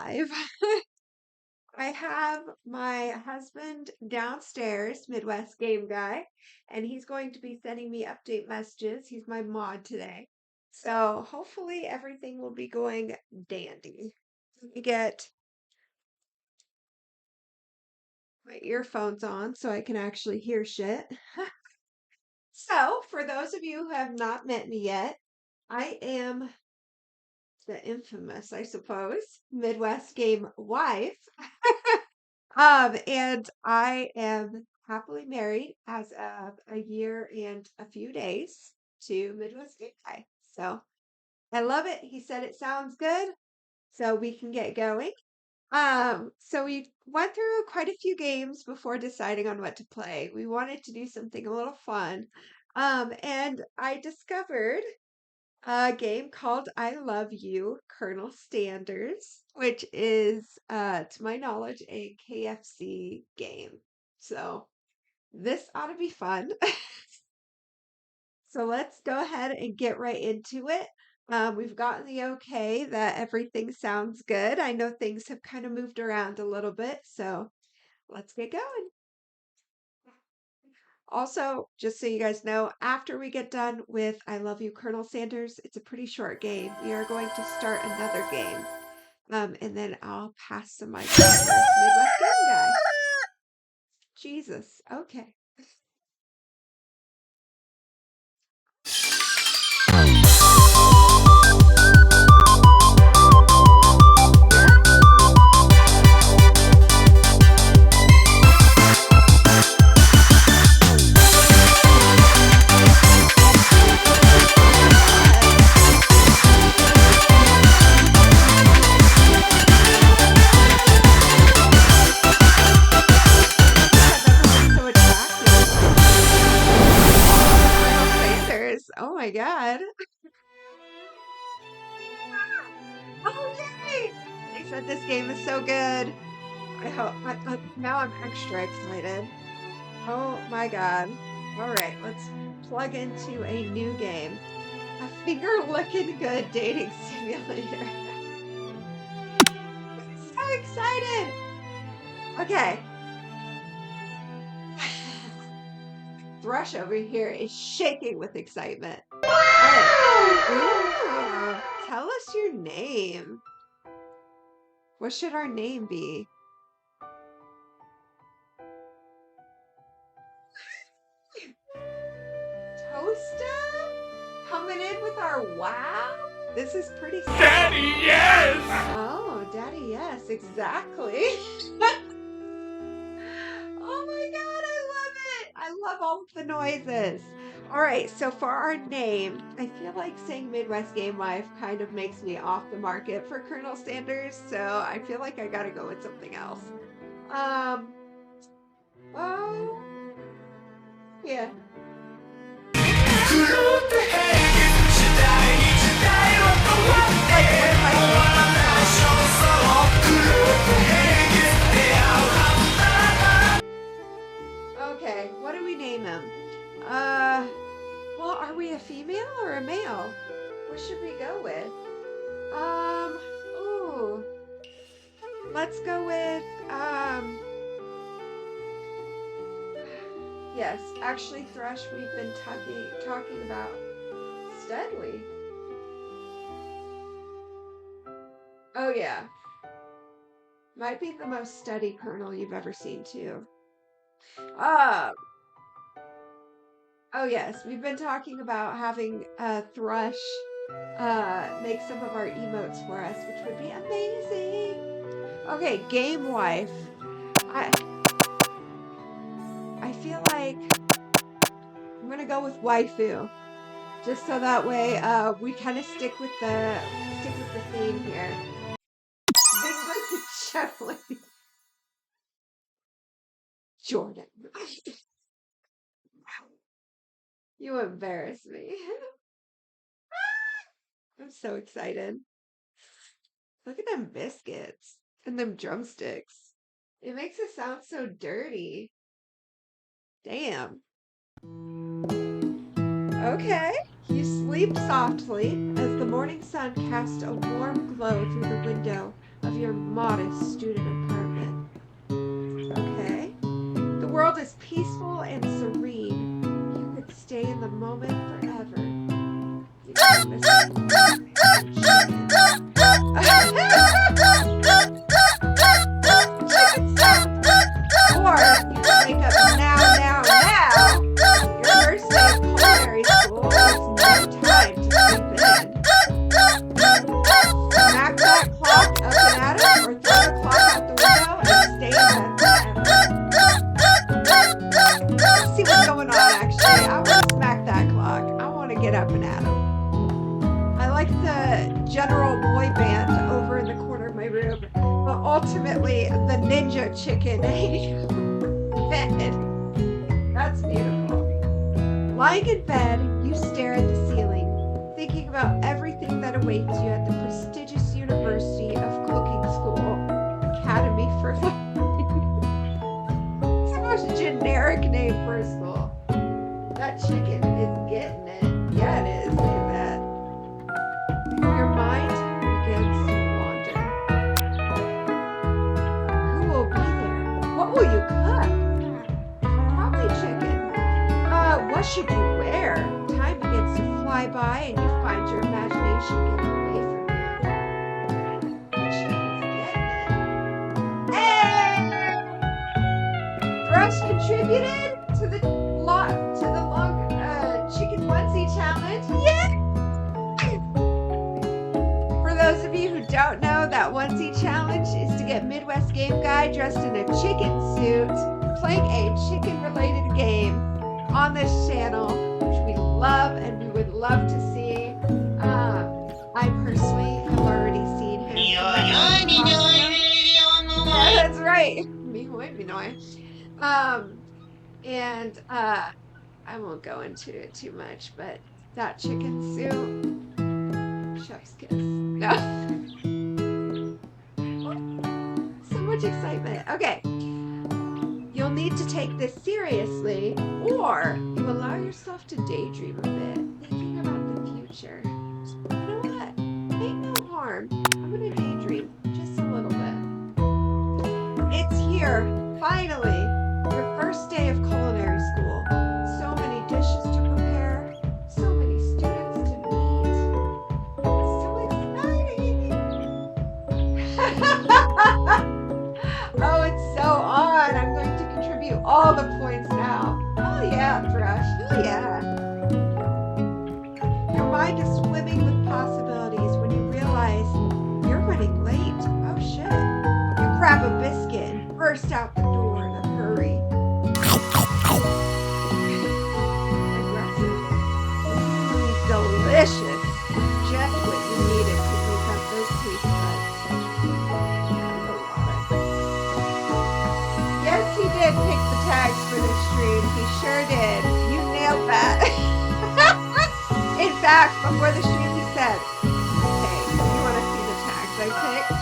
live. I have my husband downstairs, Midwest Game Guy, and he's going to be sending me update messages. He's my mod today. So hopefully everything will be going dandy. Let me get my earphones on so I can actually hear shit. So, for those of you who have not met me yet, I am the infamous, I suppose, Midwest Game wife. And I am happily married as of a year and a few days to Midwest Game Guy. So I love it. He said it sounds good, so we can get going. So we went through quite a few games before deciding on what to play. We wanted to do something a little fun. And I discovered a game called I Love You, Colonel Sanders, which is, to my knowledge, a KFC game. So this ought to be fun. So let's go ahead and get right into it. We've gotten the okay that everything sounds good. I know things have kind of moved around a little bit, so let's get going. Also, just so you guys know, after we get done with I Love You, Colonel Sanders, it's a pretty short game. We are going to start another game. And then I'll pass the mic over to Midwest Game Guy. Jesus. Okay. Oh my God. Oh, yay! They said this game is so good. I hope. Now I'm extra excited. Oh my God. All right, let's plug into a new game. A finger looking good dating simulator. I'm so excited. Okay. Thrush over here is shaking with excitement. All right. Ooh, tell us your name. What should our name be? Toasta? Coming in with our wow? This is pretty simple. Daddy, yes! Oh, Daddy, yes, exactly. Oh my God, I love it. I love all of the noises. All right, so for our name, I feel like saying Midwest Game Life kind of makes me off the market for Colonel Sanders, so I feel like I gotta go with something else. Oh, yeah. Okay, what do we name him? Well, are we a female or a male? What should we go with? Ooh. Let's go with, yes, actually, Thrush, we've been talking about Studley. Oh, yeah. Might be the most steady Colonel you've ever seen, too. Oh, yes, we've been talking about having Thrush make some of our emotes for us, which would be amazing. Okay, Game Wife. I feel like I'm gonna go with waifu, just so that way we kind of stick with the theme here. Big Shuffling. Jordan. You embarrass me. I'm so excited. Look at them biscuits and them drumsticks. It makes it sound so dirty. Damn. Okay. You sleep softly as the morning sun casts a warm glow through the window of your modest student apartment. Okay. The world is peaceful and serene. You could stay in the moment forever. You know, Mr. Chicken. Chicken soup. Or you can wake up now. Your first day of culinary school is no time to sleep in. Smack that clock up and at it, or throw the clock out the window and stay in bed forever. Let's see what's going on, actually. I want to smack that clock. I want to get up and at 'em. I like the general boy band over in the corner of my room, but ultimately the ninja chicken ate bed. That's beautiful. Lying in bed, you stare at the ceiling, thinking about everything that awaits you at the prestigious University of Cooking School, Academy for Life. It's the most generic name for a school. That chicken is getting it. Yeah, it is. Look at that. Your mind begins to wander. Who will be there? What will you cook? Probably chicken. What should you wear? Time begins to fly by and you find your imagination getting away from you. That chicken's getting it. Hey! Thrush contributed to the long chicken onesie challenge. Yeah! For those of you who don't know, that onesie challenge is to get Midwest Game Guy dressed in a chicken suit, playing a chicken-related game on this channel, which we love and we would love to see. I personally have already seen him. Yeah, that's right. And I won't go into it too much, but that chicken soup, chef's kiss. No. So much excitement. Okay. You'll need to take this seriously, or you allow yourself to daydream a bit, thinking about the future. You know what? Ain't no harm. I'm gonna daydream just a little bit. It's here, finally, your first day of culinary school. So many dishes to prepare, so many students to meet. So exciting! Oh, it's so on. I'm going to contribute all the points now. Oh yeah, Thrush. Oh yeah. Your mind is swimming with possibilities when you realize you're running late. Oh shit. You grab a biscuit and burst out the door in a hurry. Aggressive. Delicious. Just what you needed to wake up those taste buds. Yes, he did pick the tags for this stream. He sure did. You nailed that. In fact, before the stream, he said, "Hey, you want to see the tags I picked?"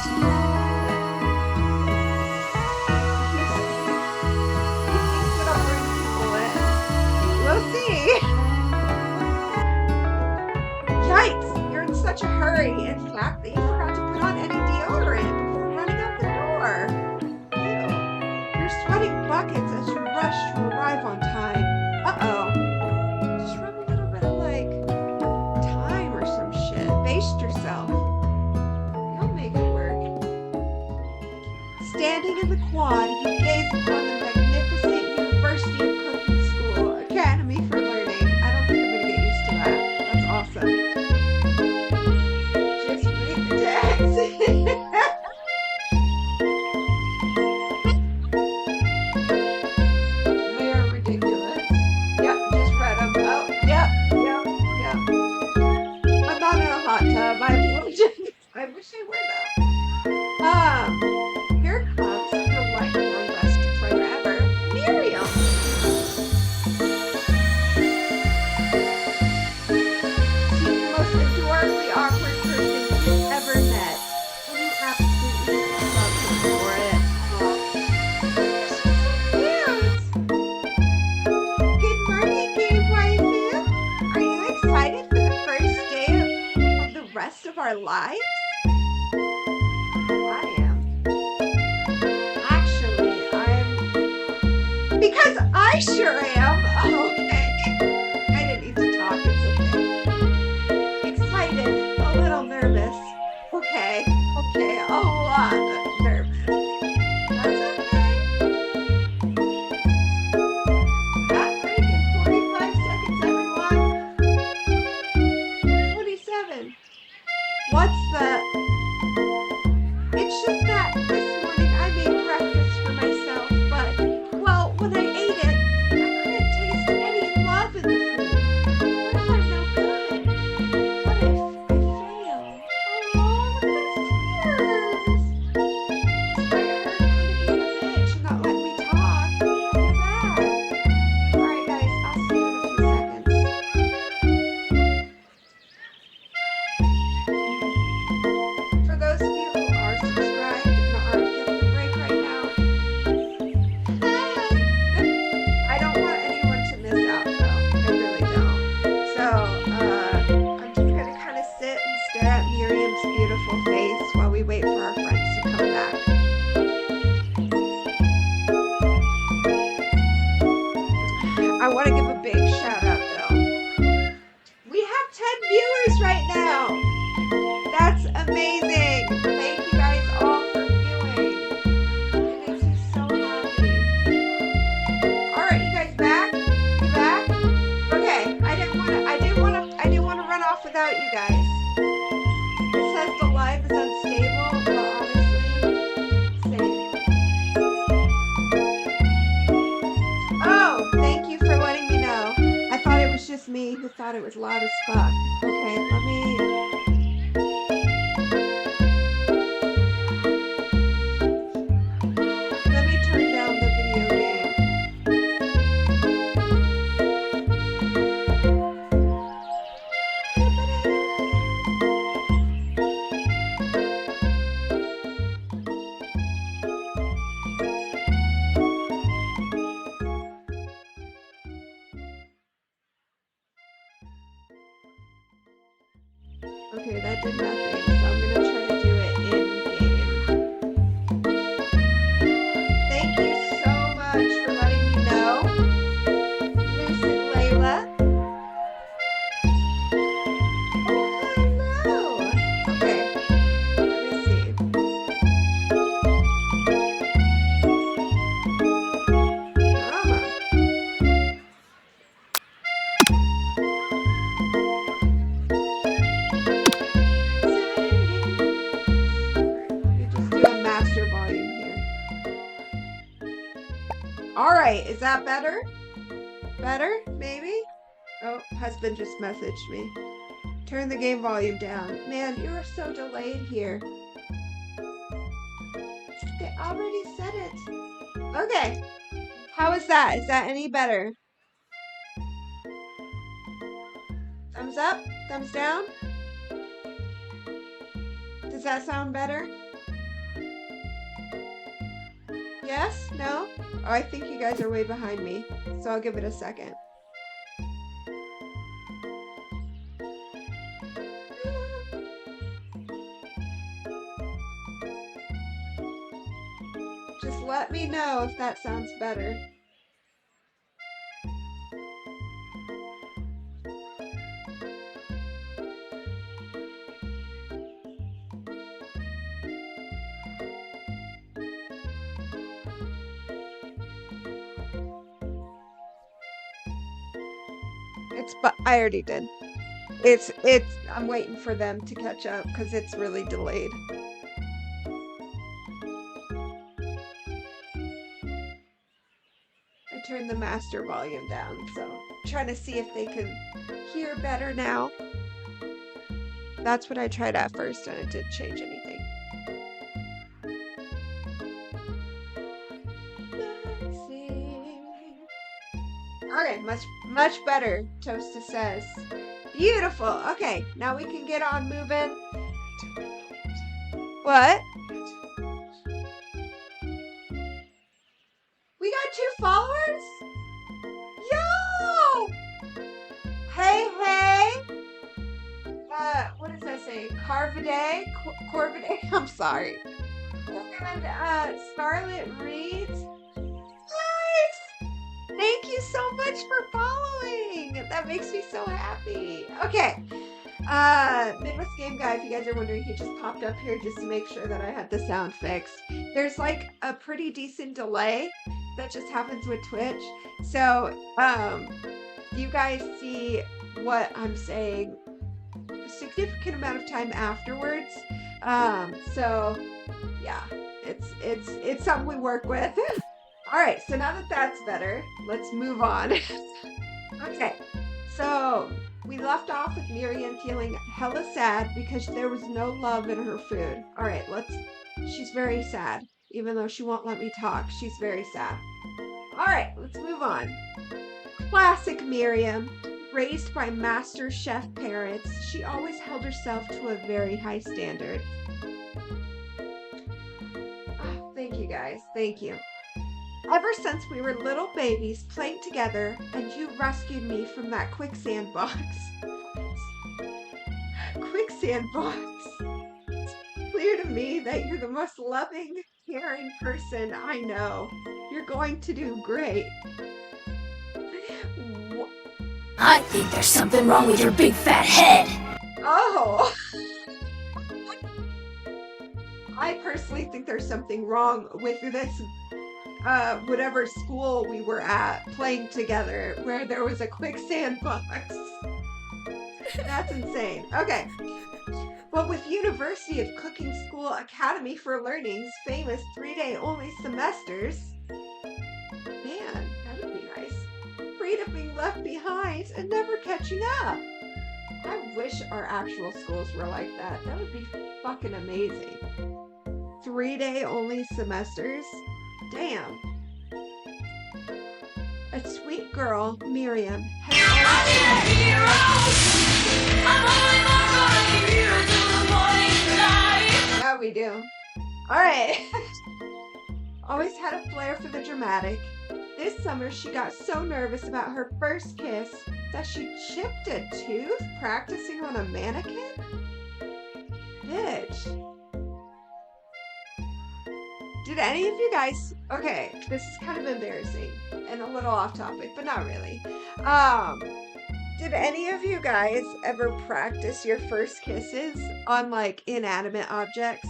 He thinks it'll bring people in. We'll see. Yikes! You're in such a hurry, in fact, that you forgot to put on any deodorant before running out the door. You're sweating buckets as you rush to arrive on time. Uh-oh. Just rub a little bit of, thyme or some shit. Baste yourself. You'll make it work. Standing in the quad, you gaze upon the magnificent University of Cooking School, Academy for Learning. I don't think I'm going to get used to that. That's awesome. Just read the text. I wish I were though. Here comes your lifelong best friend ever. Because I sure am. Oh, okay. I didn't need to talk. It's okay. Excited, a little nervous. Okay, okay, a lot nervous. That's okay. That break in 45 seconds, everyone. 27. What's the... It's just that this morning I made breakfast for myself, but, well, when I ate it, I couldn't taste any love in the food. What if I'm no good? What if I fail? Oh, look at the tears. Despite her kind of being a bitch and not letting me talk, I feel bad. Alright, guys, I'll see you in a few seconds. For those of you who are subscribed and aren't getting a break right now, I don't want anyone to miss out though. I really don't. So, I'm just gonna kind of sit and stare at Miriam's beautiful face while we wait for our friends to come back. I want to give a big shout out though. We have 10 viewers right now. That's amazing. Thank you guys all for viewing. It makes me so happy. Alright, you guys back? You back? Okay, I didn't want to run off without you guys. It says the live is unstable, but honestly, same. Oh, thank you for letting me know. I thought it was just me who thought it was loud as fuck. Okay, let me turn down the video game. Okay, that did nothing, so I'm gonna try to do it in game. Thank you so much for letting me know, Lucid Layla. Oh, hello. Okay, let me see. Drama. Let me just do a master volume here. Alright, is that better? Better? Maybe? Oh, husband just messaged me. Turn the game volume down. Man, you are so delayed here. They already said it. Okay. How is that? Is that any better? Thumbs up? Thumbs down? Does that sound better? Yes? No? Oh, I think you guys are way behind me, so I'll give it a second. Just let me know if that sounds better. But I already did. I'm waiting for them to catch up because it's really delayed. I turned the master volume down, so I'm trying to see if they can hear better now. That's what I tried at first, and it didn't change anything. Let's see. Okay, much better, Toasta says. Beautiful. Okay, now we can get on moving. What? We got 2 followers? Yo! Hey, hey! What does that say? Carvide? Corvide? I'm sorry. And Scarlet Reeds. Nice! you so much for following. That makes me so happy. Okay. Midwest Game Guy, if you guys are wondering, he just popped up here just to make sure that I had the sound fixed. There's like a pretty decent delay that just happens with Twitch. So, you guys see what I'm saying a significant amount of time afterwards. So yeah, it's something we work with. All right, so now that that's better, let's move on. Okay, so we left off with Miriam feeling hella sad because there was no love in her food. All right, she's very sad. Even though she won't let me talk, she's very sad. All right, let's move on. Classic Miriam. Raised by master chef parents, she always held herself to a very high standard. Oh, thank you guys, thank you. Ever since we were little babies playing together and you rescued me from that quicksand box. Quicksand box. It's clear to me that you're the most loving, caring person I know. You're going to do great. I think there's something wrong with your big fat head. Oh. I personally think there's something wrong with this whatever school we were at playing together where there was a quicksand box. That's insane. Okay. But with University of Cooking School Academy for Learning's famous 3-day only semesters, man, that would be nice. Afraid of being left behind and never catching up. I wish our actual schools were like that. That would be fucking amazing. 3-day only semesters? Damn. A sweet girl, Miriam, has yeah, we do. Alright. Always had a flair for the dramatic. This summer, she got so nervous about her first kiss that she chipped a tooth practicing on a mannequin? Bitch. Did any of you guys... Okay, this is kind of embarrassing and a little off topic, but not really. Did any of you guys ever practice your first kisses on, like, inanimate objects?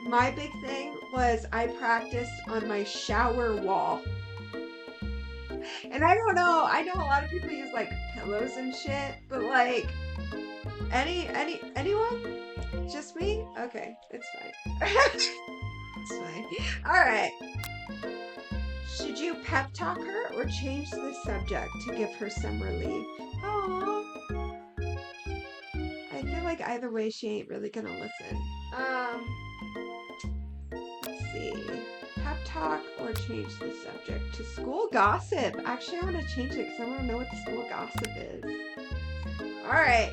My big thing was I practiced on my shower wall. And I don't know, I know a lot of people use, like, pillows and shit, but, like, anyone? Just me? Okay, it's fine. It's fine. Alright. Should you pep talk her or change the subject to give her some relief? Aww. I feel like either way she ain't really gonna listen. Let's see. Pep talk or change the subject to school gossip. Actually, I want to change it because I want to know what the school gossip is. Alright.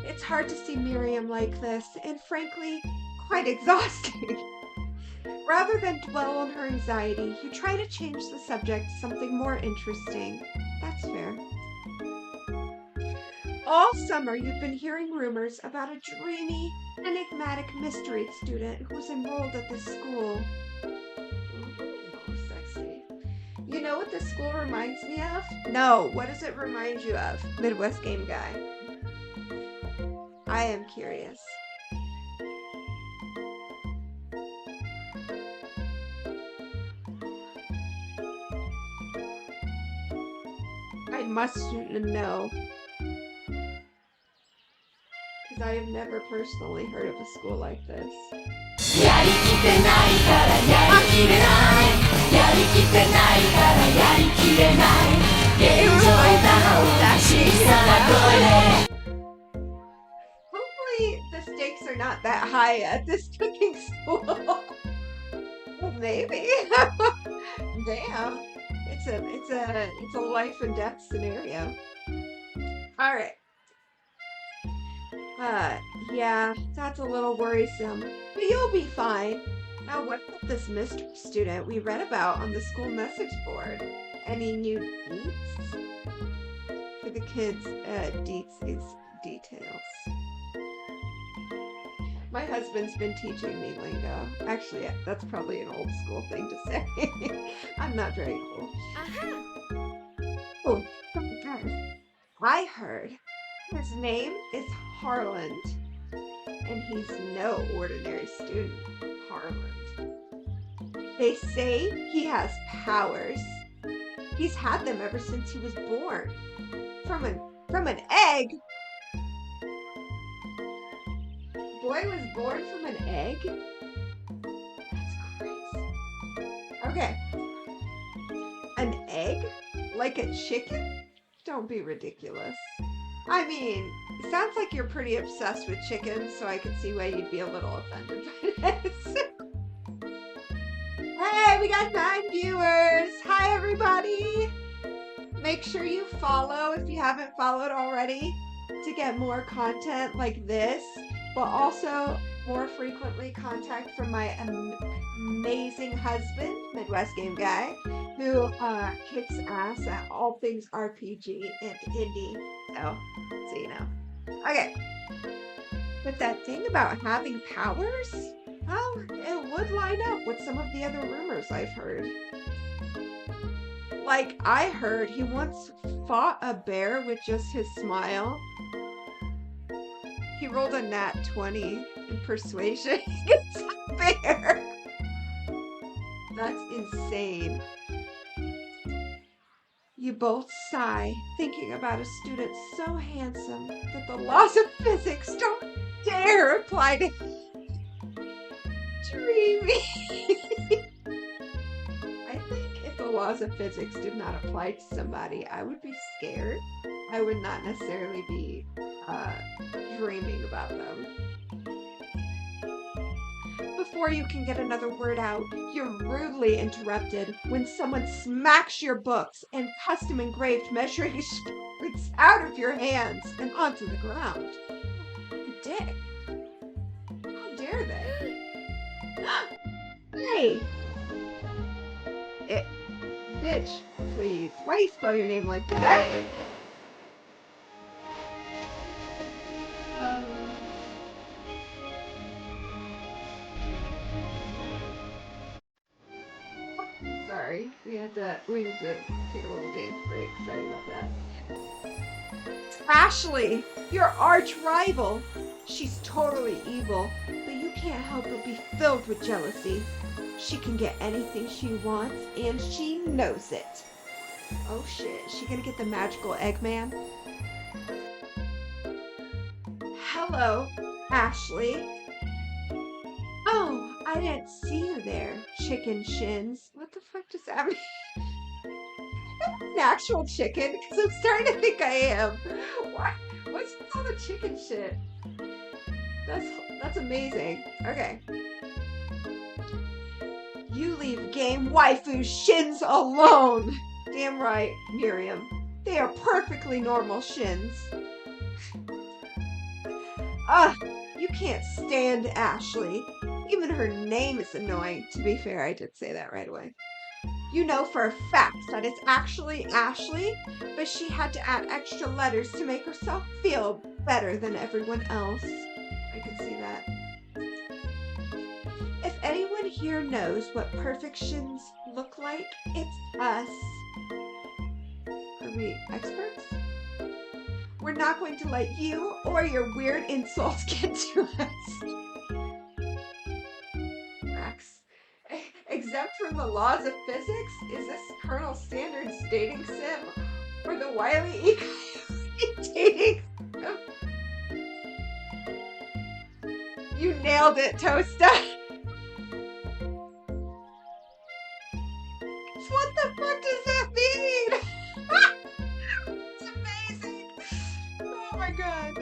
It's hard to see Miriam like this, and frankly, quite exhausting. Rather than dwell on her anxiety, you try to change the subject to something more interesting. That's fair. All summer, you've been hearing rumors about a dreamy, enigmatic mystery student who's enrolled at this school. Ooh, sexy. You know what this school reminds me of? No, what does it remind you of, Midwest Game Guy? I am curious. I must know. Because I have never personally heard of a school like this. Hopefully the stakes are not that high at this cooking school. Well, maybe. Damn. It's a life and death scenario. All right. Yeah, that's a little worrisome, but you'll be fine. Now, what about this mystery student we read about on the school message board? Any new deets? For the kids, deets is details. My husband's been teaching me lingo. Actually, that's probably an old school thing to say. I'm not very cool. Oh, I heard his name is Harland, and he's no ordinary student, Harland. They say he has powers. He's had them ever since he was born. From an egg? Boy was born from an egg? That's crazy. Okay. An egg? Like a chicken? Don't be ridiculous. I mean, it sounds like you're pretty obsessed with chickens, so I can see why you'd be a little offended by this. Hey, we got 9 viewers. Hi, everybody. Make sure you follow if you haven't followed already to get more content like this, but also more frequently contact from my amazing husband, Midwest Game Guy, who kicks ass at all things RPG and indie. So you know. Okay. But that thing about having powers, well, it would line up with some of the other rumors I've heard. Like, I heard he once fought a bear with just his smile. He rolled a nat 20 in persuasion against a bear. That's insane. You both sigh, thinking about a student so handsome that the laws of physics don't dare apply to him. Dreamy. I think if the laws of physics did not apply to somebody, I would be scared. I would not necessarily be dreaming about them. Before you can get another word out, you're rudely interrupted when someone smacks your books and custom engraved measuring words out of your hands and onto the ground. You dick. How dare they? Hey! Bitch, please. Why do you spell your name like that? Sorry, we need to take a little dance break. Sorry about that. Ashley, your arch rival. She's totally evil, but you can't help but be filled with jealousy. She can get anything she wants, and she knows it. Oh shit, is she gonna get the magical Eggman? Hello, Ashley. Oh, I didn't see you there, chicken shins. What the fuck does that mean? An actual chicken? Because I'm starting to think I am. What? What's all the chicken shit? That's amazing. Okay. You leave game waifu shins alone. Damn right, Miriam. They are perfectly normal shins. You can't stand Ashley. Even her name is annoying. To be fair, I did say that right away. You know for a fact that it's actually Ashley, but she had to add extra letters to make herself feel better than everyone else. I can see that. If anyone here knows what perfections look like, it's us. Are we experts? We're not going to let you or your weird insults get to us. Max. Exempt from the laws of physics? Is this Colonel Standard's dating sim? Or the Wile E. Coyote dating sim? You nailed it, Toasta! What the fuck does that mean? It's amazing! Oh my god.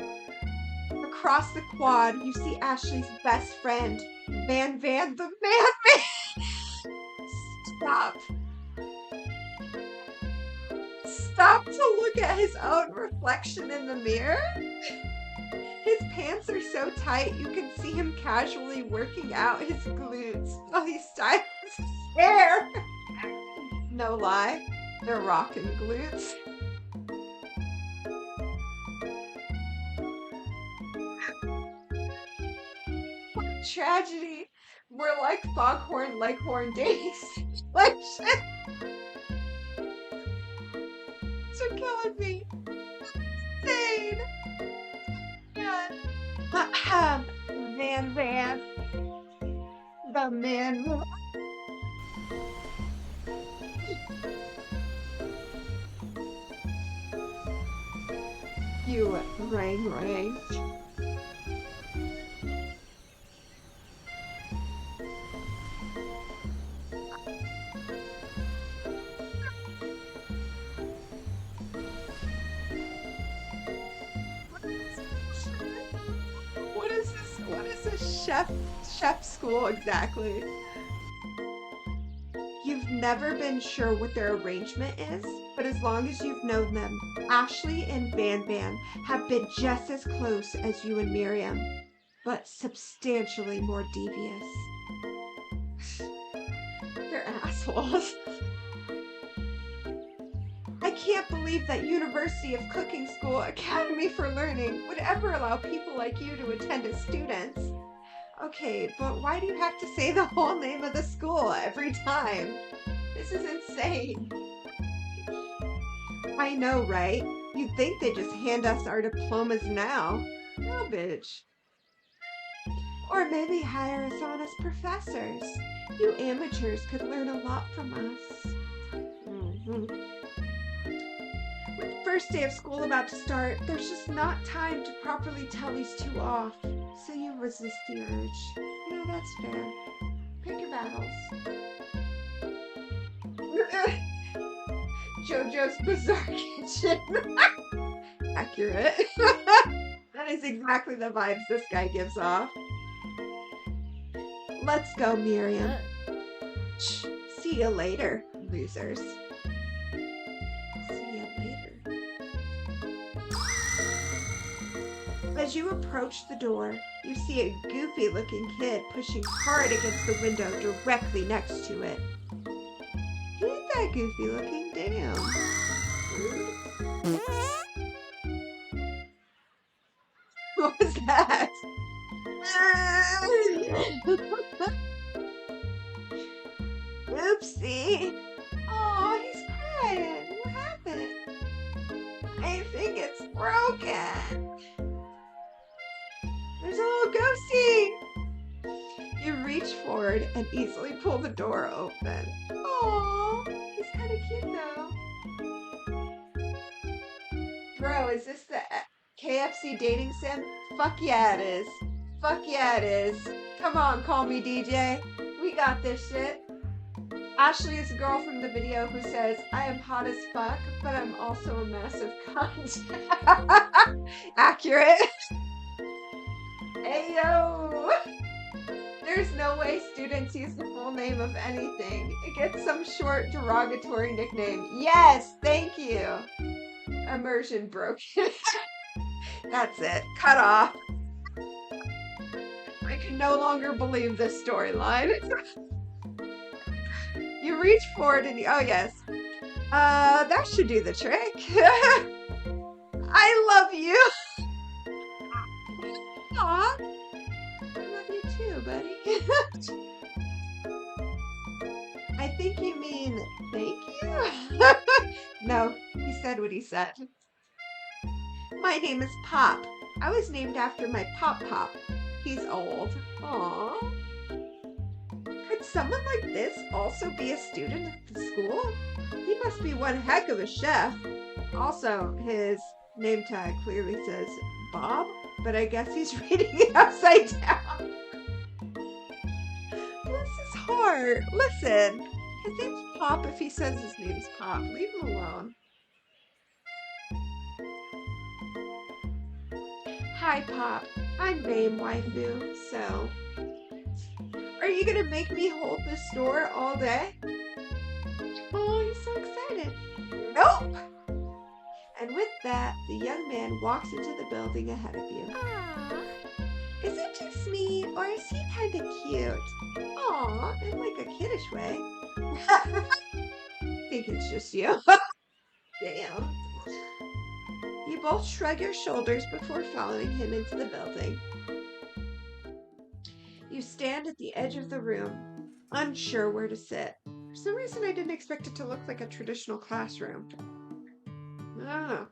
Across the quad, you see Ashley's best friend, Van the Man. Stop. Stop to look at his own reflection in the mirror. His pants are so tight you can see him casually working out his glutes while he styles his hair. No lie, they're rockin' glutes. What a tragedy. We're like Foghorn Leghorn dating situation. It's killing me. Insane. God. Van. The man. You Rang. What is this? What is this chef school exactly? You've never been sure what their arrangement is, but as long as you've known them, Ashley and Van have been just as close as you and Miriam, but substantially more devious. They're assholes. I can't believe that University of Cooking School Academy for Learning would ever allow people like you to attend as students. Okay, but why do you have to say the whole name of the school every time? This is insane. I know, right? You'd think they'd just hand us our diplomas now. No, bitch. Or maybe hire us on as professors. You amateurs could learn a lot from us. With the first day of school about to start, there's just not time to properly tell these two off. So you resist the urge. You know, that's fair. Pick your battles. JoJo's Bizarre Kitchen. Accurate. That is exactly the vibes this guy gives off. Let's go, Miriam. See you later, losers. See you later. As you approach the door, you see a goofy-looking kid pushing hard against the window directly next to it. He ain't that goofy-looking, damn. What was that? Oopsie. Oh, he's crying. What happened? I think it's broken. There's a little ghosty. You reach forward and easily pull the door open. Oh, he's kind of cute though. Bro, is this the KFC dating sim? Fuck yeah it is. Fuck yeah it is. Come on, call me DJ. We got this shit. Ashley is a girl from the video who says, I am hot as fuck, but I'm also a massive cunt. Accurate. Ayo. There's no way students use the full name of anything. It gets some short derogatory nickname. Yes, thank you. Immersion broken. That's it. Cut off. I can no longer believe this storyline. You reach forward and oh yes. That should do the trick. I love you. Aw. I love you too, buddy. I think you mean thank you? No, he said what he said. My name is Pop. I was named after my Pop. He's old. Aww. Could someone like this also be a student at the school? He must be one heck of a chef. Also, his name tag clearly says Bob, but I guess he's reading it upside down. Bless his heart. Listen, his name's Pop if he says his name's Pop. Leave him alone. Hi, Pop. I'm Name Waifu, so... Are you gonna make me hold this door all day? Oh, he's so excited. Nope! And with that, the young man walks into the building ahead of you. Aww. Is it just me, or is he kinda cute? Aw, in like a kiddish way. I think it's just you. Damn. You both shrug your shoulders before following him into the building. You stand at the edge of the room, unsure where to sit. For some reason, I didn't expect it to look like a traditional classroom. don't know.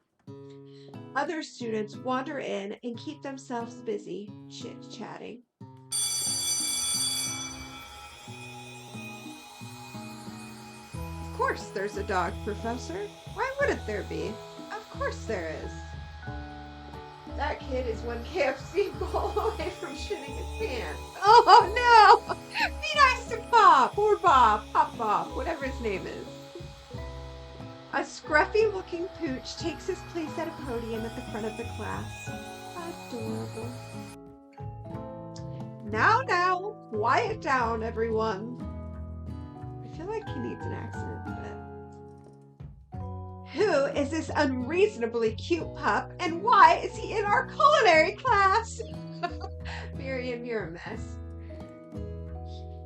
Other students wander in and keep themselves busy chit-chatting. Of course there's a dog, Professor. Why wouldn't there be? Of course there is. That kid is one KFC ball away from shitting his pants. Oh no! Be nice to Pop or Bob, Pop, whatever his name is. A scruffy-looking pooch takes his place at a podium at the front of the class. Adorable. Now, quiet down, everyone. I feel like he needs an accent, but... Who is this unreasonably cute pup, and why is he in our culinary class? Miriam, you're a mess.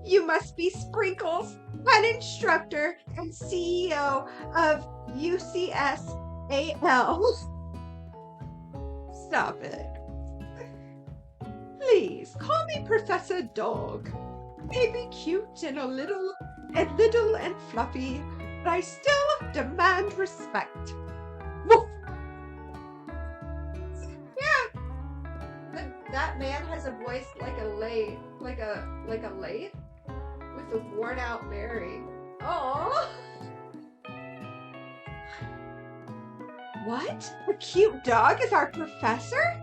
You must be Sprinkles, head instructor and CEO of UCSAL. Stop it. Please, call me Professor Dog. Maybe cute and little and fluffy, but I still demand respect. Woof. Yeah. That man has a voice like a lathe, like a lathe with a worn out Mary. Oh. What? A cute dog is our professor?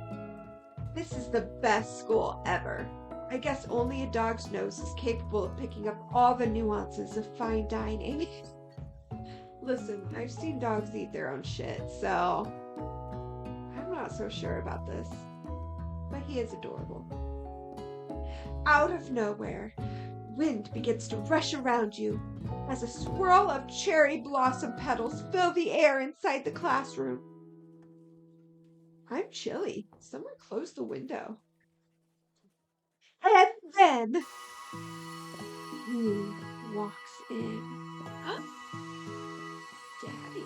This is the best school ever. I guess only a dog's nose is capable of picking up all the nuances of fine dining. Listen, I've seen dogs eat their own shit, so I'm not so sure about this. But he is adorable. Out of nowhere, wind begins to rush around you as a swirl of cherry blossom petals fill the air inside the classroom. I'm chilly. Someone close the window. And then who walks in? Daddy.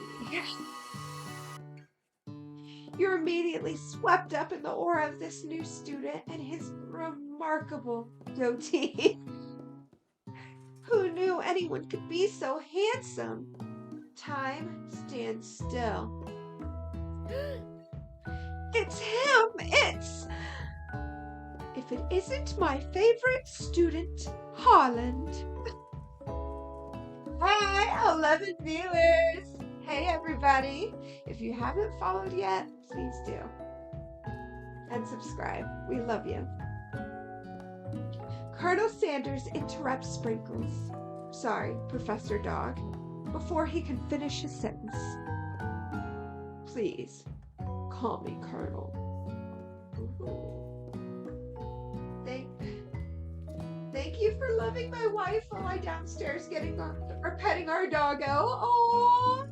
You're immediately swept up in the aura of this new student and his remarkable goatee. Who knew anyone could be so handsome? Time stands still. It's him! It's... If it isn't my favorite student, Harland. Hi, 11 viewers! Hey, everybody! If you haven't followed yet, please do. And subscribe. We love you. Colonel Sanders interrupts Sprinkles. Sorry, Professor Dog. Before he can finish his sentence. Please, call me Colonel. Thank you for loving my wife while I downstairs petting our doggo. Oh,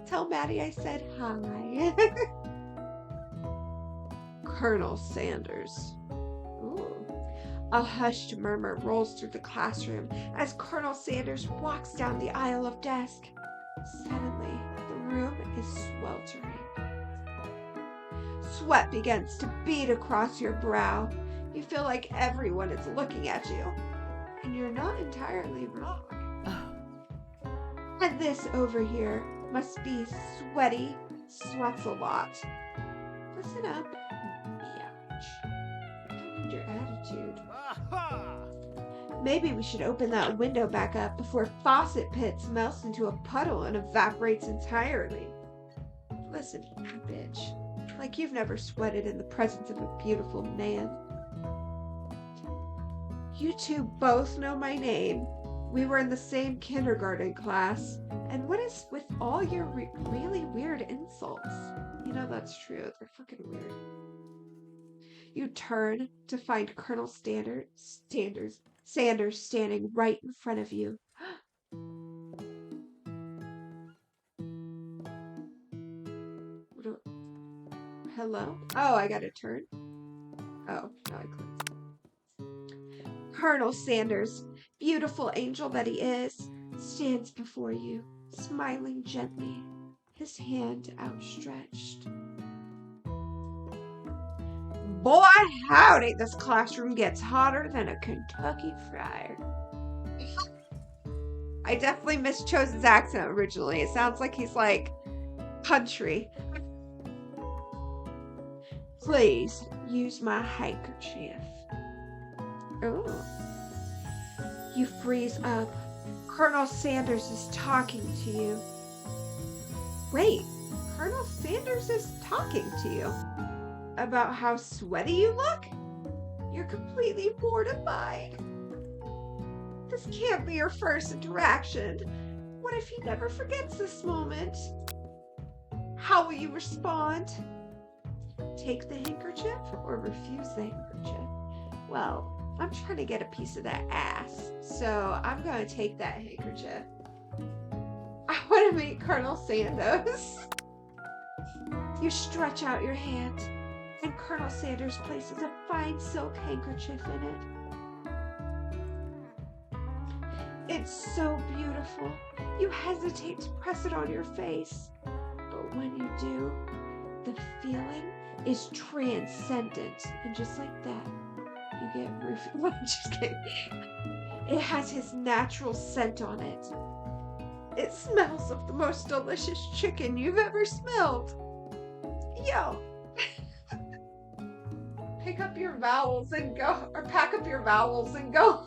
tell Maddie I said hi. Colonel Sanders. Ooh. A hushed murmur rolls through the classroom as Colonel Sanders walks down the aisle of desks. Suddenly, the room is sweltering. Sweat begins to bead across your brow. You feel like everyone is looking at you. And you're not entirely wrong. And this over here must be Sweaty Sweats a Lot. Listen up. Ouch. I don't need your attitude. Maybe we should open that window back up before Faucet Pits melts into a puddle and evaporates entirely. Listen, bitch. Like you've never sweated in the presence of a beautiful man. You two both know my name. We were in the same kindergarten class. And what is with all your really weird insults? You know that's true. They're fucking weird. You turn to find Colonel Sanders standing right in front of you. Hello? Oh, I gotta turn. Oh, no, I clicked. Colonel Sanders, beautiful angel that he is, stands before you, smiling gently, his hand outstretched. Boy, howdy, this classroom gets hotter than a Kentucky fryer. I definitely mischose his accent originally. It sounds like he's like country. Please use my handkerchief. Oh. You freeze up. Colonel Sanders is talking to you. Wait, Colonel Sanders is talking to you? About how sweaty you look? You're completely mortified. This can't be your first interaction. What if he never forgets this moment? How will you respond? Take the handkerchief or refuse the handkerchief? Well, I'm trying to get a piece of that ass, so I'm going to take that handkerchief. I want to meet Colonel Sanders. You stretch out your hand, and Colonel Sanders places a fine silk handkerchief in it. It's so beautiful. You hesitate to press it on your face, but when you do, the feeling is transcendent, and just like that, you get roofied. I'm just kidding. It has his natural scent on it. It smells of the most delicious chicken you've ever smelled. Yo. Pick up your vowels and go, or pack up your vowels and go.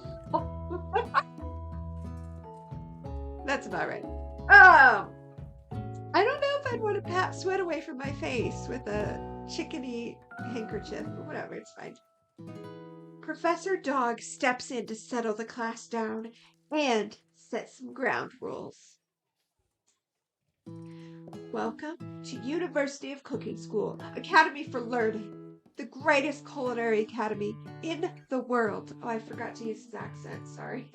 That's about right. I don't know if I'd want to pat sweat away from my face with a chickeny handkerchief, but whatever, it's fine. Professor Dog steps in to settle the class down and set some ground rules. Welcome to University of Cooking School, Academy for Learning, the greatest culinary academy in the world. Oh, I forgot to use his accent, sorry.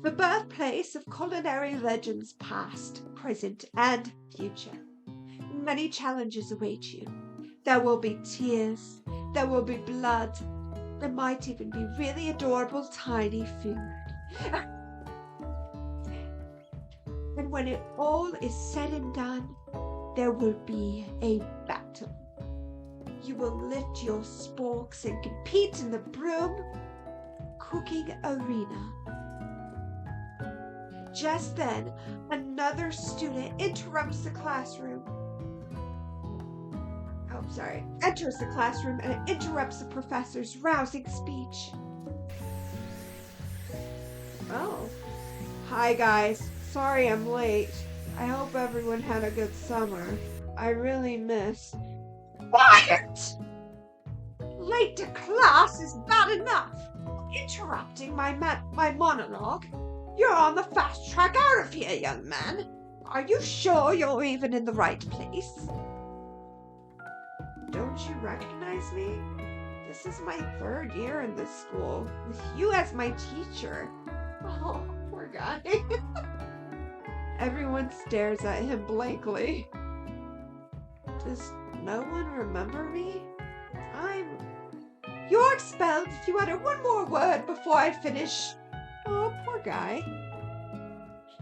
The birthplace of culinary legends past, present, and future. Many challenges await you. There will be tears. There will be blood. There might even be really adorable tiny food. And when it all is said and done, there will be a battle. You will lift your sporks and compete in the broom cooking arena. Just then, another student interrupts the classroom. Enters the classroom and interrupts the professor's rousing speech. Oh. Hi guys. Sorry I'm late. I hope everyone had a good summer. I really miss... Quiet! Late to class is bad enough. Interrupting my monologue. You're on the fast track out of here, young man. Are you sure you're even in the right place? Don't you recognize me? This is my 3rd year in this school, with you as my teacher. Oh, poor guy. Everyone stares at him blankly. Does no one remember me? You're expelled if you utter one more word before I finish. Oh, poor guy.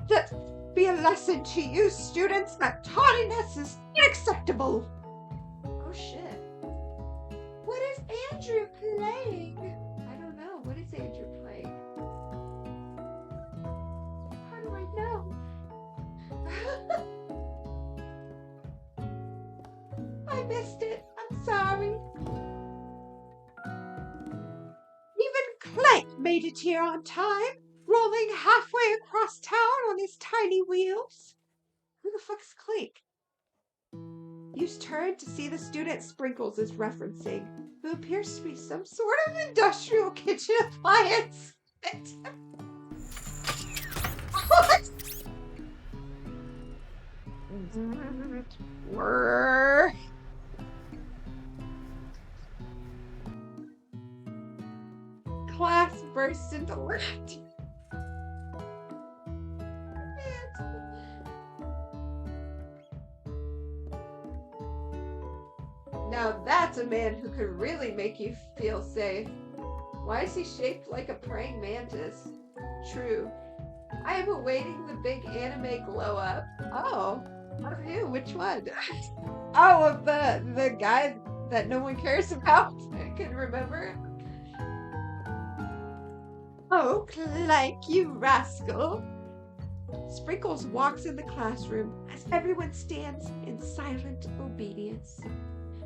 Let be a lesson to you students that tardiness is unacceptable. Oh shit. What is Andrew playing? I don't know. What is Andrew playing? How do I know? I missed it. I'm sorry. Even Clank made it here on time, rolling halfway across town on his tiny wheels. Who the fuck's Clank? You turn to see the student Sprinkles is referencing, who appears to be some sort of industrial kitchen appliance. What? Whirr. Class bursts into laughter. Now that's a man who could really make you feel safe. Why is he shaped like a praying mantis? True. I am awaiting the big anime glow up. Oh, of who? Which one? Oh, of the guy that no one cares about. I can remember. Oh, Clank, you rascal. Sprinkles walks in the classroom as everyone stands in silent obedience.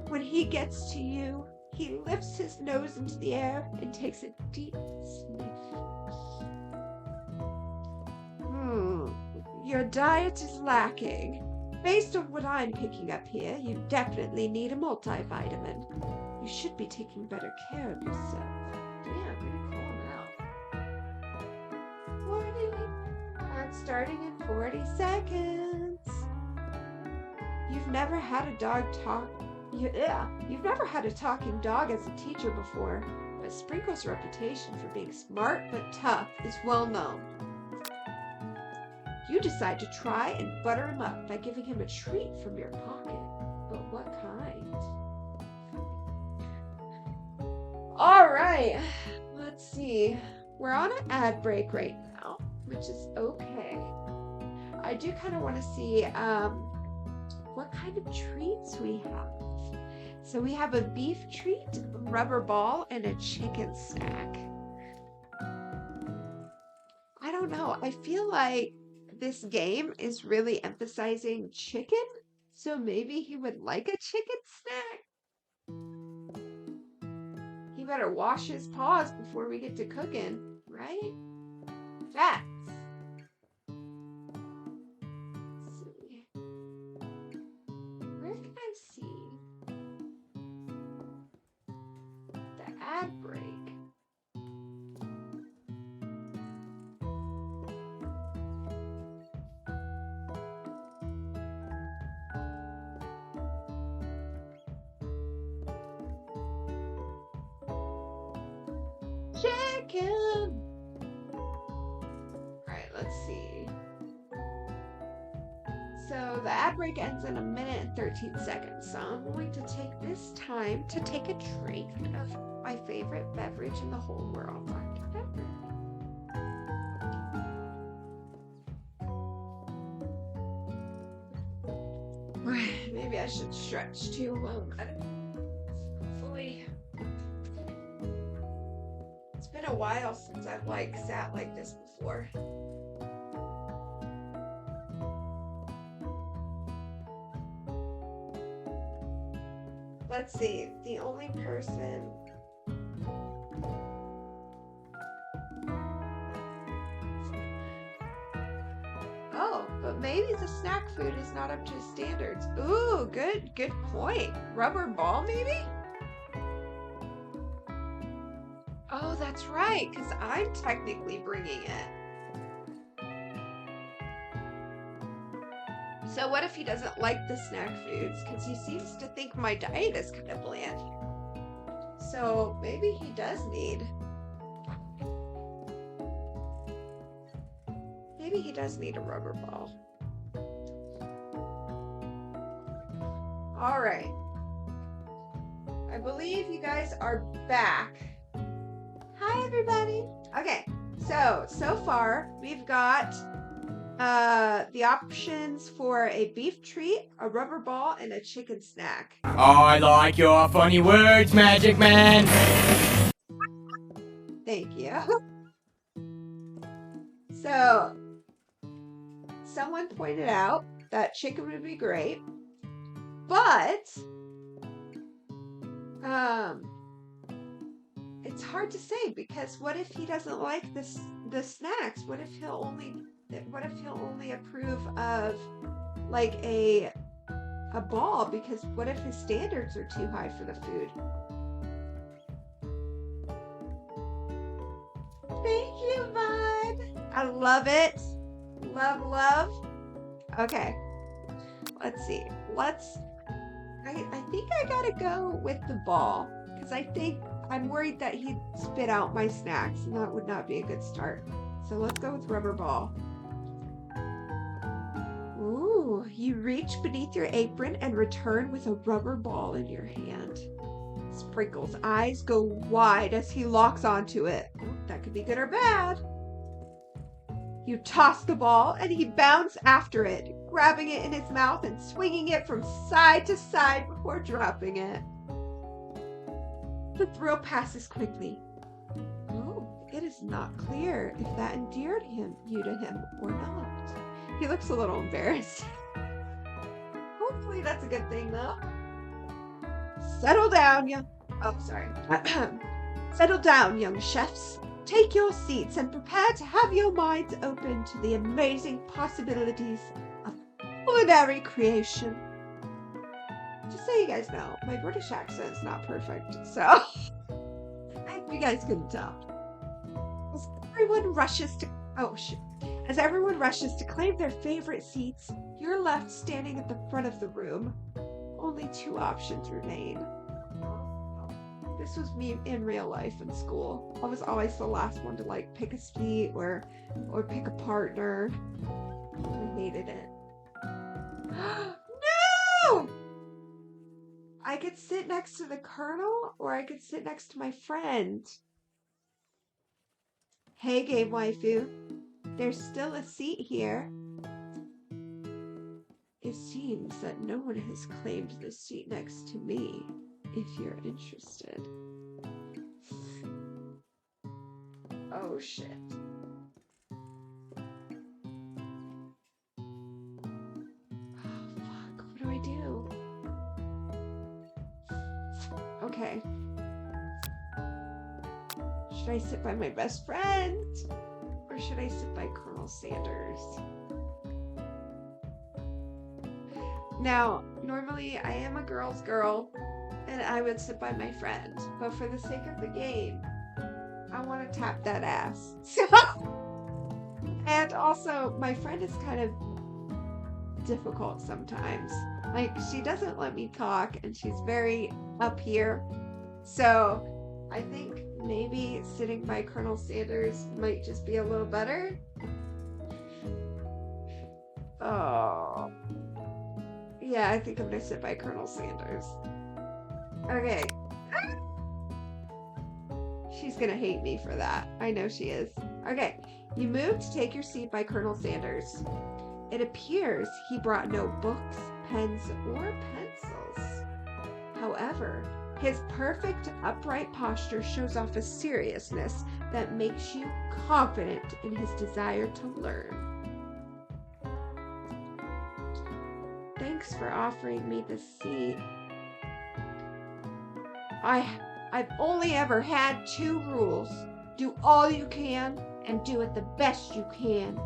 When he gets to you, he lifts his nose into the air and takes a deep sniff. Your diet is lacking. Based on what I'm picking up here, you definitely need a multivitamin. You should be taking better care of yourself. Damn, really call him out. Warning, I'm starting in 40 seconds. You've never had a dog talk. You've never had a talking dog as a teacher before, but Sprinkle's reputation for being smart but tough is well known. You decide to try and butter him up by giving him a treat from your pocket. But what kind? All right, let's see. We're on an ad break right now, which is okay. I do kind of want to see what kind of treats we have. So we have a beef treat, a rubber ball, and a chicken snack. I don't know. I feel like this game is really emphasizing chicken, so maybe he would like a chicken snack. He better wash his paws before we get to cooking, right? Facts. Let's see. Where can I see the ad break? Chicken. Alright, let's see. So the ad break ends in 1 minute and 13 seconds. So I'm going to take this time to take a drink of my favorite beverage in the whole world. Maybe I should stretch too. Hopefully. It's been a while since I've sat like this before. Let's see, the only person. Oh, but maybe the snack food is not up to his standards. Ooh, good point. Rubber ball, maybe? Oh, that's right, because I'm technically bringing it. So what if he doesn't like the snack foods? Because he seems to think my diet is kind of bland. So maybe he does need... Maybe he does need a rubber ball. All right. I believe you guys are back. Hi, everybody. Okay, so far we've got the options for a beef treat, a rubber ball, and a chicken snack. I like your funny words, Magic Man. Thank you. So, someone pointed out that chicken would be great, but it's hard to say because what if he doesn't like the snacks? What if he'll only approve of like a ball? Because what if his standards are too high for the food? Thank you, Vibe. I love it. Love. Okay. Let's see. I think I gotta go with the ball because I'm worried that he'd spit out my snacks and that would not be a good start. So let's go with rubber ball. Ooh, you reach beneath your apron and return with a rubber ball in your hand. Sprinkle's eyes go wide as he locks onto it. Ooh, that could be good or bad. You toss the ball and he bounds after it, grabbing it in his mouth and swinging it from side to side before dropping it. The thrill passes quickly. Oh, it is not clear if that endeared you to him or not. He looks a little embarrassed. Hopefully that's a good thing, though. Settle down, Settle down, young chefs. Take your seats and prepare to have your minds open to the amazing possibilities of culinary creation. Just so you guys know, my British accent is not perfect, so I hope you guys couldn't tell. As everyone rushes to claim their favorite seats, you're left standing at the front of the room. Only 2 options remain. This was me in real life in school. I was always the last one to pick a seat or pick a partner. I hated it. No! I could sit next to the colonel or I could sit next to my friend. Hey, game waifu. There's still a seat here. It seems that no one has claimed the seat next to me, if you're interested. Oh, shit. Oh, fuck. What do I do? Okay. Should I sit by my best friend? Or should I sit by Colonel Sanders? Now, normally I am a girl's girl, and I would sit by my friend. But for the sake of the game, I want to tap that ass. And also, my friend is kind of difficult sometimes. She doesn't let me talk, and she's very up here. So, I think maybe sitting by Colonel Sanders might just be a little better. Oh. Yeah, I think I'm gonna sit by Colonel Sanders. Okay. She's gonna hate me for that. I know she is. Okay. You move to take your seat by Colonel Sanders. It appears he brought no books, pens, or pencils. However, his perfect upright posture shows off a seriousness that makes you confident in his desire to learn. Thanks for offering me this seat. I've only ever had 2 rules. Do all you can and do it the best you can.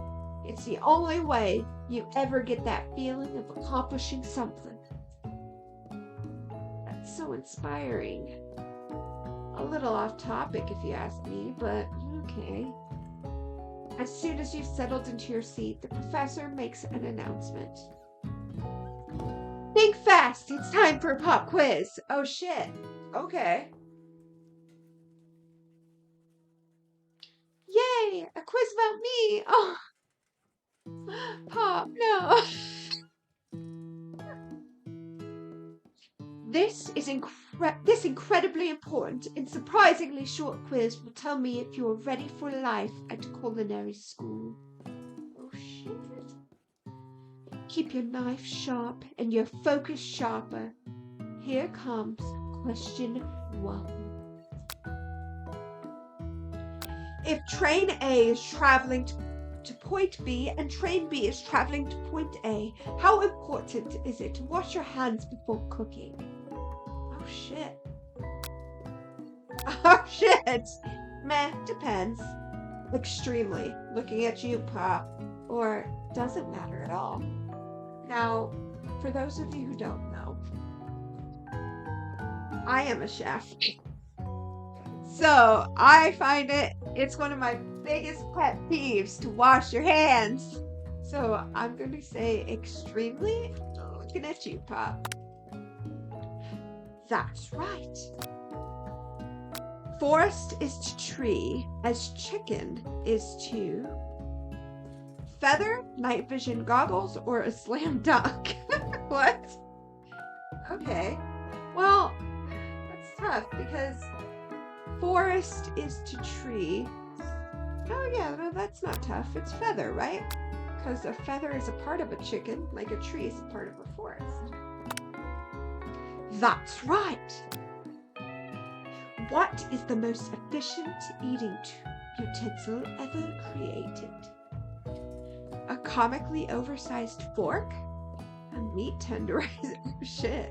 It's the only way you ever get that feeling of accomplishing something. That's so inspiring. A little off topic if you ask me, but okay. As soon as you've settled into your seat, the professor makes an announcement. Think fast! It's time for a pop quiz! Oh shit. Okay. Yay! A quiz about me! Oh! Pop, no! This incredibly important and surprisingly short quiz will tell me if you are ready for life at culinary school. Oh shit. Keep your knife sharp and your focus sharper. Here comes question 1. If train A is traveling to point B and train B is traveling to point A, how important is it to wash your hands before cooking? Oh shit. Oh shit. Meh, depends. Extremely. Looking at you, Pop. Or doesn't matter at all. Now, for those of you who don't know, I am a chef. So, I find it's one of my biggest pet peeves to wash your hands. So, I'm going to say extremely. Looking at you, Pop. That's right. Forest is to tree as chicken is to feather, night vision goggles, or a slam dunk. What? Okay. Well, that's tough because forest is to tree. Oh yeah, no, that's not tough. It's feather, right? Because a feather is a part of a chicken, like a tree is a part of a forest. That's right. What is the most efficient eating utensil ever created. A comically oversized fork? A meat tenderizer? Oh, shit.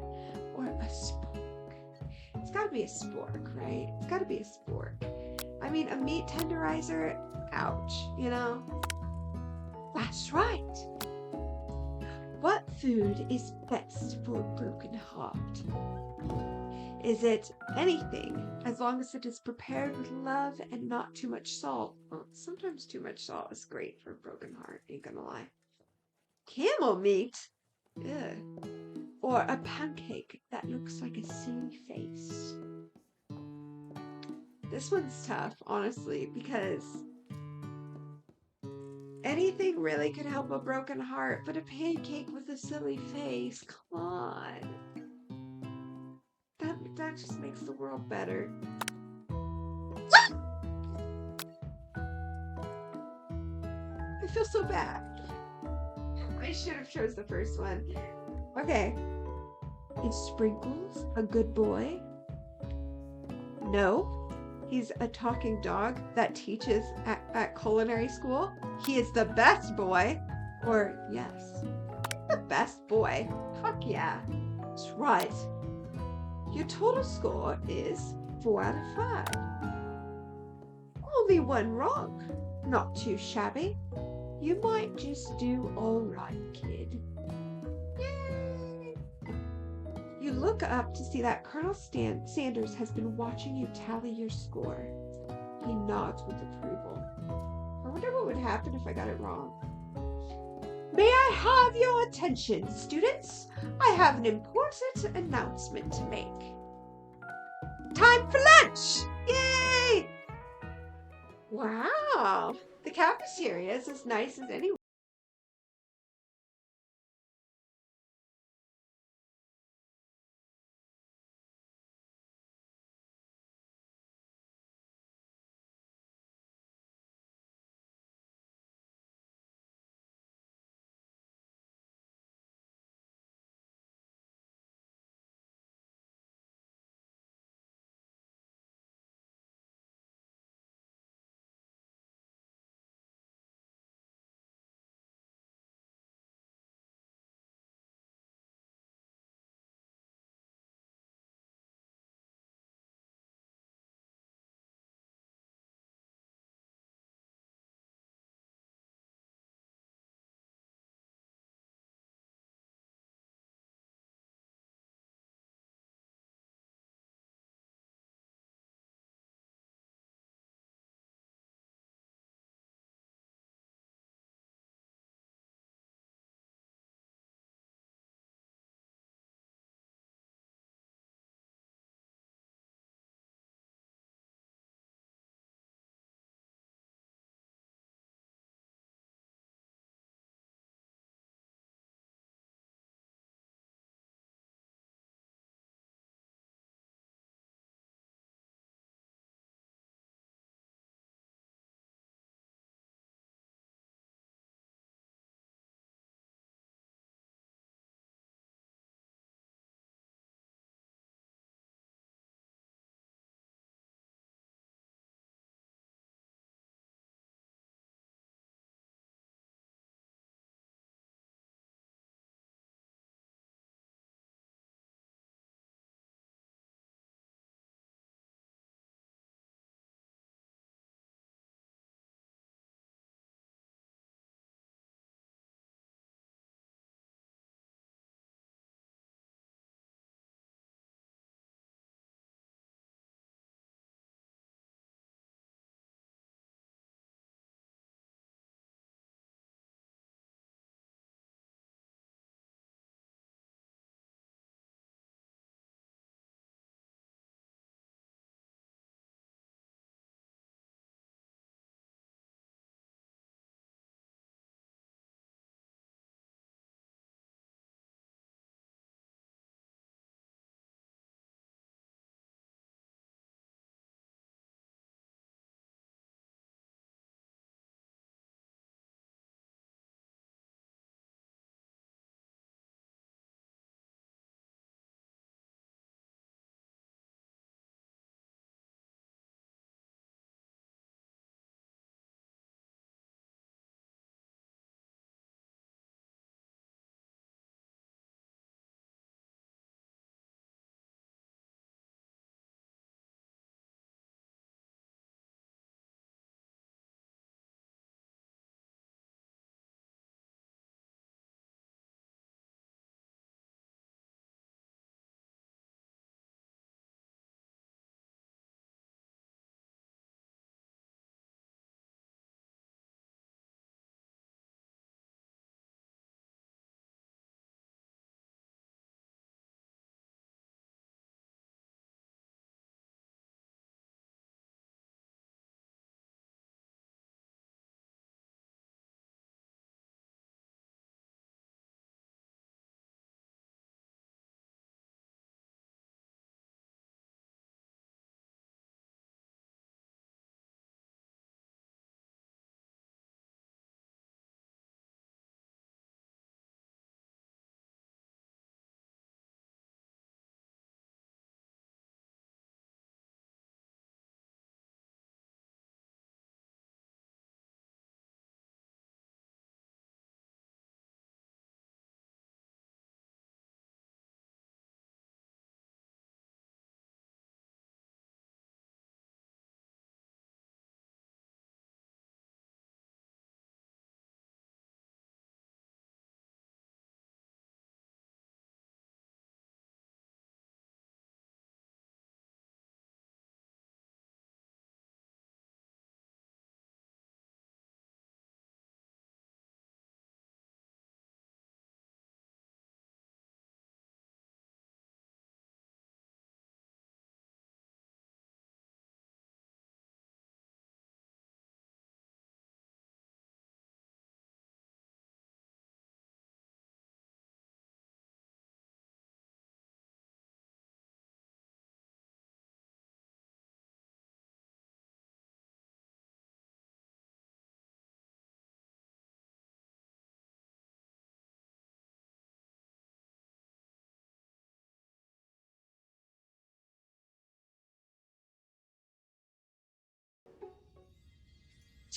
Or a spork? It's gotta be a spork, right? It's gotta be a spork. I mean, a meat tenderizer? Ouch, you know? That's right. What food is best for a broken heart? Is it anything, as long as it is prepared with love and not too much salt? Well, sometimes too much salt is great for a broken heart, ain't gonna lie. Camel meat? Ugh. Or a pancake that looks like a silly face? This one's tough, honestly, because anything really could help a broken heart, but a pancake with a silly face, come on. That just makes the world better. I feel so bad. I should have chose the first one. Okay. Is Sprinkles a good boy? No. He's a talking dog that teaches at culinary school. He is the best boy. Or yes, the best boy. Fuck yeah. That's right. Your total score is 4 out of 5. Only one wrong. Not too shabby. You might just do alright, kid. Yay! You look up to see that Colonel Sanders has been watching you tally your score. He nods with approval. I wonder what would happen if I got it wrong. May I have your attention, students? I have an important announcement to make. Time for lunch! Yay! Wow, the cafeteria is as nice as any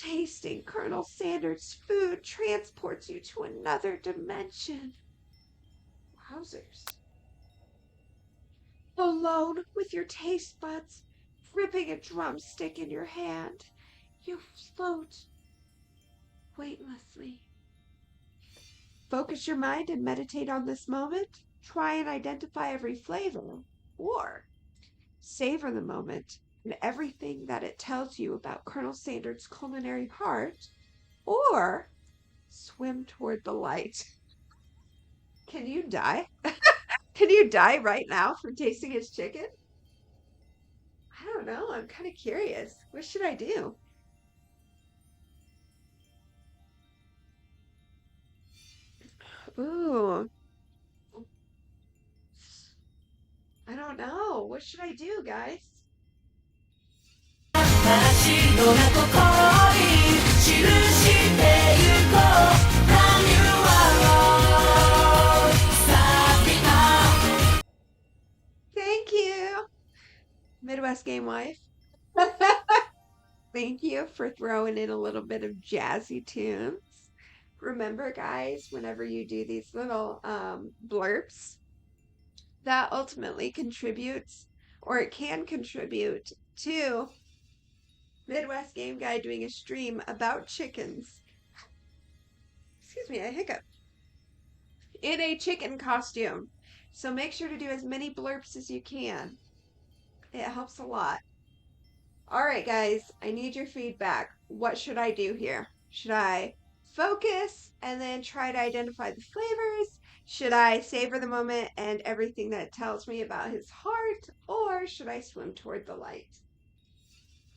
Tasting Colonel Sanders' food transports you to another dimension. Wowzers. Alone with your taste buds, gripping a drumstick in your hand, you float weightlessly. Focus your mind and meditate on this moment. Try and identify every flavor, or savor the moment and everything that it tells you about Colonel Sanders' culinary heart, or swim toward the light. Can you die? Can you die right now from tasting his chicken? I don't know. I'm kind of curious. What should I do? Ooh, I don't know. What should I do, guys? Thank you, Midwest Game Wife. Thank you for throwing in a little bit of jazzy tunes. Remember, guys, whenever you do these little blurbs, that ultimately contributes, or it can contribute to Midwest Game Guy doing a stream about chickens. Excuse me, I hiccup. In a chicken costume. So make sure to do as many blurps as you can. It helps a lot. All right, guys, I need your feedback. What should I do here? Should I focus and then try to identify the flavors? Should I savor the moment and everything that it tells me about his heart? Or should I swim toward the light?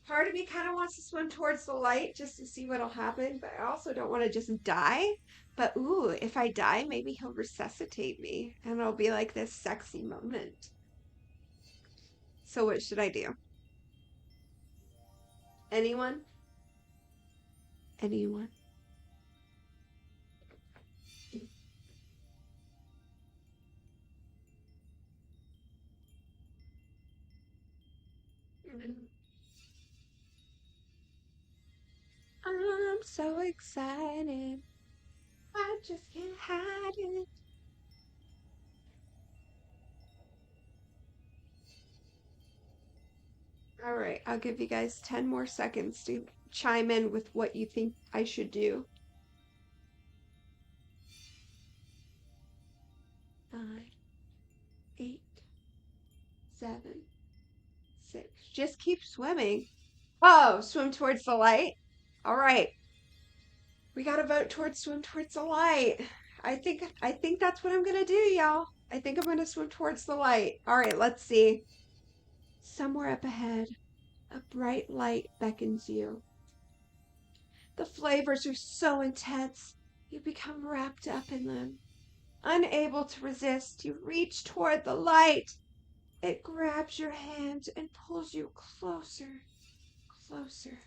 Part of me kind of wants to swim towards the light just to see what'll happen, but I also don't want to just die. But ooh, if I die, maybe he'll resuscitate me and it'll be like this sexy moment. So what should I do? Anyone? Anyone? I'm so excited. I just can't hide it. All right, I'll give you guys 10 more seconds to chime in with what you think I should do. 9, 8, 7, 6. Just keep swimming. Oh, swim towards the light. All right. We got to vote towards swim towards the light. I think that's what I'm going to do, y'all. I think I'm going to swim towards the light. All right, let's see. Somewhere up ahead, a bright light beckons you. The flavors are so intense, you become wrapped up in them. Unable to resist, you reach toward the light. It grabs your hand and pulls you closer, closer,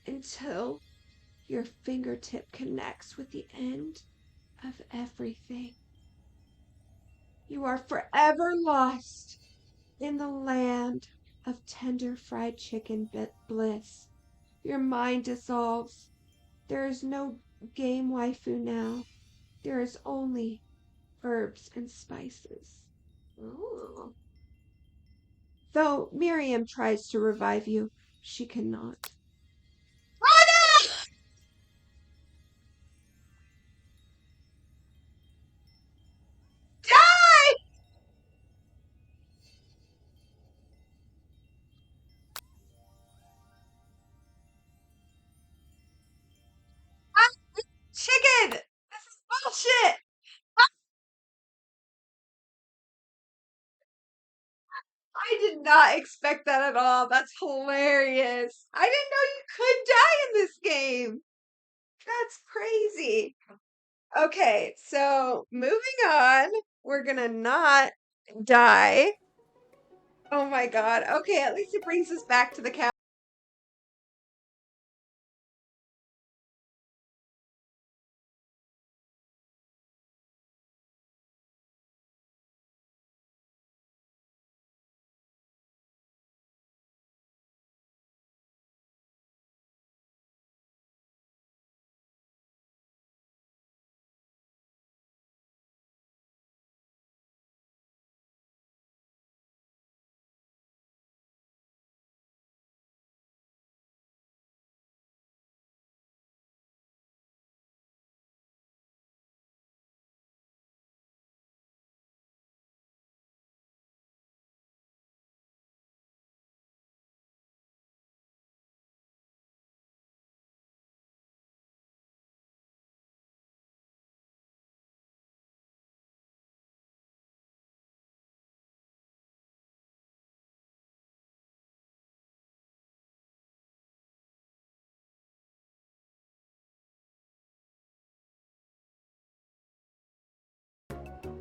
until your fingertip connects with the end of everything. You are forever lost in the land of tender fried chicken bliss. Your mind dissolves. There is no game waifu now. There is only herbs and spices. Ooh. Though Miriam tries to revive you, she cannot. Oh no! Die! I'm chicken! This is bullshit! I did not expect that at all. That's hilarious. I didn't know you could die in this game. That's crazy. Okay, so moving on. We're gonna not die. Oh my god. Okay, at least it brings us back to the couch.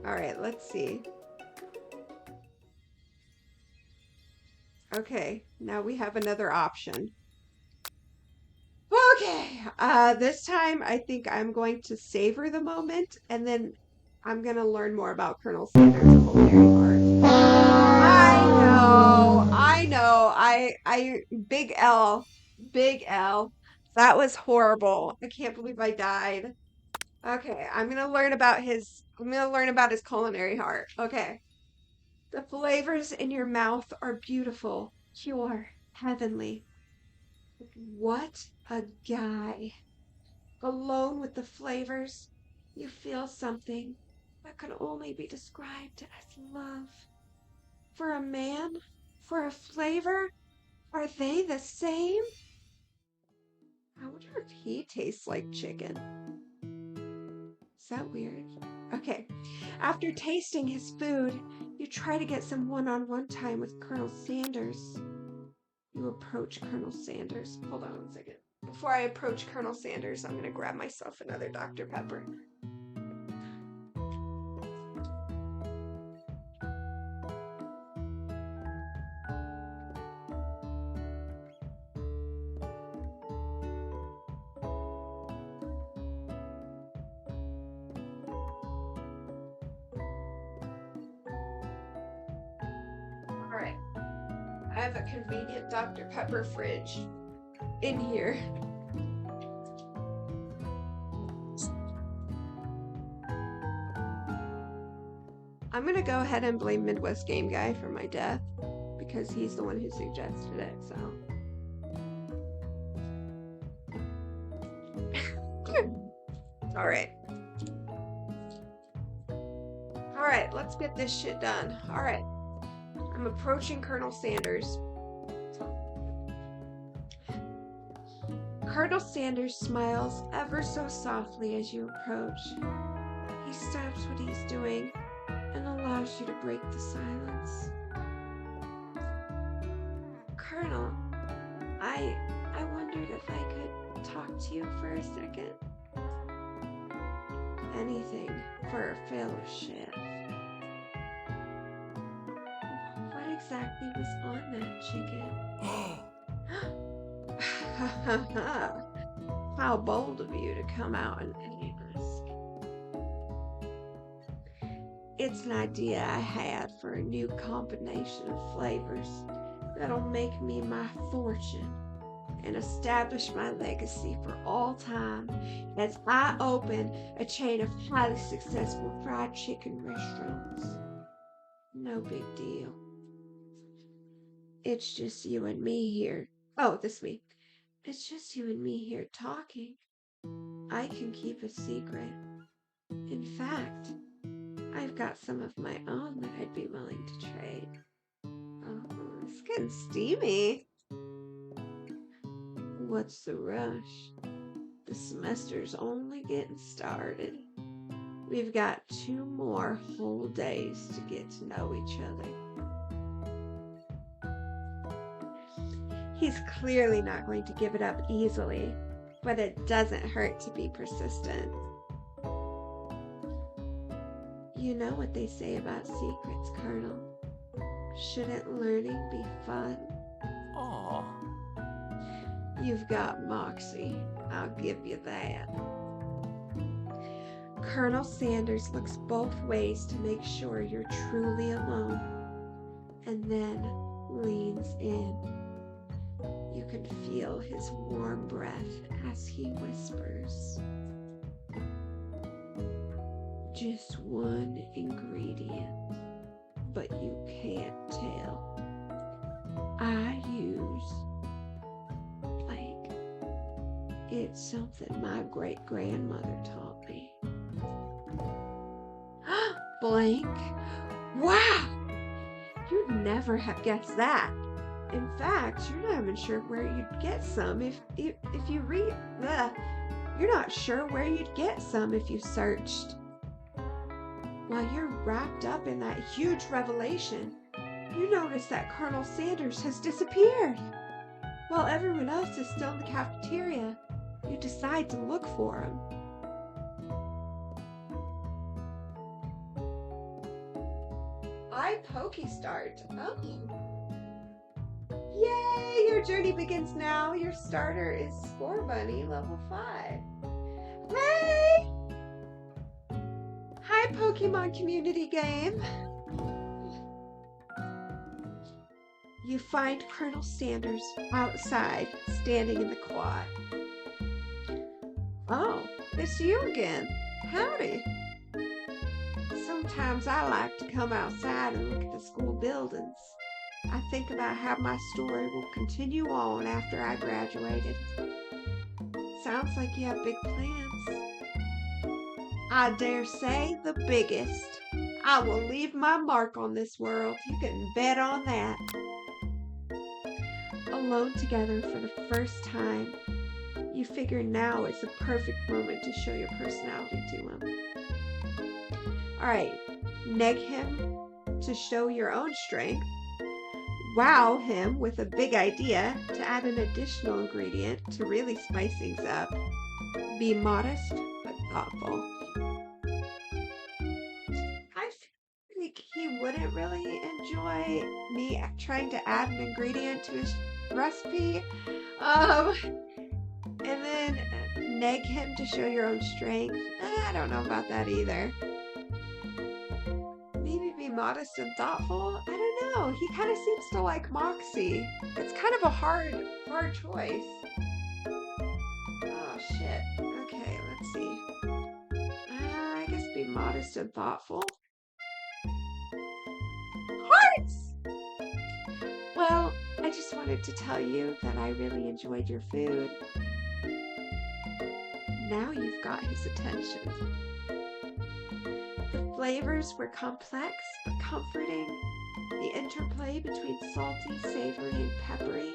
All right, let's see. Okay, now we have another option. Okay, this time I think I'm going to savor the moment, and then I'm gonna learn more about Colonel Sanders' culinary art. I know, Big L, Big L. That was horrible. I can't believe I died. Okay, I'm gonna learn about his culinary art. Okay. The flavors in your mouth are beautiful, pure, heavenly. What a guy. Alone with the flavors, you feel something that can only be described as love. For a man, for a flavor, are they the same? I wonder if he tastes like chicken. Is that weird? Okay. After tasting his food, you try to get some one-on-one time with Colonel Sanders. You approach Colonel Sanders. Hold on 1 second. Before I approach Colonel Sanders, I'm going to grab myself another Dr. Pepper. All right. I have a convenient Dr. Pepper fridge in here. I'm going to go ahead and blame Midwest Game Guy for my death because he's the one who suggested it, so. All right. All right, let's get this shit done. All right. I'm approaching Colonel Sanders. Colonel Sanders smiles ever so softly as you approach. He stops what he's doing and allows you to break the silence. Colonel, I wondered if I could talk to you for a second. Anything for a fellowship. What exactly was on that chicken? How bold of you to come out and ask. It's an idea I had for a new combination of flavors that'll make me my fortune and establish my legacy for all time as I open a chain of highly successful fried chicken restaurants. No big deal. It's just you and me here. Oh, this week. It's just you and me here talking. I can keep a secret. In fact, I've got some of my own that I'd be willing to trade. Oh, it's getting steamy. What's the rush? The semester's only getting started. We've got 2 more whole days to get to know each other. He's clearly not going to give it up easily, but it doesn't hurt to be persistent. You know what they say about secrets, Colonel. Shouldn't learning be fun? Aw. You've got moxie, I'll give you that. Colonel Sanders looks both ways to make sure you're truly alone, and then leans in. You can feel his warm breath as he whispers. Just one ingredient, but you can't tell. I use blank. It's something my great-grandmother taught me. Blank? Wow! You'd never have guessed that. In fact, you're not even sure where you'd get some if you read the. You're not sure where you'd get some if you searched. While you're wrapped up in that huge revelation, you notice that Colonel Sanders has disappeared. While everyone else is still in the cafeteria, you decide to look for him. iPokestart. Oh. Yay! Your journey begins now. Your starter is Scorbunny, level 5. Hey! Hi, Pokemon community game. You find Colonel Sanders outside, standing in the quad. Oh, it's you again. Howdy. Sometimes I like to come outside and look at the school buildings. I think about how my story will continue on after I graduated. Sounds like you have big plans. I dare say the biggest. I will leave my mark on this world. You can bet on that. Alone together for the first time, you figure now is the perfect moment to show your personality to him. Alright, neg him to show your own strength. Wow him with a big idea to add an additional ingredient to really spice things up. Be modest but thoughtful. I feel like he wouldn't really enjoy me trying to add an ingredient to his recipe. And then neg him to show your own strength. I don't know about that either. Maybe be modest and thoughtful. I don't know. He kind of seems to like Moxie. It's kind of a hard choice. Oh shit. Okay, let's see. I guess be modest and thoughtful. Hearts! Well, I just wanted to tell you that I really enjoyed your food. Now you've got his attention. The flavors were complex but comforting. The interplay between salty, savory, and peppery,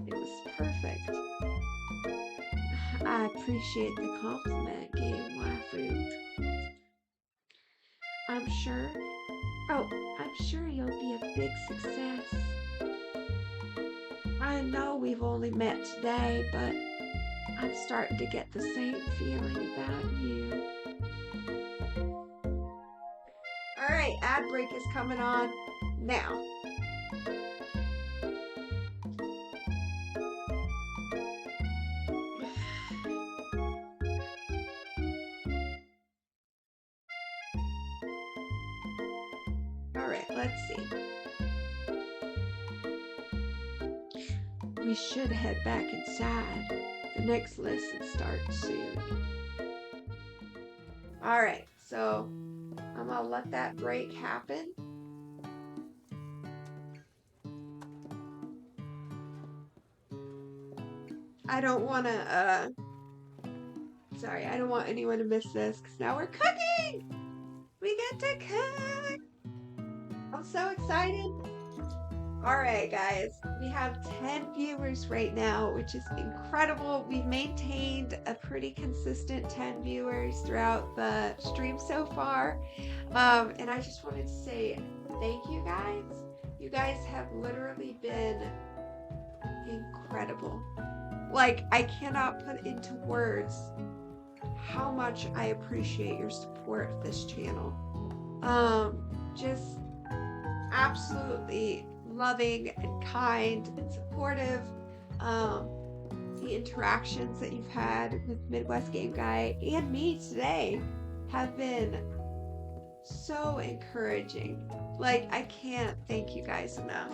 it was perfect. I appreciate the compliment, Game Fruit. I'm sure you'll be a big success. I know we've only met today, but I'm starting to get the same feeling about you. Alright, ad break is coming on now. Alright, let's see. We should head back inside. The next lesson starts soon. Alright, so I'm gonna let that break happen. I don't want anyone to miss this because now we're cooking! We get to cook! I'm so excited. Alright guys, we have 10 viewers right now, which is incredible. We've maintained a pretty consistent 10 viewers throughout the stream so far. And I just wanted to say thank you guys. You guys have literally been incredible. Like, I cannot put into words how much I appreciate your support of this channel. Just absolutely loving and kind and supportive. The interactions that you've had with Midwest Game Guy and me today have been so encouraging. Like, I can't thank you guys enough.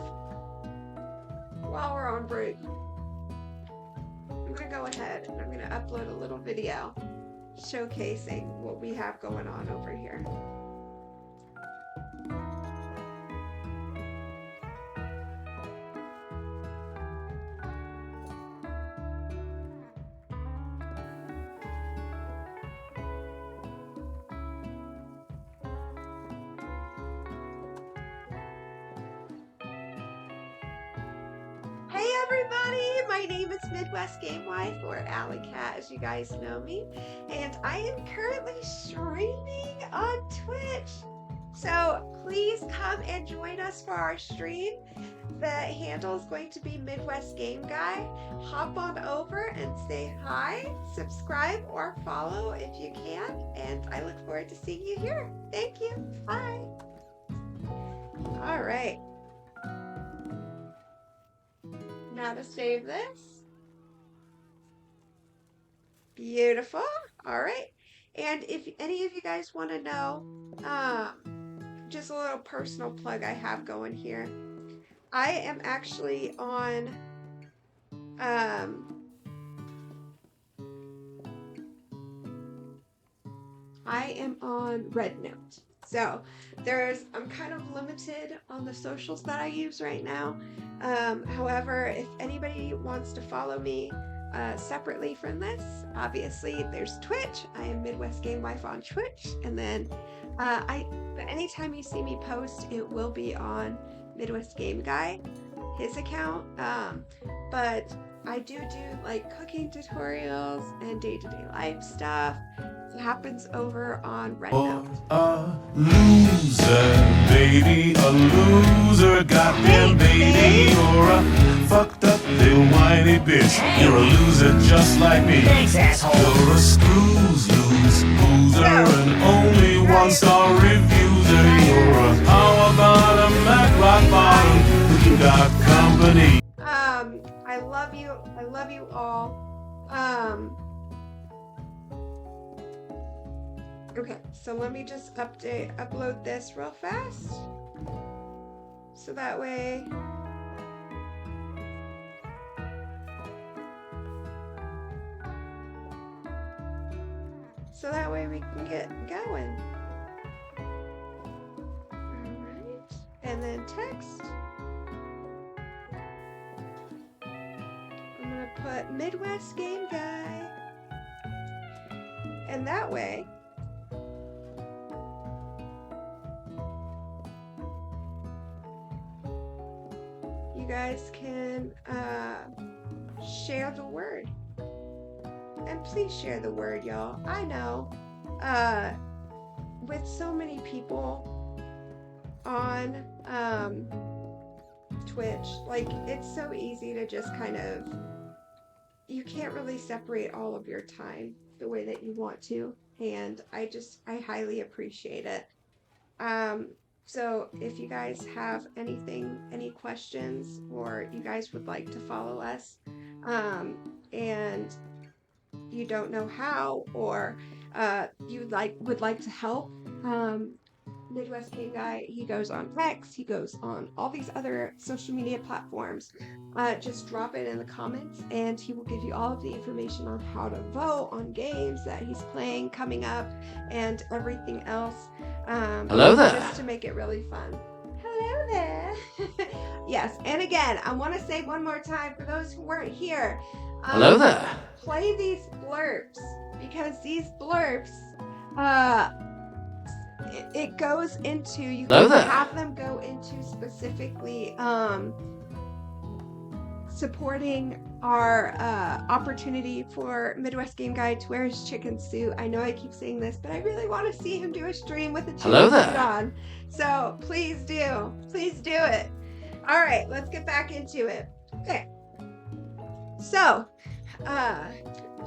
While we're on break, I'm gonna go ahead and I'm gonna upload a little video showcasing what we have going on over here. Hey everybody, my name is Midwest Game Wife, or Alley Cat as you guys know me, and I am currently streaming on Twitch. So please come and join us for our stream. The handle is going to be Midwest Game Guy. Hop on over and say hi, subscribe, or follow if you can, and I look forward to seeing you here. Thank you. Bye. All right. Now to save this. Beautiful. All right. And if any of you guys want to know, just a little personal plug I have going here. I am actually on Red Note. So I'm kind of limited on the socials that I use right now. However, if anybody wants to follow me separately from this, obviously there's Twitch. I am Midwest Game Wife on Twitch, and then anytime you see me post, it will be on Midwest Game Guy, his account. But I do like cooking tutorials and day-to-day life stuff. It happens over on Red Note. A loser, baby, a loser, goddamn baby, you're a fucked up little whiny bitch. You're a loser just like me. Thanks, asshole. You're a loser, and only one-star refuser. You're a power bottom at rock bottom. You got company. I love you. I love you all. Okay, so let me just upload this real fast. So that way we can get going. Alright, and then text. I'm gonna put Midwest Game Guy. And that way you guys can share the word. And please share the word, y'all. I know with so many people on Twitch, like, it's so easy to just kind of, you can't really separate all of your time the way that you want to, and I highly appreciate it. So if you guys have any questions, or you guys would like to follow us, and you don't know how, or you would like to help, Midwest Game Guy, he goes on X, he goes on all these other social media platforms. Just drop it in the comments, and he will give you all of the information on how to vote on games that he's playing coming up, and everything else. Hello there. Just to make it really fun. Hello there. Yes, and again, I want to say one more time for those who weren't here. Hello there. Play these blurbs, because these blurbs, it goes into, you Hello can there. have them go into specifically supporting our opportunity for Midwest Game Guy to wear his chicken suit. I know I keep saying this, but I really want to see him do a stream with a chicken Hello there. suit on. So please do. Please do it. All right, let's get back into it. Okay. So,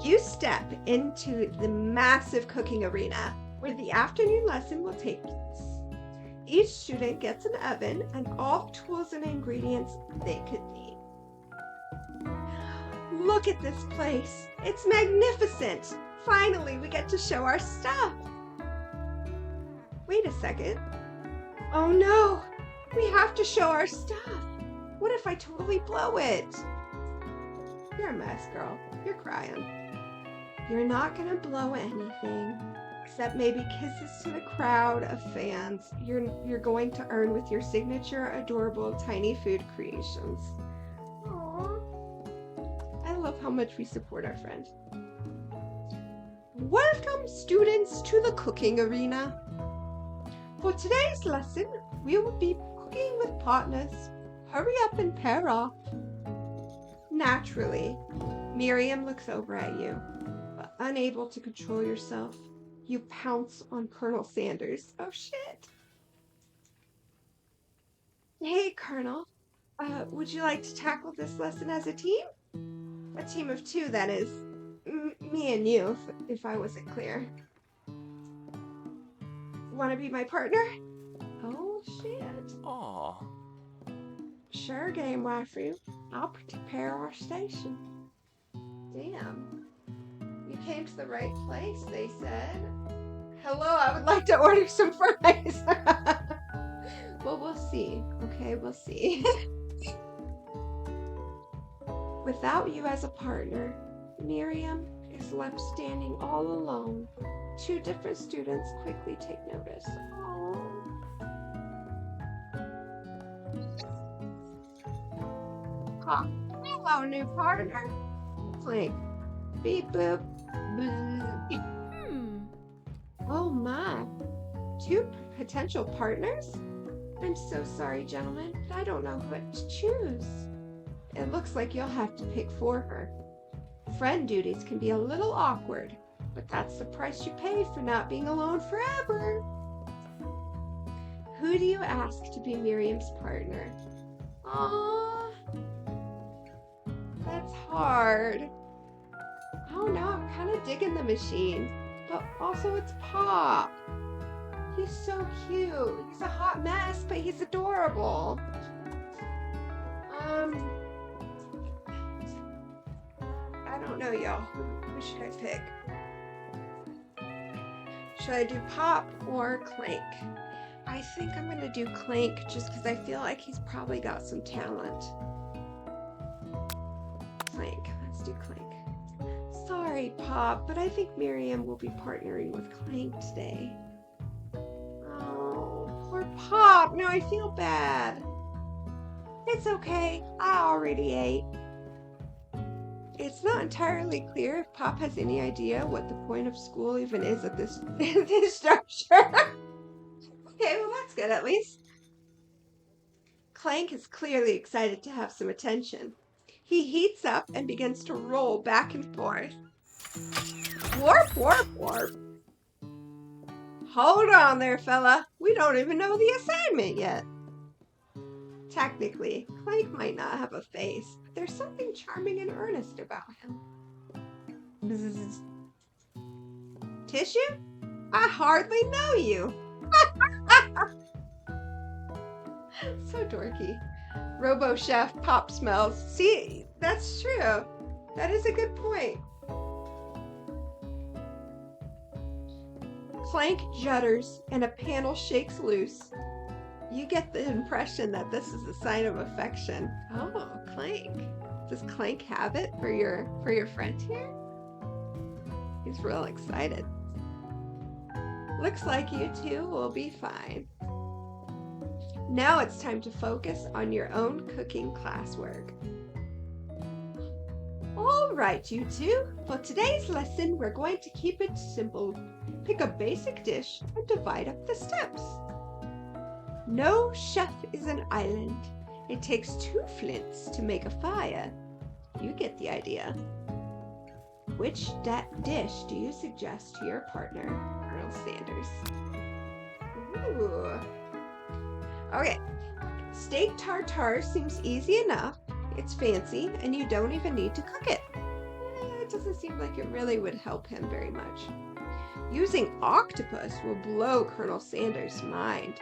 you step into the massive cooking arena where the afternoon lesson will take place. Each student gets an oven and all tools and ingredients they could need. Look at this place. It's magnificent. Finally, we get to show our stuff. Wait a second. Oh no, we have to show our stuff. What if I totally blow it? You're a mess, girl. You're crying. You're not gonna blow anything, except maybe kisses to the crowd of fans you're going to earn with your signature adorable tiny food creations. Aww. I love how much we support our friend. Welcome, students, to the cooking arena. For today's lesson, we will be cooking with partners. Hurry up and pair off. Naturally, Miriam looks over at you, but unable to control yourself, you pounce on Colonel Sanders. Oh shit. Hey, Colonel. Would you like to tackle this lesson as a team? A team of two, that is. Me and you, if I wasn't clear. Want to be my partner? Oh, shit. Aw. Sure, game waifu. I'll prepare our station. Damn. You came to the right place, they said. Hello, I would like to order some fries. Well, we'll see. Okay, we'll see. Without you as a partner, Miriam is left standing all alone. Two different students quickly take notice. Oh, hello, new partner. Clink. Beep boop. Boop. Oh my. Two potential partners? I'm so sorry, gentlemen, but I don't know what to choose. It looks like you'll have to pick for her. Friend duties can be a little awkward, but that's the price you pay for not being alone forever. Who do you ask to be Miriam's partner? Aww. That's hard. Oh no, I'm kind of digging the machine. But also it's Pop. He's so cute. He's a hot mess, but he's adorable. I don't know, y'all. Who should I pick? Should I do Pop or Clank? I think I'm gonna do Clank just because I feel like he's probably got some talent. Clank. Let's do Clank. Sorry, Pop, but I think Miriam will be partnering with Clank today. Oh, poor Pop. Now I feel bad. It's okay. I already ate. It's not entirely clear if Pop has any idea what the point of school even is at this structure. Okay, well that's good at least. Clank is clearly excited to have some attention. He heats up and begins to roll back and forth. Warp, warp, warp. Hold on there, fella. We don't even know the assignment yet. Technically, Clank might not have a face, but there's something charming and earnest about him. Bzzz. Tissue? I hardly know you. So dorky. Robo Chef Pop smells. See, that's true. That is a good point. Clank judders and a panel shakes loose. You get the impression that this is a sign of affection. Oh, Clank. Does Clank have it for your friend here? He's real excited. Looks like you two will be fine. Now it's time to focus on your own cooking classwork. All right, you two. For today's lesson, we're going to keep it simple. Pick a basic dish and divide up the steps. No chef is an island. It takes 2 flints to make a fire. You get the idea. Which dish do you suggest to your partner, Colonel Sanders? Ooh. Okay, steak tartare seems easy enough. It's fancy, and you don't even need to cook it. It doesn't seem like it really would help him very much. Using octopus will blow Colonel Sanders' mind.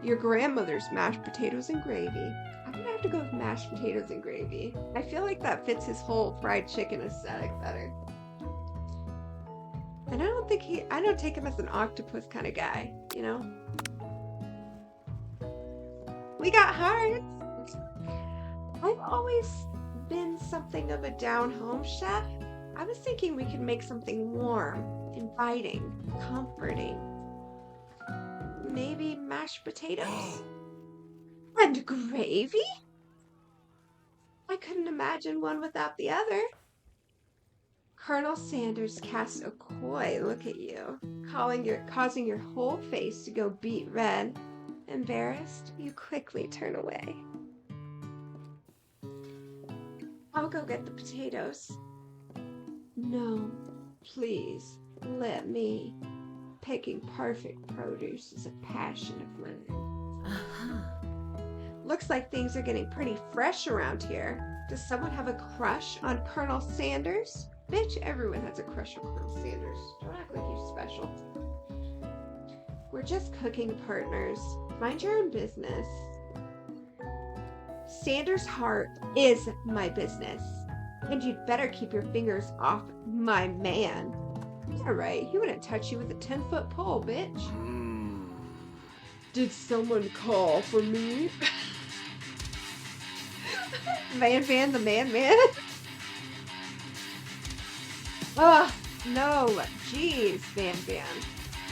Your grandmother's mashed potatoes and gravy. I'm gonna have to go with mashed potatoes and gravy. I feel like that fits his whole fried chicken aesthetic better. And I don't take him as an octopus kind of guy, you know? We got hearts. I've always been something of a down-home chef. I was thinking we could make something warm, inviting, comforting. Maybe mashed potatoes? And gravy? I couldn't imagine one without the other. Colonel Sanders casts a coy look at you, causing your whole face to go beet red. Embarrassed, you quickly turn away. I'll go get the potatoes. No, please, let me. Picking perfect produce is a passion of mine. Looks like things are getting pretty fresh around here. Does someone have a crush on Colonel Sanders? Bitch, everyone has a crush on Colonel Sanders. Don't act like you're special. We're just cooking partners. Mind your own business. Sanders' heart is my business. And you'd better keep your fingers off my man. Yeah, right. He wouldn't touch you with a 10-foot pole, bitch. Did someone call for me? Van the man. Ugh, no. Jeez, Van.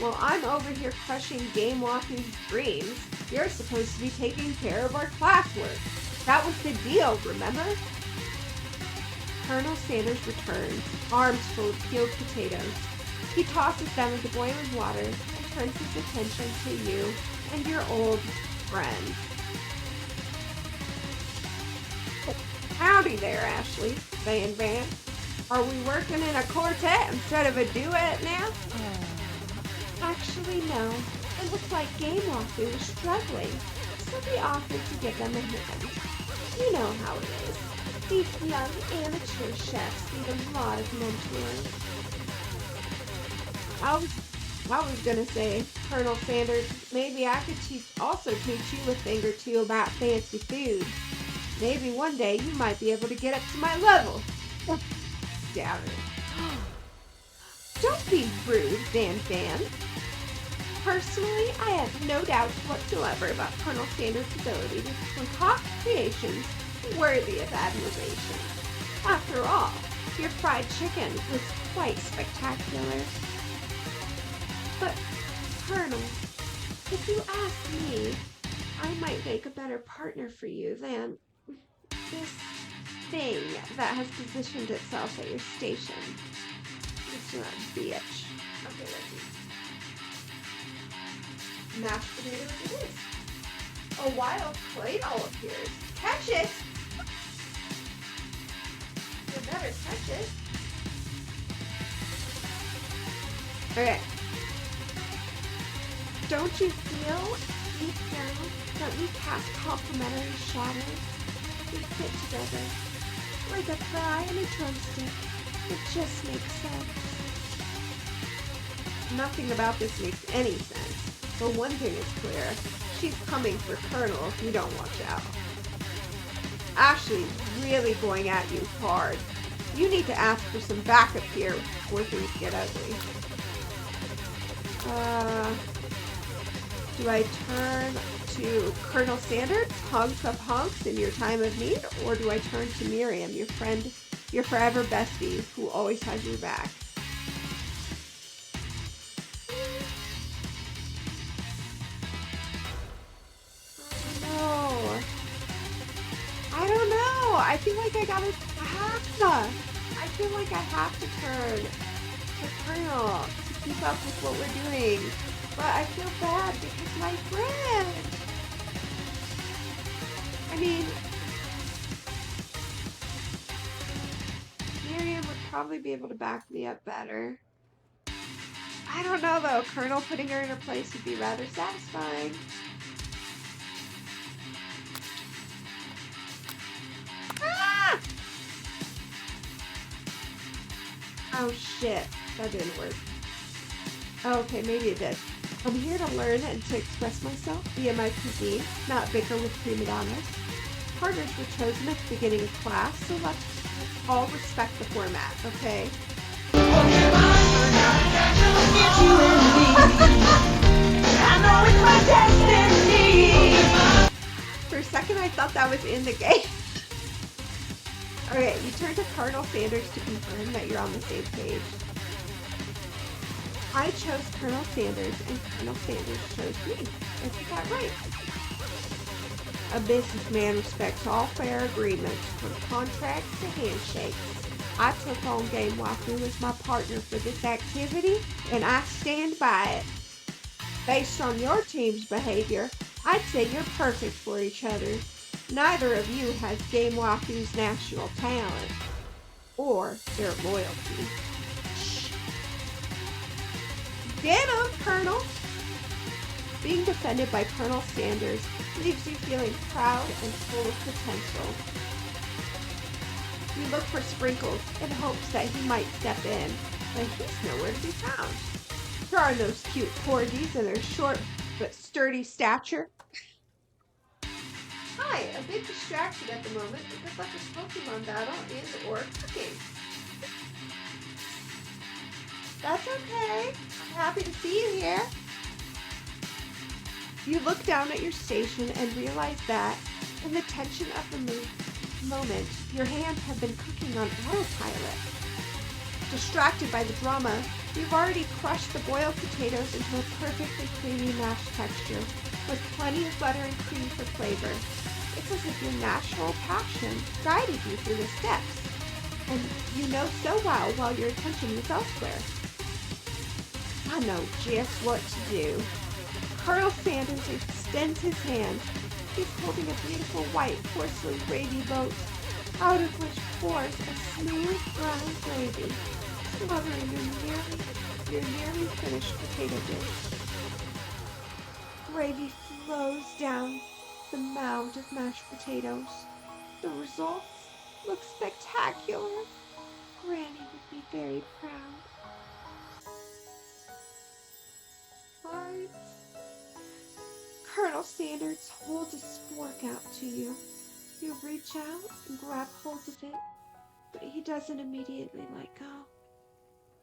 Well, I'm over here crushing Game Walking's dreams. You're supposed to be taking care of our classwork. That was the deal, remember? Colonel Sanders returns, arms full of peeled potatoes. He tosses them into boiling water and turns his attention to you and your old friend. Howdy there, Ashley. Van. Are we working in a quartet instead of a duet now? Actually, no. It looks like Game Walking was struggling, so we offered to give them a hand. You know how it is. These young amateur chefs need a lot of mentoring. I was gonna say, Colonel Sanders, maybe I could also teach you a thing or two about fancy food. Maybe one day you might be able to get up to my level. Damn it. Don't be rude, Van. Personally, I have no doubts whatsoever about Colonel Sanders' ability to concoct creations worthy of admiration. After all, your fried chicken was quite spectacular. But, Colonel, if you ask me, I might make a better partner for you than this thing that has positioned itself at your station. It's not bitch. Okay, let's see. Mashed potatoes it is. A wild clay doll appears. Catch it! You better catch it. Okay. Don't you feel, deep down, that we cast complementary shadows? We fit together, like a fry and a drumstick. It just makes sense. Nothing about this makes any sense. But one thing is clear. She's coming for Colonel if you don't watch out. Ashley's really going at you hard. You need to ask for some backup here before things get ugly. Do I turn to Colonel Sanders, hunks of hunks in your time of need, or do I turn to Miriam, your friend, your forever bestie, who always has your back? I don't know. I feel like I have to turn to Colonel to keep up with what we're doing. But I feel bad because my friend. I mean, Miriam would probably be able to back me up better. I don't know though. Colonel putting her in her place would be rather satisfying. Ah! Oh shit, that didn't work. Okay, maybe it did. I'm here to learn and to express myself via my cuisine, not bicker with prima donnas. Partners were chosen at the beginning of class, so let's all respect the format, okay? For a second, I thought that was in the game. Okay, you turn to Colonel Sanders to confirm that you're on the same page. I chose Colonel Sanders, and Colonel Sanders chose me. Isn't that right? A businessman respects all fair agreements, from contracts to handshakes. I took on Game Wafu as my partner for this activity, and I stand by it. Based on your team's behavior, I'd say you're perfect for each other. Neither of you has Game Wafu's national talent, or their loyalty. Get him, Colonel! Being defended by Colonel Sanders leaves you feeling proud and full of potential. You look for Sprinkles in hopes that he might step in, but he's nowhere to be found. Darn those cute corgis and their short but sturdy stature. Hi, a bit distracted at the moment because of this Pokemon battle and or cooking. That's okay. I'm happy to see you here. You look down at your station and realize that, in the tension of the moment, your hands have been cooking on autopilot. Distracted by the drama, you've already crushed the boiled potatoes into a perfectly creamy mashed texture, with plenty of butter and cream for flavor. It's as if your national passion guided you through the steps, and you know so well while your attention was elsewhere. I know just what to do. Colonel Sanders extends his hand. He's holding a beautiful white porcelain gravy boat, out of which pours a smooth brown gravy, smothering your nearly finished potato dish. Gravy flows down the mound of mashed potatoes. The results look spectacular. Granny would be very proud. Colonel Sanders holds his fork out to you. You reach out and grab hold of it, but he doesn't immediately let go.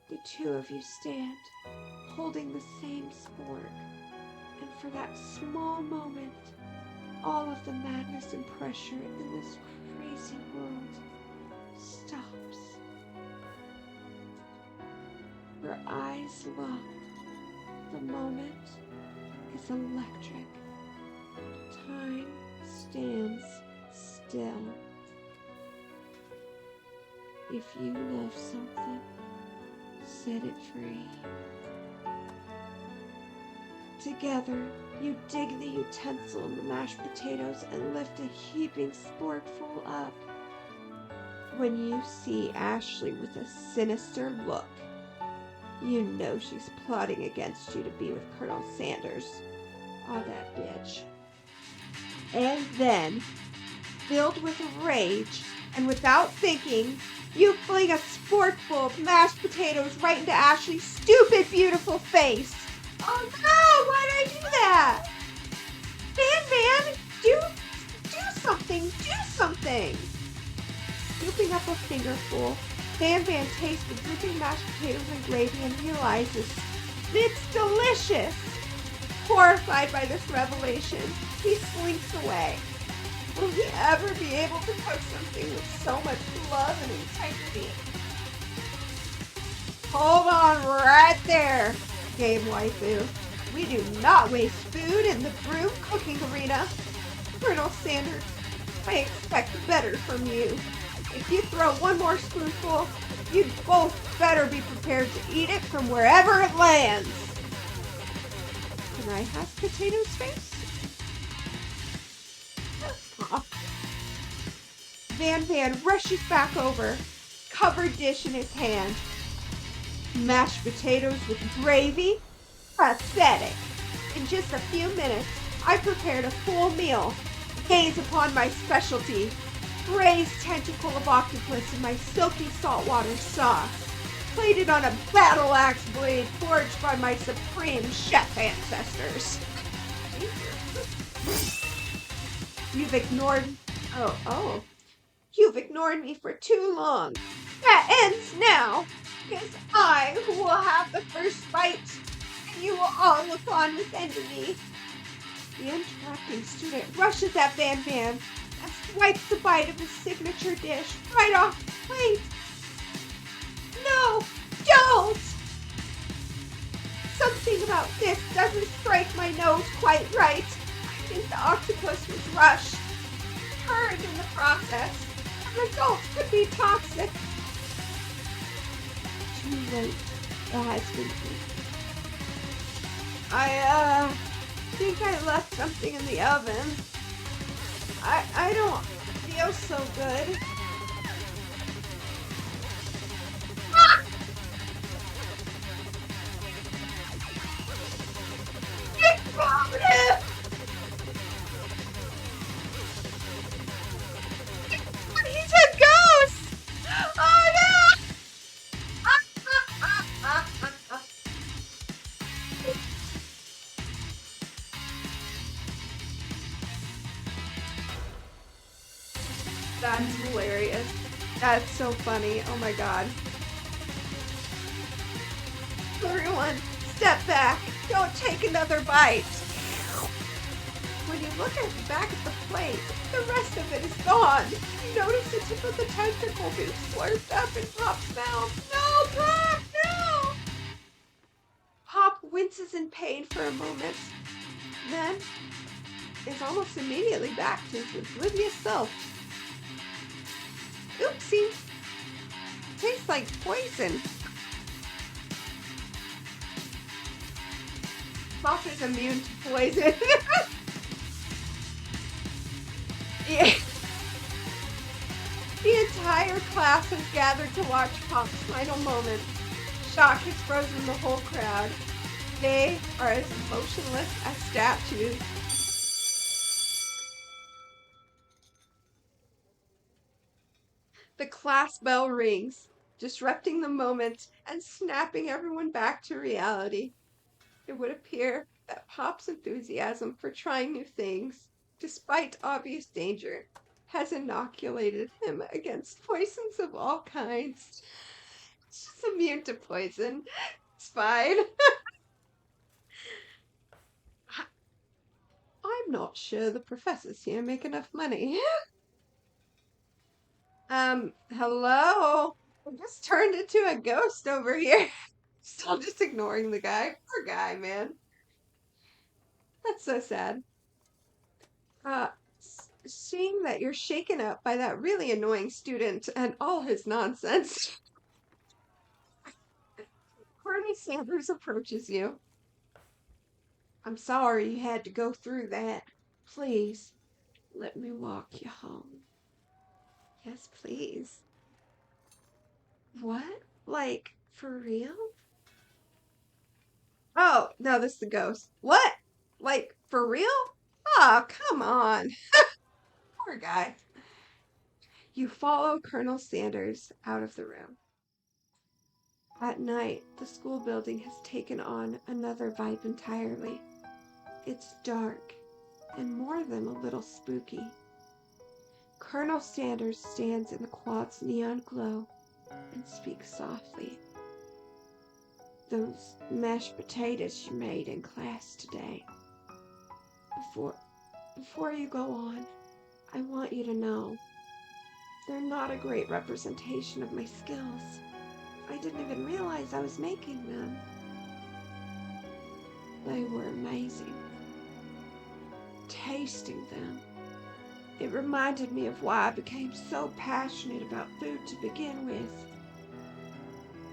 The two of you stand, holding the same spork, and for that small moment, all of the madness and pressure in this crazy world stops. Your eyes lock. The moment is electric. Time stands still. If you love something, set it free. Together, you dig the utensil and the mashed potatoes and lift a heaping sporkful up. When you see Ashley with a sinister look, you know she's plotting against you to be with Colonel Sanders. Oh, that bitch. And then, filled with rage, and without thinking, you fling a sporkful of mashed potatoes right into Ashley's stupid, beautiful face. Oh no, why did I do that? Van, do something. Scooping up a fingerful, Van tastes the dripping mashed potatoes and gravy and realizes it's delicious. Horrified by this revelation, he slinks away. Will he ever be able to cook something with so much love and integrity? Hold on right there, Game Waifu. We do not waste food in the brew cooking arena. Colonel Sanders, I expect better from you. If you throw one more spoonful, you'd both better be prepared to eat it from wherever it lands. Can I have Potato's face? Van rushes back over, covered dish in his hand. Mashed potatoes with gravy? Pathetic. In just a few minutes, I prepared a full meal. Gaze upon my specialty, braised tentacle of octopus in my silky saltwater sauce, plated on a battle axe blade forged by my supreme chef ancestors. You've ignored me for too long. That ends now. It is I who will have the first bite, and you will all look on with envy. The interrupting student rushes at Van and swipes a bite of his signature dish right off the plate. No, don't! Something about this doesn't strike my nose quite right. I think the octopus was rushed, turned in the process. The results could be toxic. Too late. It has been eaten. I think I left something in the oven. I don't feel so good. Ah! It's vomitive! He's a ghost! Oh no! That's hilarious. That's so funny. Oh my god. Everyone, step back. Don't take another bite. When you look at the back of the plate, the rest of it is gone. You notice the tip of the tentacle being slurped up in Pop's mouth. No, Pop, no! Pop winces in pain for a moment, then is almost immediately back to his oblivious self. Oopsie! Tastes like poison. Pop is immune to poison. Yeah. The entire class has gathered to watch Pop's final moment. Shock has frozen the whole crowd. They are as motionless as statues. The class bell rings, disrupting the moment and snapping everyone back to reality. It would appear that Pop's enthusiasm for trying new things, despite obvious danger, has inoculated him against poisons of all kinds. He's just immune to poison. It's fine. I'm not sure the professors here make enough money. Hello? I just turned into a ghost over here. Still just ignoring the guy. Poor guy, man. That's so sad. Seeing that you're shaken up by that really annoying student and all his nonsense, Colonel Sanders approaches you. I'm sorry you had to go through that. Please, let me walk you home. Yes, please. What? Like, for real? Oh, no, this is the ghost. What? Like, for real? Oh, come on. Poor guy. You follow Colonel Sanders out of the room. At night, the school building has taken on another vibe entirely. It's dark and more than a little spooky. Colonel Sanders stands in the quad's neon glow and speaks softly. Those mashed potatoes you made in class today. Before you go on, I want you to know they're not a great representation of my skills. I didn't even realize I was making them. They were amazing. Tasting them, it reminded me of why I became so passionate about food to begin with.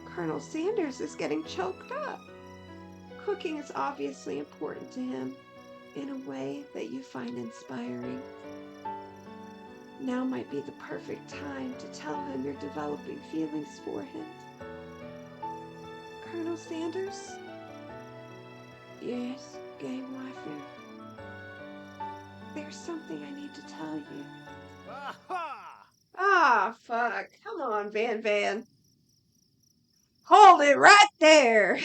Colonel Sanders is getting choked up. Cooking is obviously important to him in a way that you find inspiring. Now might be the perfect time to tell him you're developing feelings for him. Colonel Sanders? Yes, Gay Waifu. There's something I need to tell you. Ah, fuck. Come on, Van. Hold it right there.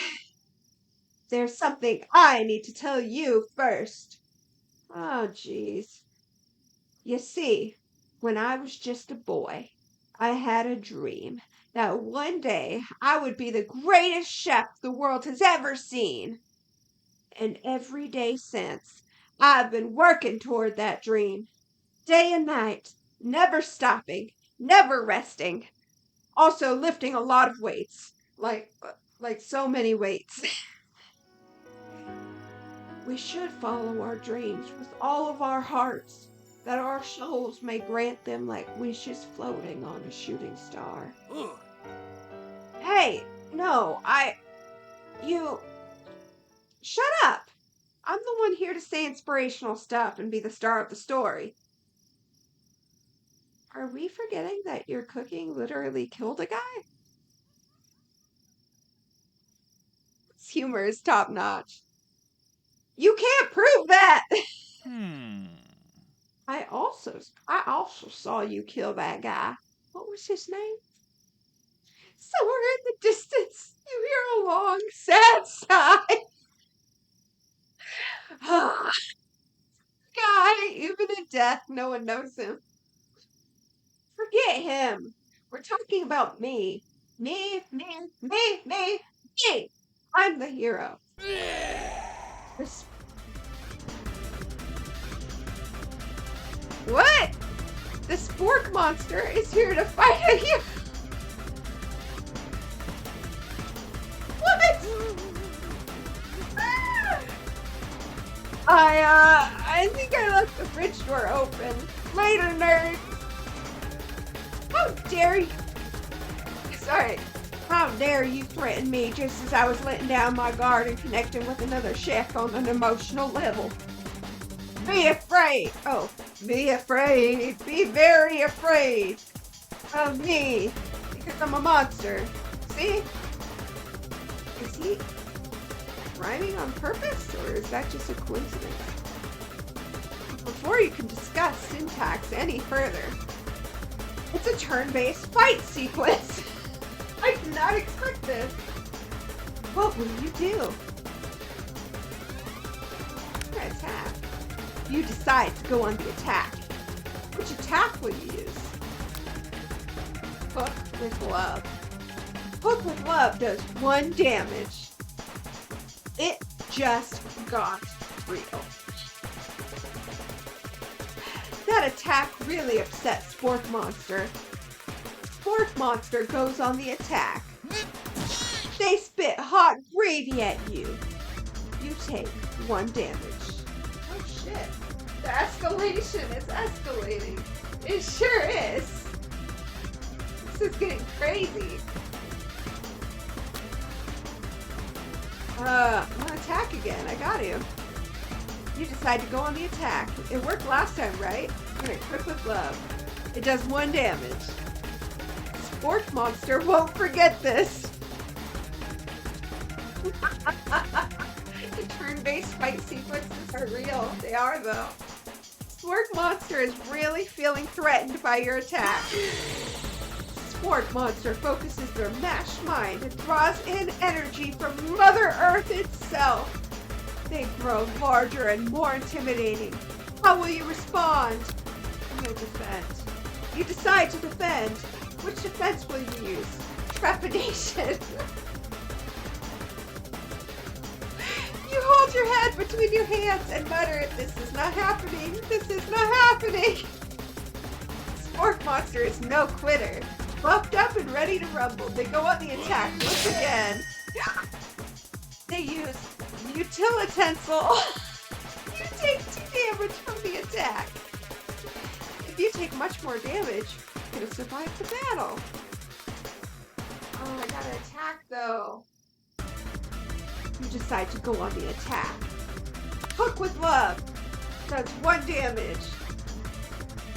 There's something I need to tell you first. Oh, jeez. You see, when I was just a boy, I had a dream that one day I would be the greatest chef the world has ever seen. And every day since, I've been working toward that dream. Day and night, never stopping, never resting. Also lifting a lot of weights. Like so many weights. We should follow our dreams with all of our hearts, that our souls may grant them like wishes floating on a shooting star. Hey, no, you, shut up. I'm the one here to say inspirational stuff and be the star of the story. Are we forgetting that your cooking literally killed a guy? This humor is top notch. You can't prove that! I also saw you kill that guy. What was his name? Somewhere in the distance, you hear a long, sad sigh. God, even in death, no one knows him. fight him. We're talking about me. Me. I'm the hero. This... What? The spork monster is here to fight a hero. What? I think I left the fridge door open. Later, nerd. How dare you? Sorry. How dare you threaten me just as I was letting down my guard and connecting with another chef on an emotional level? Be afraid. Oh, be afraid. Be very afraid of me because I'm a monster. See? Is he rhyming on purpose, or is that just a coincidence? Before you can discuss syntax any further, it's a turn-based fight sequence. I did not expect this. What will you do? Attack. You decide to go on the attack. Which attack will you use? Hook with love. Hook with love does 1 damage. It just got real. That attack really upset Spork Monster. Spork Monster goes on the attack. They spit hot gravy at you. You take 1 damage. Oh shit. The escalation is escalating. It sure is. This is getting crazy. I'm gonna attack again. I got to. You decide to go on the attack. It worked last time, right? I'm gonna equip with love. It does 1 damage. Spork Monster won't forget this. The turn-based fight sequences are real. They are, though. Spork Monster is really feeling threatened by your attack. Spork Monster focuses their mashed mind and draws in energy from Mother Earth itself. They grow larger and more intimidating. How will you respond? I'm going to defend. You decide to defend. Which defense will you use? Trepidation. You hold your head between your hands and mutter, "This is not happening. This is not happening." Spork Monster is no quitter. Buffed up and ready to rumble, they go on the attack once again. They use Utilitensel. You take 2 damage from the attack. If you take much more damage, you're gonna survive the battle. Oh, I gotta attack though. You decide to go on the attack. Hook with love. Does 1 damage.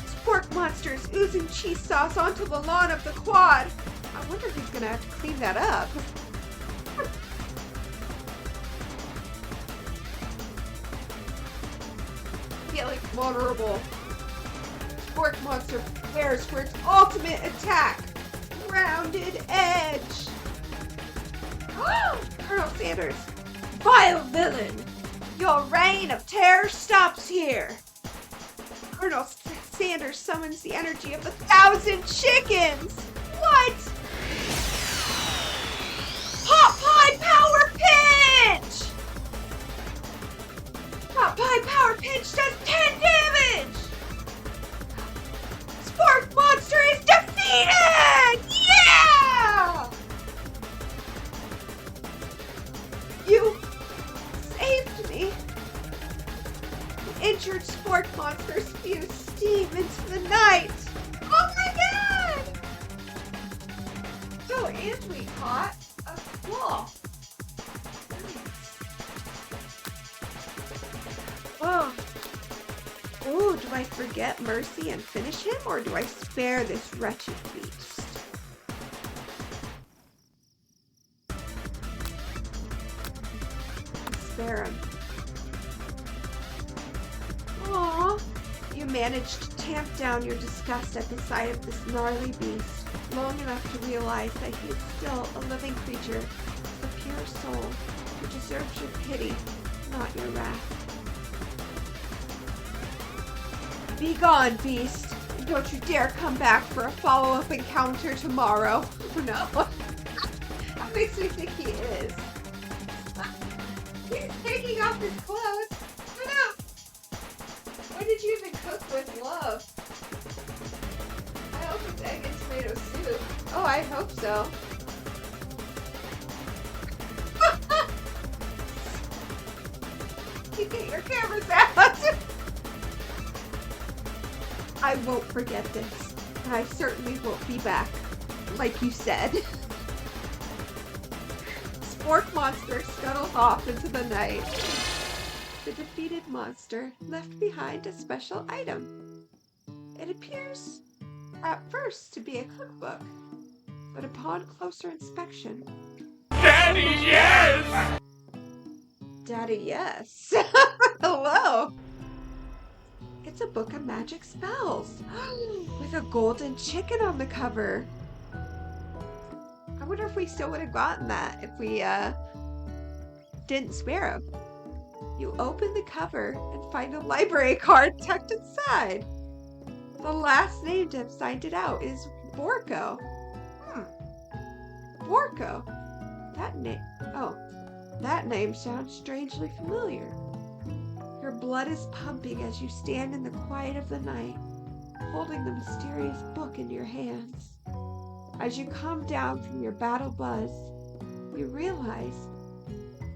Spork Monster is oozing cheese sauce onto the lawn of the quad. I wonder if he's gonna have to clean that up. Feeling vulnerable. Spork Monster prepares for its ultimate attack. Rounded Edge. Colonel Sanders. Vile villain. Your reign of terror stops here. Colonel Sanders summons the energy of 1,000 chickens. What? Hot Pie Power Pinch! Hot Pie Power Pinch does 10 damage! Spork Monster is defeated! Yeah! You saved me. The injured Spork Monster spews steam into the night. Oh my god! So, and we caught a claw. Oh. Oh, do I forget Mercy and finish him, or do I spare this wretched beast? Spare him. Aww. You managed to tamp down your disgust at the sight of this gnarly beast long enough to realize that he is still a living creature with a pure soul who deserves your pity, not your wrath. Be gone, beast, and Don't you dare come back for a follow-up encounter tomorrow. Oh no. That makes me think he is. He's taking off his clothes. Oh no. Why did you even cook with love? I hope it's egg and tomato soup. Oh, I hope so. You get your cameras out. I won't forget this. And I certainly won't be back, like you said. Spork Monster scuttles off into the night. The defeated monster left behind a special item. It appears at first to be a cookbook, but upon closer inspection... Daddy, yes! Daddy, yes. Hello. It's a book of magic spells with a golden chicken on the cover. I wonder if we still would have gotten that if we didn't spare him. You open the cover and find a library card tucked inside. The last name to have signed it out is Borko. Borko. That name sounds strangely familiar. Your blood is pumping as you stand in the quiet of the night, holding the mysterious book in your hands. As you calm down from your battle buzz, you realize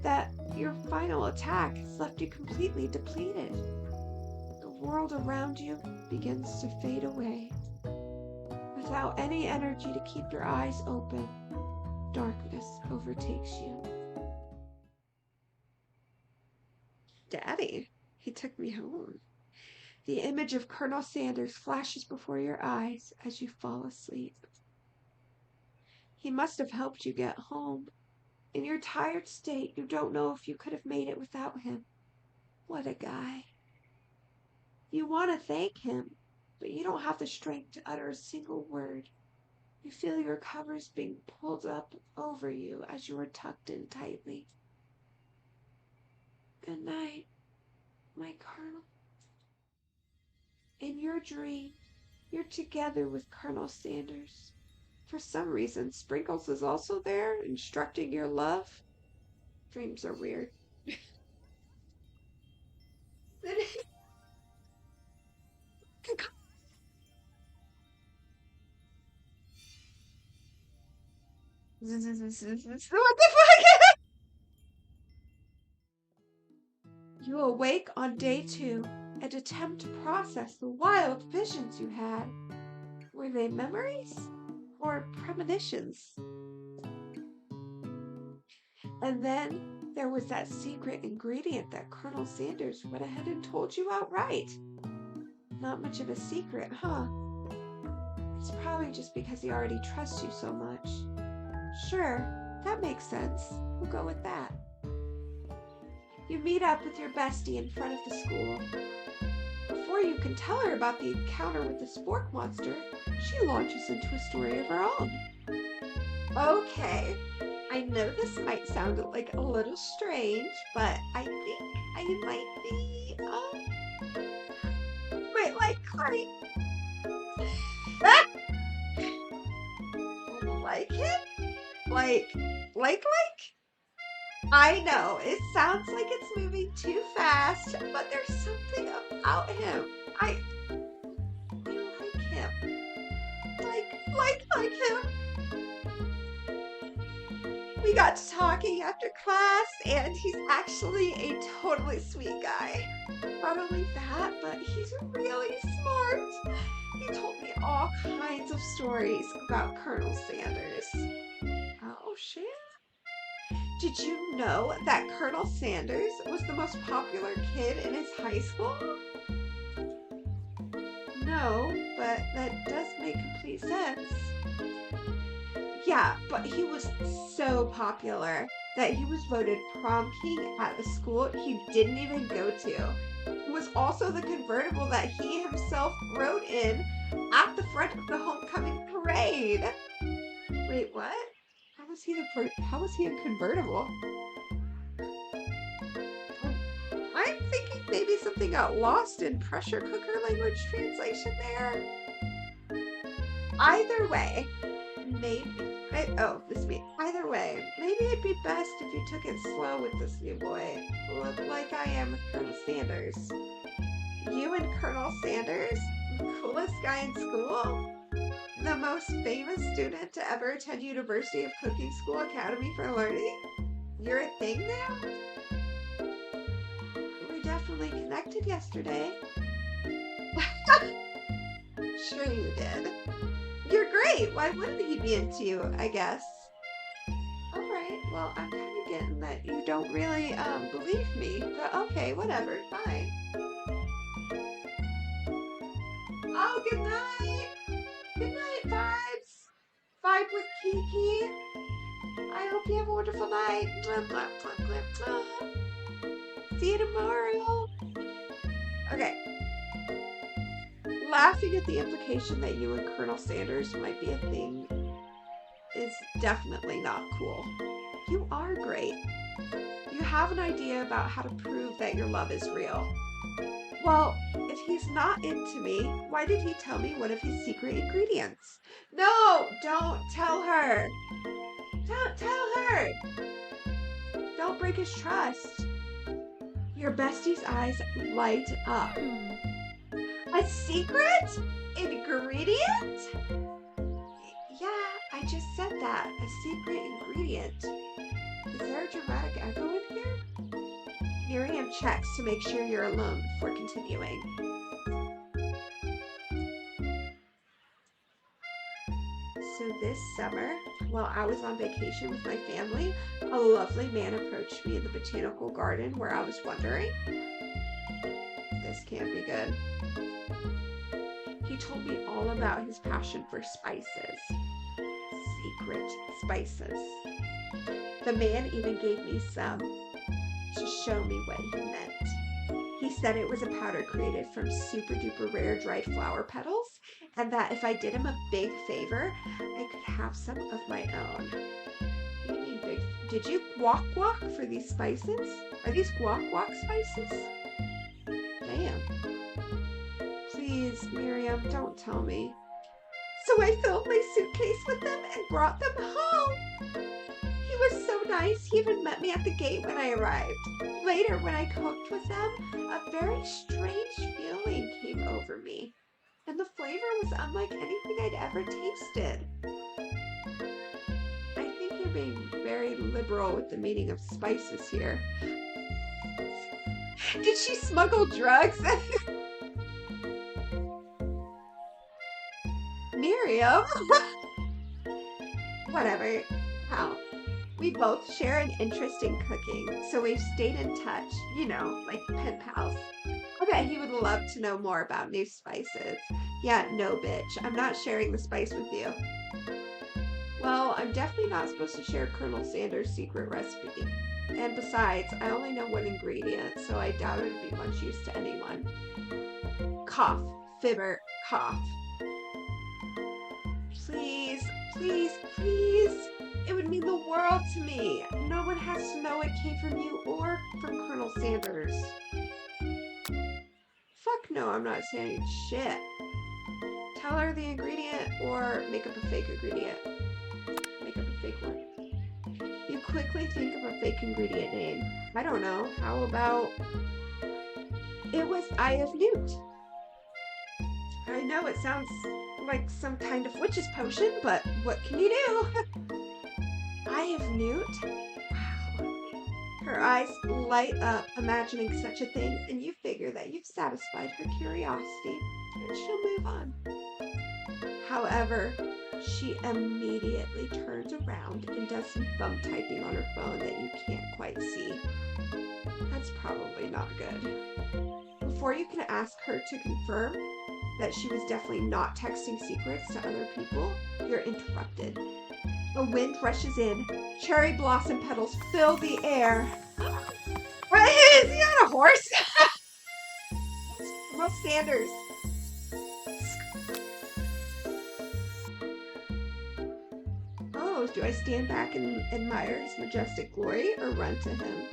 that your final attack has left you completely depleted. The world around you begins to fade away. Without any energy to keep your eyes open, darkness overtakes you. Daddy, he took me home. The image of Colonel Sanders flashes before your eyes as you fall asleep. He must have helped you get home. In your tired state, you don't know if you could have made it without him. What a guy. You want to thank him, but you don't have the strength to utter a single word. You feel your covers being pulled up over you as you are tucked in tightly. Good night, my Colonel. In your dream, you're together with Colonel Sanders. For some reason, Sprinkles is also there, instructing your love. Dreams are weird. What the fuck? You awake on day 2 and attempt to process the wild visions you had. Were they memories or premonitions? And then there was that secret ingredient that Colonel Sanders went ahead and told you outright. Not much of a secret, huh? It's probably just because he already trusts you so much. Sure, that makes sense. We'll go with that. You meet up with your bestie in front of the school. Before you can tell her about the encounter with the Spork Monster, she launches into a story of her own. Okay, I know this might sound like a little strange, but I think I might be, like Clay. Like him? Like? I know, it sounds like it's moving too fast, but there's something about him. I like him. Like him. We got to talking after class, and he's actually a totally sweet guy. Not only that, but he's really smart. He told me all kinds of stories about Colonel Sanders. Oh, shit. Did you know that Colonel Sanders was the most popular kid in his high school? No, but that does make complete sense. Yeah, but he was so popular that he was voted prom king at the school he didn't even go to. It was also the convertible that he himself rode in at the front of the homecoming parade. Wait, what? How was he a convertible? I'm thinking maybe something got lost in pressure cooker language translation there. Either way, maybe. Either way, maybe it'd be best if you took it slow with this new boy, like I am with Colonel Sanders. You and Colonel Sanders, the coolest guy in school, the most famous student to ever attend University of Cooking School Academy for Learning. You're a thing now? We definitely connected yesterday. Sure you did. You're great. Why wouldn't he be into you, I guess? Alright, well, I'm kind of getting that you don't really, believe me. But okay, whatever, fine. Oh, good night. Good night, Vibes. Vibe with Kiki. I hope you have a wonderful night. Blah, blah, blah, blah, blah. See you tomorrow. Okay. Laughing at the implication that you and Colonel Sanders might be a thing is definitely not cool. You are great. You have an idea about how to prove that your love is real. Well, if he's not into me, why did he tell me one of his secret ingredients? No, don't tell her. Don't tell her. Don't break his trust. Your bestie's eyes light up. A secret ingredient? Yeah, I just said that. A secret ingredient. Is there a dramatic echo in here? Miriam checks to make sure you're alone before continuing. So this summer, while I was on vacation with my family, a lovely man approached me in the botanical garden where I was wondering, this can't be good. He told me all about his passion for spices. Secret spices. The man even gave me some to show me what he meant. He said it was a powder created from super duper rare dried flower petals, and that if I did him a big favor, I could have some of my own. What do you mean big? Did you guac for these spices? Are these guac spices? Damn. Please, Miriam, don't tell me. So I filled my suitcase with them and brought them home. He was so nice, he even met me at the gate when I arrived. Later, when I cooked with them, a very strange feeling came over me. And the flavor was unlike anything I'd ever tasted. I think you're being very liberal with the meaning of spices here. Did she smuggle drugs? Miriam? Whatever. How? We both share an interest in cooking, so we've stayed in touch, you know, like pen pals. I bet he would love to know more about new spices. Yeah, no bitch, I'm not sharing the spice with you. Well, I'm definitely not supposed to share Colonel Sanders' secret recipe. And besides, I only know one ingredient, so I doubt it would be much use to anyone. Cough. Fibber. Cough. Please, please, please. It would mean the world to me. No one has to know it came from you or from Colonel Sanders. Fuck no, I'm not saying shit. Tell her the ingredient or make up a fake ingredient. Make up a fake one. You quickly think of a fake ingredient name. I don't know. How about... It was Eye of Newt. I know it sounds like some kind of witch's potion, but what can you do? Eye of Newt? Wow. Her eyes light up imagining such a thing, and you figure that you've satisfied her curiosity, and she'll move on. However, she immediately turns around and does some thumb typing on her phone that you can't quite see. That's probably not good. Before you can ask her to confirm that she was definitely not texting secrets to other people, you're interrupted. A wind rushes in. Cherry blossom petals fill the air. What is he on a horse? Colonel Sanders. Oh, do I stand back and admire his majestic glory or run to him?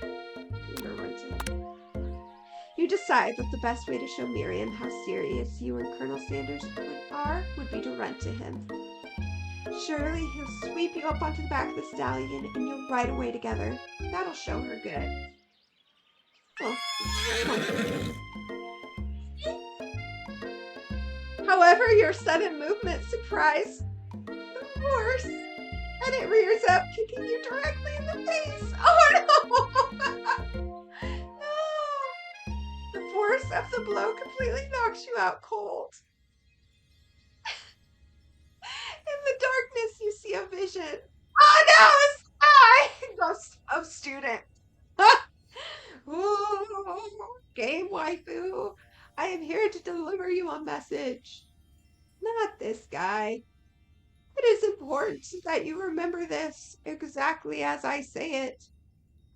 I'm gonna run to him. You decide that the best way to show Miriam how serious you and Colonel Sanders are would be to run to him. Surely he'll sweep you up onto the back of the stallion and you'll ride away together. That'll show her good. Oh, however, your sudden movement surprised the horse, and it rears up, kicking you directly in the face. Oh no! No! The force of the blow completely knocks you out cold. In the darkness, you see a vision. Oh no! It's I! Ghost of student. Ooh, game waifu. I am here to deliver you a message. Not this guy. It is important that you remember this exactly as I say it.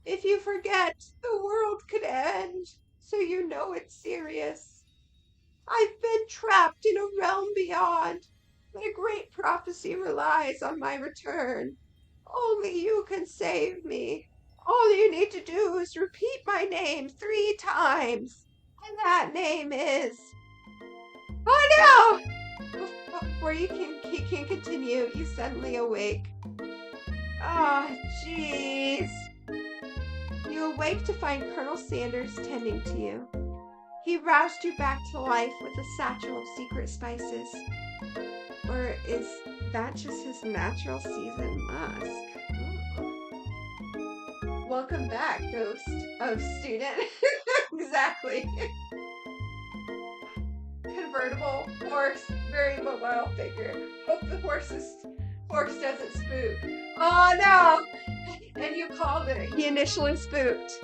If you forget, the world could end, so you know it's serious. I've been trapped in a realm beyond, but a great prophecy relies on my return. Only you can save me. All you need to do is repeat my name 3 times, and that name is... Oh no! Before he can continue, you suddenly awake. Ah, oh, jeez. You awake to find Colonel Sanders tending to you. He roused you back to life with a satchel of secret spices. Or is that just his natural season musk? Ooh. Welcome back, ghost of student. Exactly. Convertible horse, very mobile figure. Hope the horse doesn't spook. Oh no! And you called it. He initially spooked.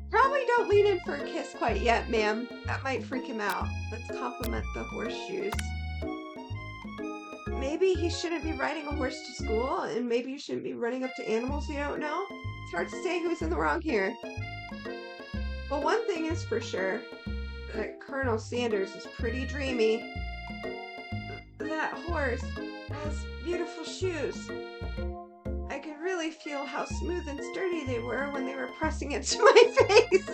Probably don't lean in for a kiss quite yet, ma'am. That might freak him out. Let's compliment the horseshoes. Maybe he shouldn't be riding a horse to school, and maybe you shouldn't be running up to animals you don't know. It's hard to say who's in the wrong here. But one thing is for sure, that Colonel Sanders is pretty dreamy. That horse has beautiful shoes. I could really feel how smooth and sturdy they were when they were pressing into my face.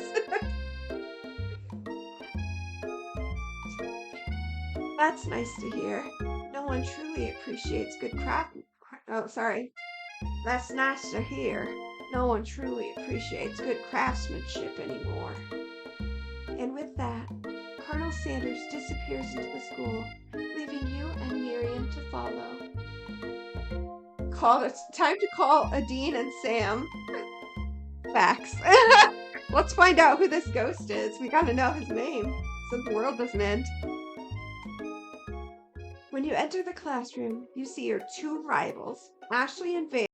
That's nice to hear. No one truly appreciates good craft. Oh, sorry. That's nice to hear. No one truly appreciates good craftsmanship anymore. And with that, Colonel Sanders disappears into the school, leaving you and Miriam to follow. It's time to call Adine and Sam. Facts. Let's find out who this ghost is. We gotta know his name, so the world doesn't end. When you enter the classroom, you see your 2 rivals, Ashley and Vane.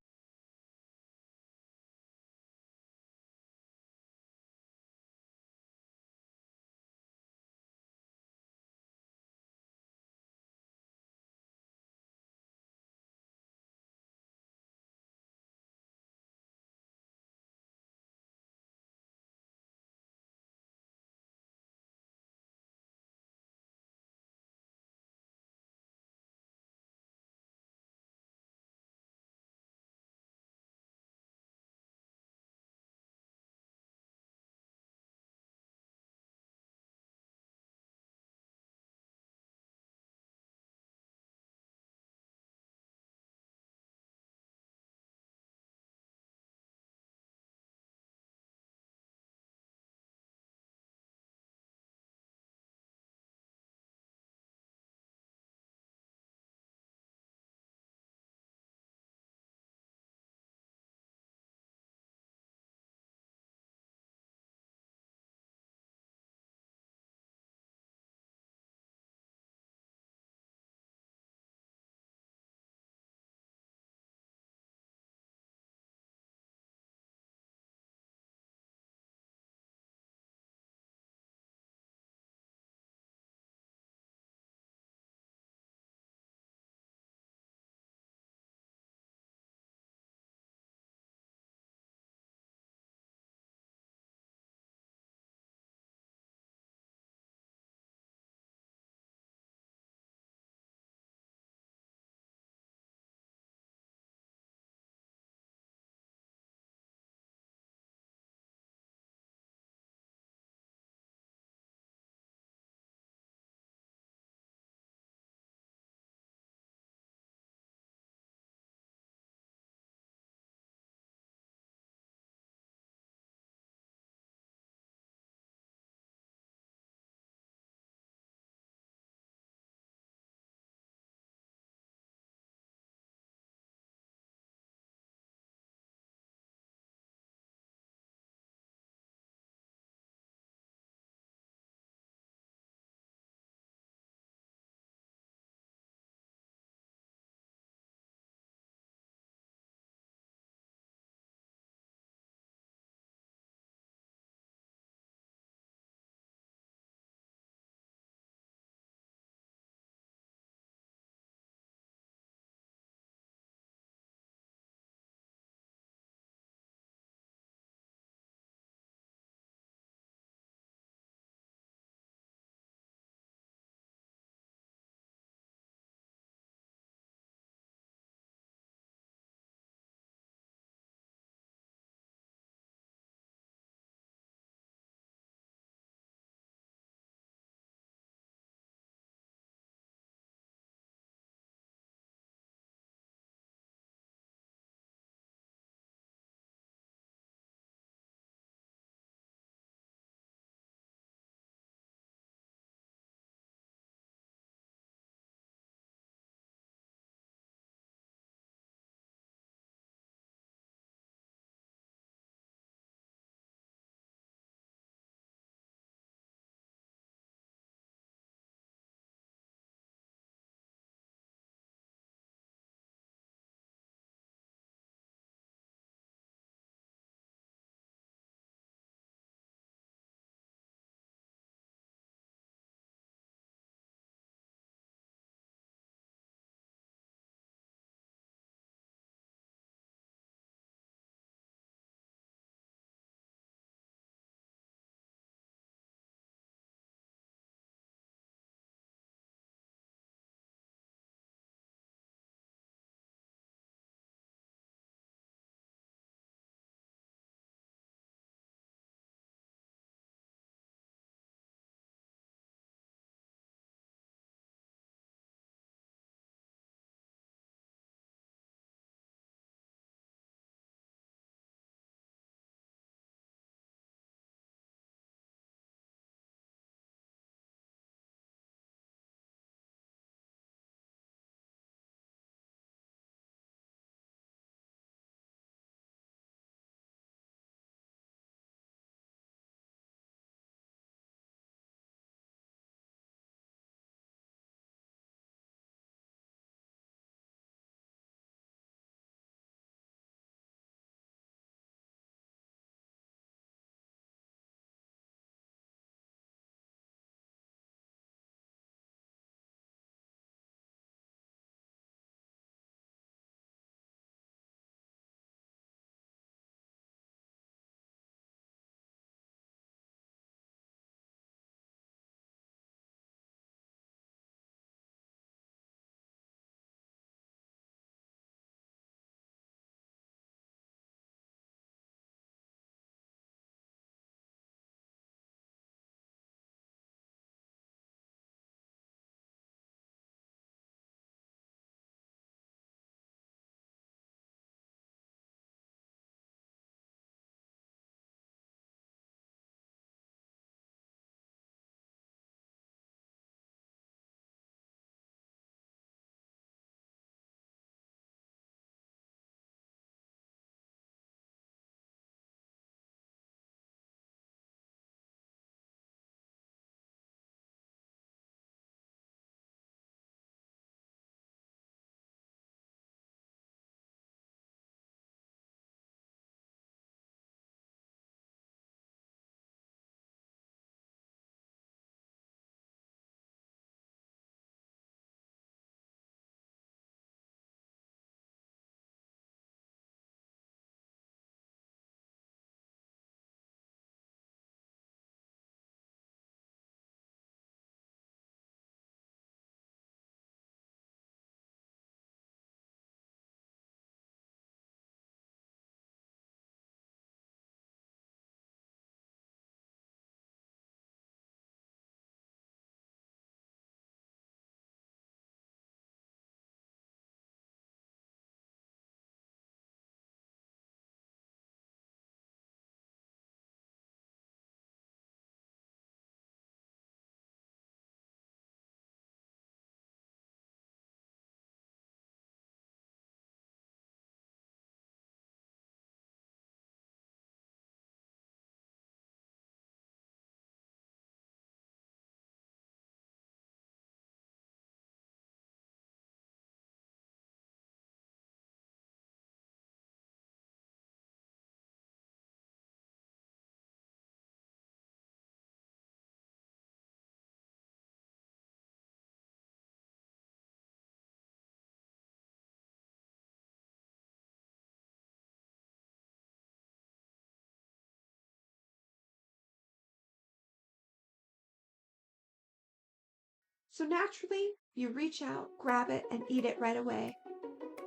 So naturally, you reach out, grab it, and eat it right away.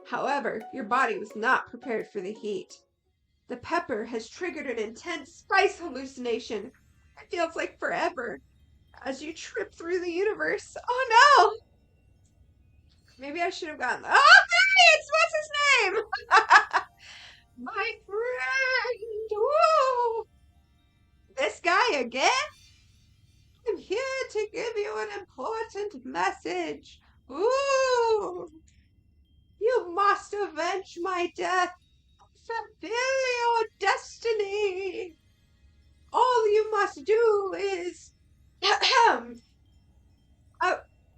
However, your body was not prepared for the heat. The pepper has triggered an intense spice hallucination. It feels like forever as you trip through the universe. Oh no! Maybe I should have gotten. Oh, hey, it's what's his name? My friend. Woo! This guy again? I'm here to give you an important message. Ooh! You must avenge my death. Fulfill your destiny. All you must do is. I,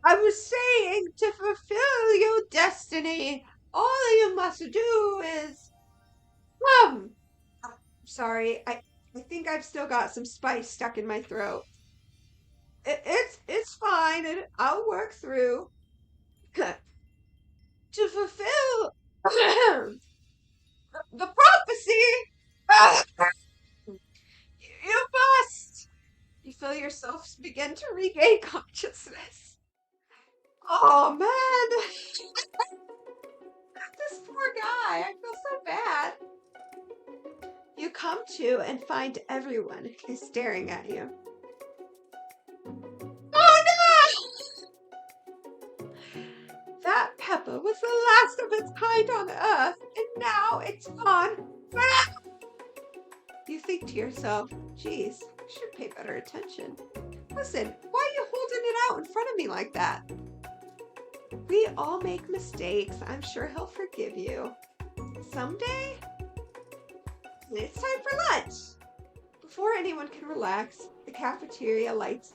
I was saying to fulfill your destiny. All you must do is. Um. Sorry, I think I've still got some spice stuck in my throat. It's fine, and I'll work through. To fulfill the prophecy. You must. You feel yourself begin to regain consciousness. Oh man, this poor guy. I feel so bad. You come to and find everyone is staring at you. Oh no! That pepper was the last of its kind on Earth, and now it's gone. You think to yourself, geez, I should pay better attention. Listen, why are you holding it out in front of me like that? We all make mistakes. I'm sure he'll forgive you. Someday, it's time for lunch. Before anyone can relax, the cafeteria lights.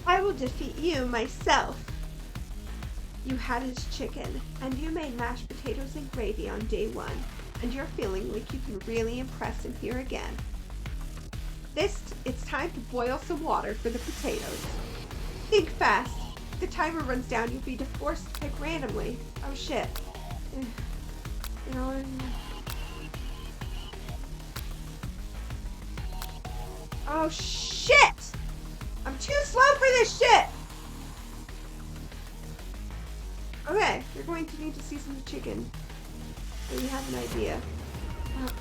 I will defeat you myself. You had his chicken, and you made mashed potatoes and gravy on day 1, and you're feeling like you can really impress him here again. It's time to boil some water for the potatoes. Think fast. If the timer runs down, you'll be forced to pick randomly. Oh shit. Oh shit! I'm too slow for this shit! Okay, you're going to need to season the chicken. So you have an idea.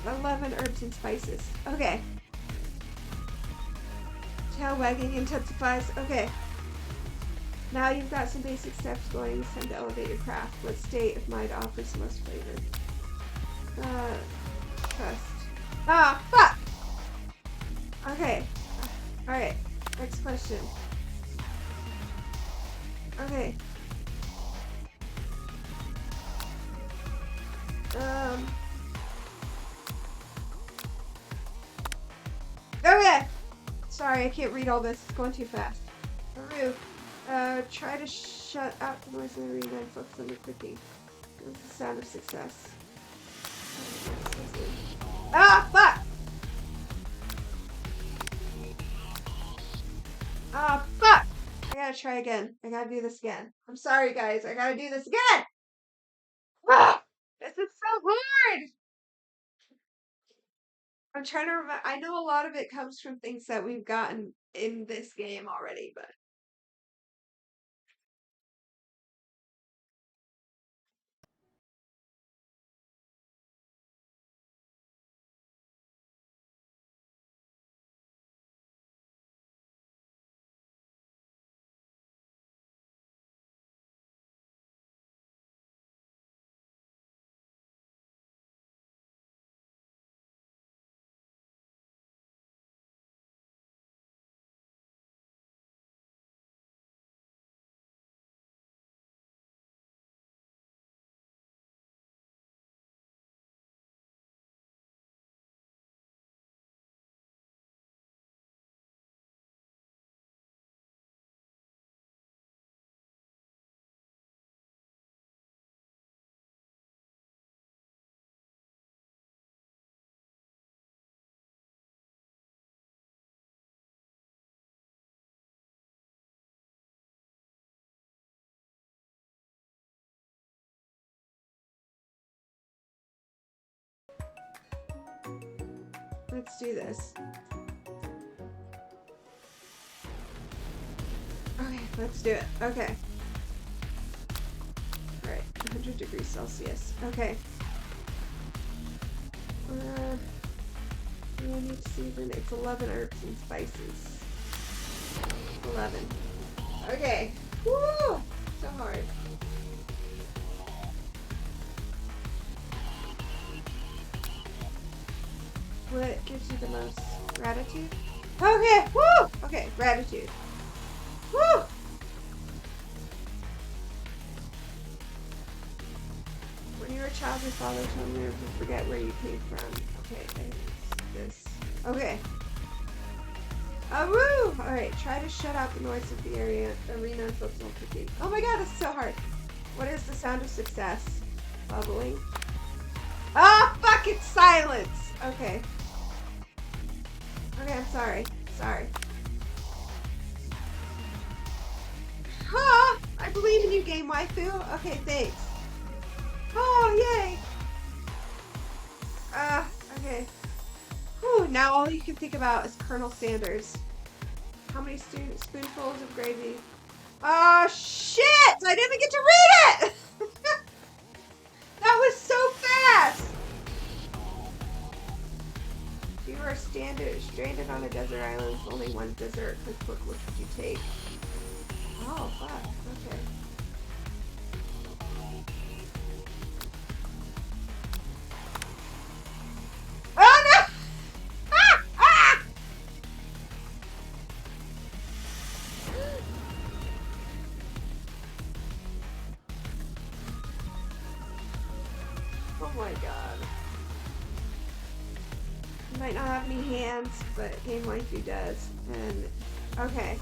11 herbs and spices. Okay. Tail wagging intensifies. Okay. Now you've got some basic steps going. It's time to elevate your craft. What state of mind offers the most flavor? Trust. Ah, fuck! Okay. Alright. Next question. Okay. Okay! Sorry, I can't read all this. It's going too fast. Haru, try to shut out the noise in the arena and focus on the cooking. This is the sound of success. Ah, fuck! Ah, fuck! I gotta try again. I gotta do this again. I'm sorry, guys. I gotta do this again! Ah! This is so hard! I'm trying to remember. I know a lot of it comes from things that we've gotten in this game already, but. Let's do this. Okay, let's do it. Okay. Alright, 100 degrees Celsius. Okay. We need to season. It's 11 herbs and spices. 11. Okay. Woo! So hard. What gives you the most gratitude? Okay, woo! Okay, gratitude. Woo! When you were a child, your father told you never to forget where you came from. Okay, this. Okay. Woo! Alright, try to shut out the noise of the arena and focus on cooking. Oh my god, this is so hard. What is the sound of success? Bubbling. Ah, fuck, it's silence! Okay. Okay, I'm sorry. Sorry. Ah! I believe in you, Game Waifu. Okay, thanks. Oh, yay! Okay. Whew, now all you can think about is Colonel Sanders. How many spoonfuls of gravy? Oh, shit! I didn't get to read it! That was so fast! If you were stranded on a desert island with only one dessert cookbook, what would you take? Oh, fuck. Okay. Oh, no! Ah! Ah! Oh my god. You might not have any hands, but Game Waifu does. And, okay.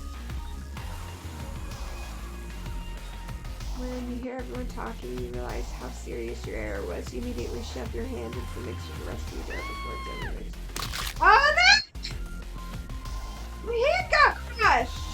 When you hear everyone talking, you realize how serious your error was. You immediately shove your hand into the mixture to rescue the before it's over. Oh no! My hand got crushed!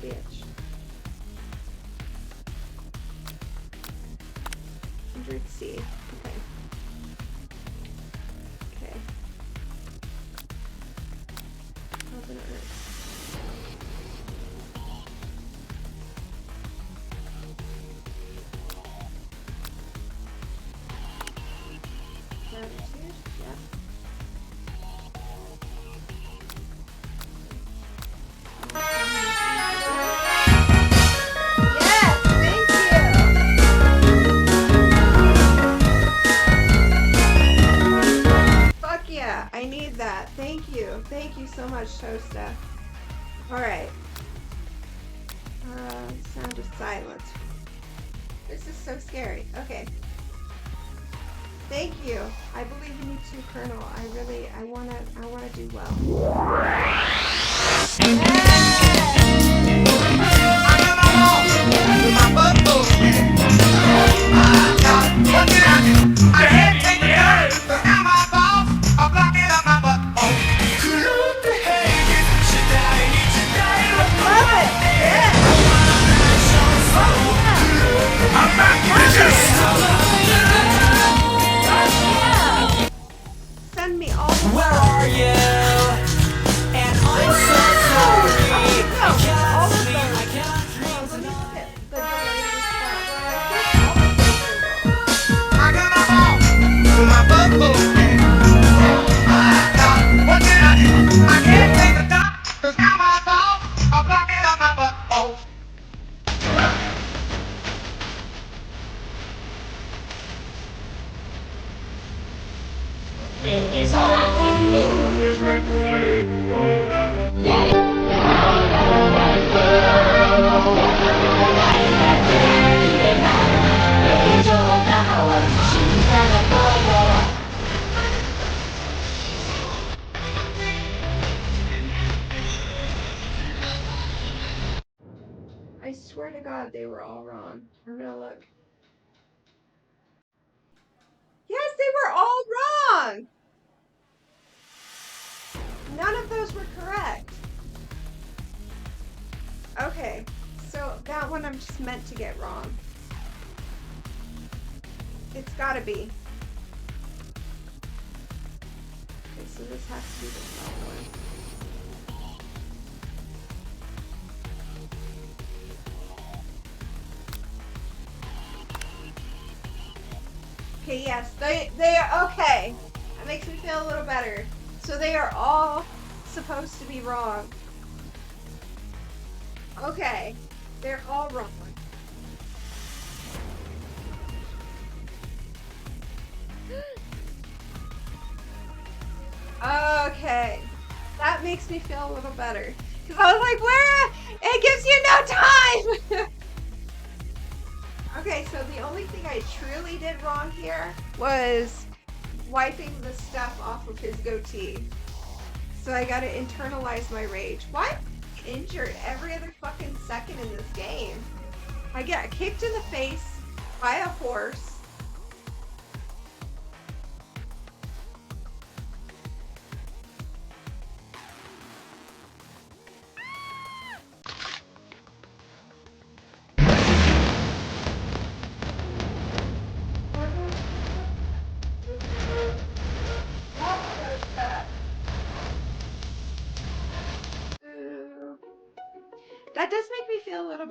bitch. 100C. Okay. Okay. Open Earth. Gratitude. Yep. Yes, thank you. Fuck yeah, I need that. Thank you. Thank you so much, Toasta. Alright. Sound of silence. This is so scary. Okay. Thank you. I believe in you too, Colonel. I wanna do well. Send me all the Where are you? And I'm so sorry. no, all of I those. cannot dream Let me look tonight. at the delay response. I think all of those are wrong. I swear to God, they were all wrong. I'm gonna look. Yes, they were all wrong. None of those were correct. Okay, so that one I'm just meant to get wrong. It's gotta be. Okay, so this has to be the top one. Okay, yes, they are okay. That makes me feel a little better. So they are all supposed to be wrong. Okay, they're all wrong. Okay, that makes me feel a little better. Because I was like, where? It gives you no time! Okay, so the only thing I truly did wrong here was wiping the stuff off of his goatee. So I gotta internalize my rage. Why am I injured every other fucking second in this game? I get kicked in the face by a horse. That does make me feel a little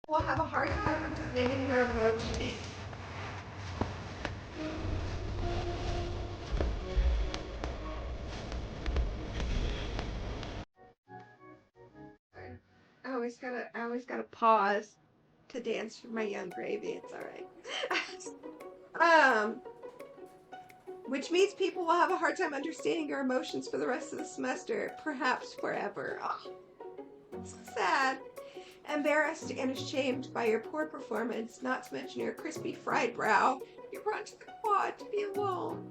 will have a hard time understanding your emotions. I always gotta pause to dance for my young gravy. It's all right. Which means people will have a hard time understanding your emotions for the rest of the semester, perhaps forever. Oh, so sad. Embarrassed and ashamed by your poor performance, not to mention your crispy fried brow, you run to the quad to be alone.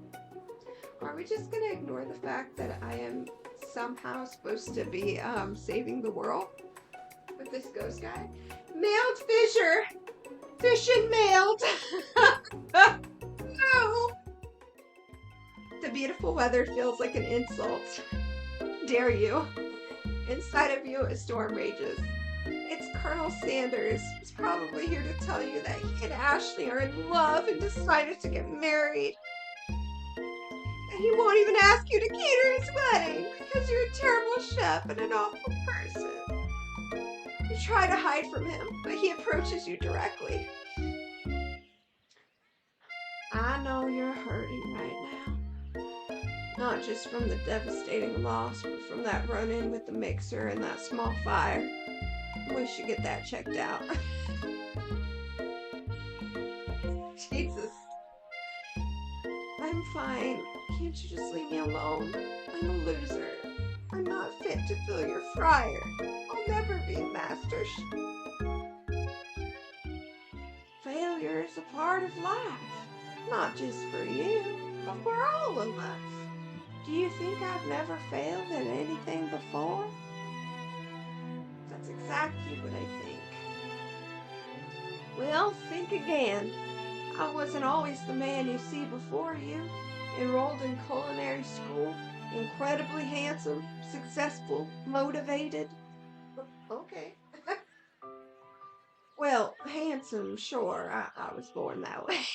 Are we just gonna ignore the fact that I am somehow supposed to be saving the world with this ghost guy? Mailed Fisher! Fishing mailed! No! The beautiful weather feels like an insult. Dare you? Inside of you, a storm rages. It's Colonel Sanders. He's probably here to tell you that he and Ashley are in love and decided to get married. And he won't even ask you to cater his wedding because you're a terrible chef and an awful person. You try to hide from him, but he approaches you directly. I know you're hurting right now. Not just from the devastating loss, but from that run-in with the mixer and that small fire. We should get that checked out. Jesus. I'm fine. Can't you just leave me alone? I'm a loser. I'm not fit to fill your fryer. I'll never be a master. Failure is a part of life. Not just for you, but for all of us. Do you think I've never failed at anything before? That's exactly what I think. Well, think again. I wasn't always the man you see before you. Enrolled in culinary school, incredibly handsome, successful, motivated. Okay. Well, handsome, sure, I was born that way.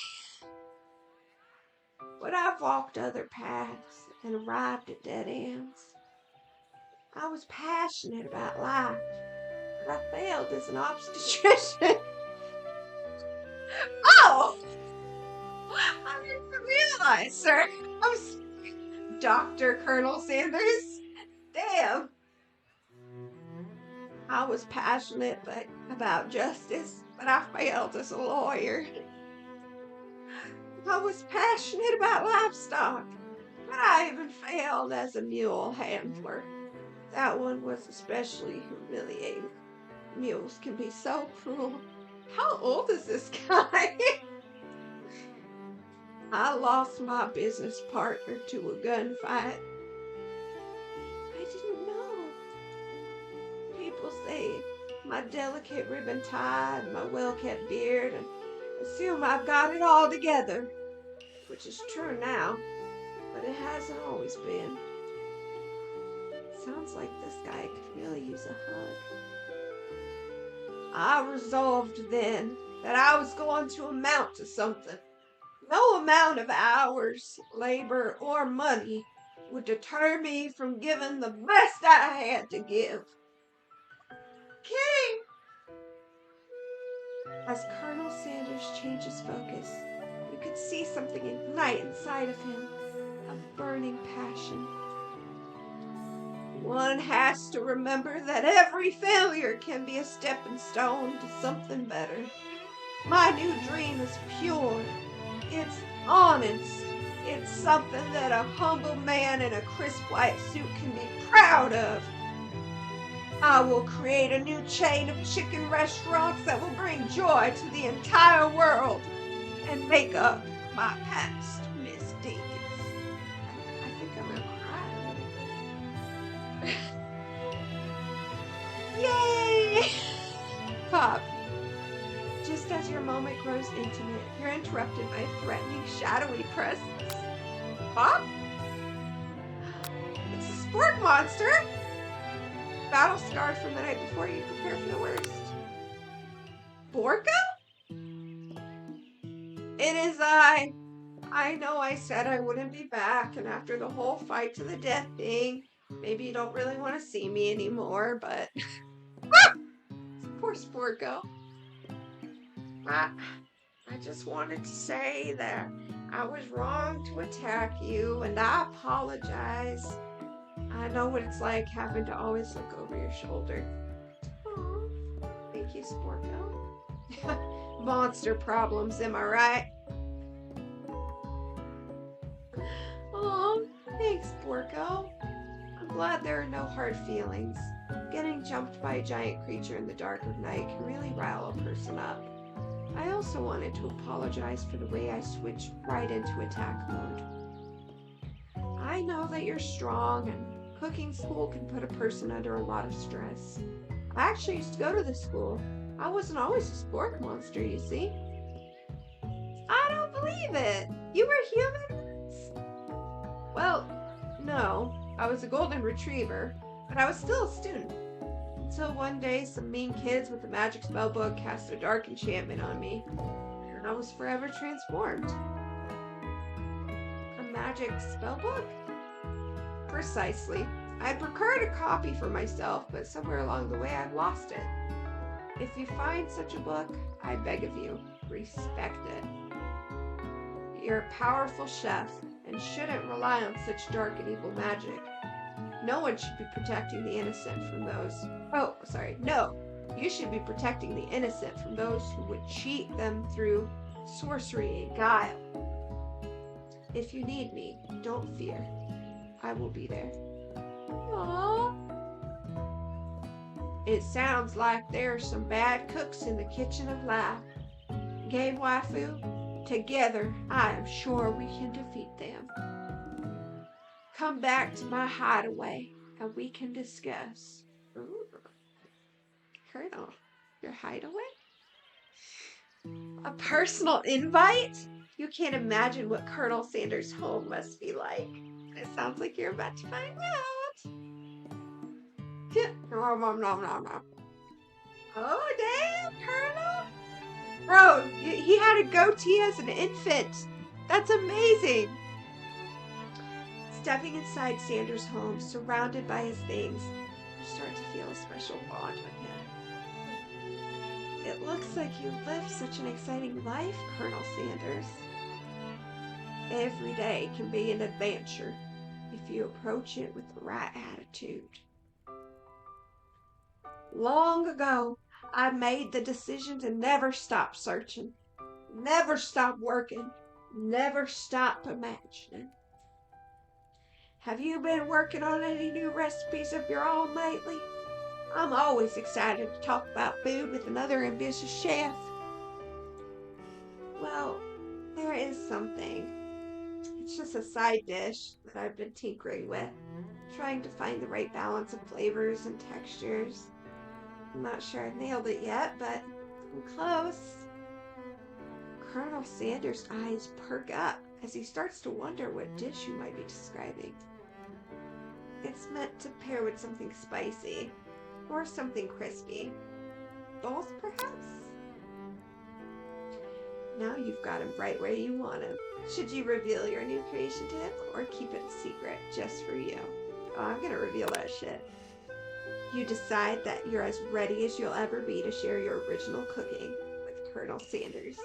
But I've walked other paths and arrived at dead ends. I was passionate about life, but I failed as an obstetrician. Oh! I didn't realize, sir. I'm Dr. Colonel Sanders. Damn. I was passionate about justice, but I failed as a lawyer. I was passionate about livestock, but I even failed as a mule handler. That one was especially humiliating. Mules can be so cruel. How old is this guy? I lost my business partner to a gunfight. I didn't know. People say my delicate ribbon tie and my well-kept beard and assume I've got it all together, which is true now, but it hasn't always been. Sounds like this guy could really use a hug. I resolved then that I was going to amount to something. No amount of hours, labor, or money would deter me from giving the best I had to give. King! As Colonel Sanders changes focus, you could see something ignite inside of him, a burning passion. One has to remember that every failure can be a stepping stone to something better. My new dream is pure. It's honest. It's something that a humble man in a crisp white suit can be proud of. I will create a new chain of chicken restaurants that will bring joy to the entire world and make up my past misdeeds. I think I'm gonna cry. Yay! Pop. Just as your moment grows intimate, you're interrupted by a threatening, shadowy presence. Pop? It's a sport monster! Battle scarred from the night before, you prepare for the worst. Borka? It is I. I know I said I wouldn't be back, and after the whole fight to the death thing, maybe you don't really want to see me anymore, but... Poor Sporko. I, I just wanted to say that I was wrong to attack you, and I apologize. I know what it's like having to always look over your shoulder. Aw, thank you, Sporko. Monster problems, am I right? Oh, thanks, Sporko. I'm glad there are no hard feelings. Getting jumped by a giant creature in the dark of night can really rile a person up. I also wanted to apologize for the way I switched right into attack mode. I know that you're strong, and cooking school can put a person under a lot of stress. I actually used to go to this school. I wasn't always a sport monster, you see. I don't believe it. You were human once? Well, no. I was a golden retriever, but I was still a student. Until one day, some mean kids with a magic spell book cast a dark enchantment on me, and I was forever transformed. A magic spell book? Precisely. I'd procured a copy for myself, but somewhere along the way I'd lost it. If you find such a book, I beg of you, respect it. You're a powerful chef, and shouldn't rely on such dark and evil magic. No one should be protecting the innocent from those. No. You should be protecting the innocent from those who would cheat them through sorcery and guile. If you need me, don't fear. I will be there. Aww. It sounds like there are some bad cooks in the kitchen of life. Game waifu, together I am sure we can defeat them. Come back to my hideaway and we can discuss. Ooh. Colonel, your hideaway? A personal invite? You can't imagine what Colonel Sanders' home must be like. It sounds like you're about to find out. Oh, damn, Colonel. Bro, he had a goatee as an infant. That's amazing. Stepping inside Sanders' home, surrounded by his things, you start to feel a special bond with him. It looks like you live such an exciting life, Colonel Sanders. Every day can be an adventure if you approach it with the right attitude. Long ago, I made the decision to never stop searching, never stop working, never stop imagining. Have you been working on any new recipes of your own lately? I'm always excited to talk about food with another ambitious chef. Well, there is something. It's just a side dish that I've been tinkering with, trying to find the right balance of flavors and textures. I'm not sure I've nailed it yet, but I'm close. Colonel Sanders' eyes perk up as he starts to wonder what dish you might be describing. It's meant to pair with something spicy, or something crispy. Both, perhaps? Now you've got him right where you want him. Should you reveal your new creation to him, or keep it a secret just for you? Oh, I'm gonna reveal that shit. You decide that you're as ready as you'll ever be to share your original cooking with Colonel Sanders.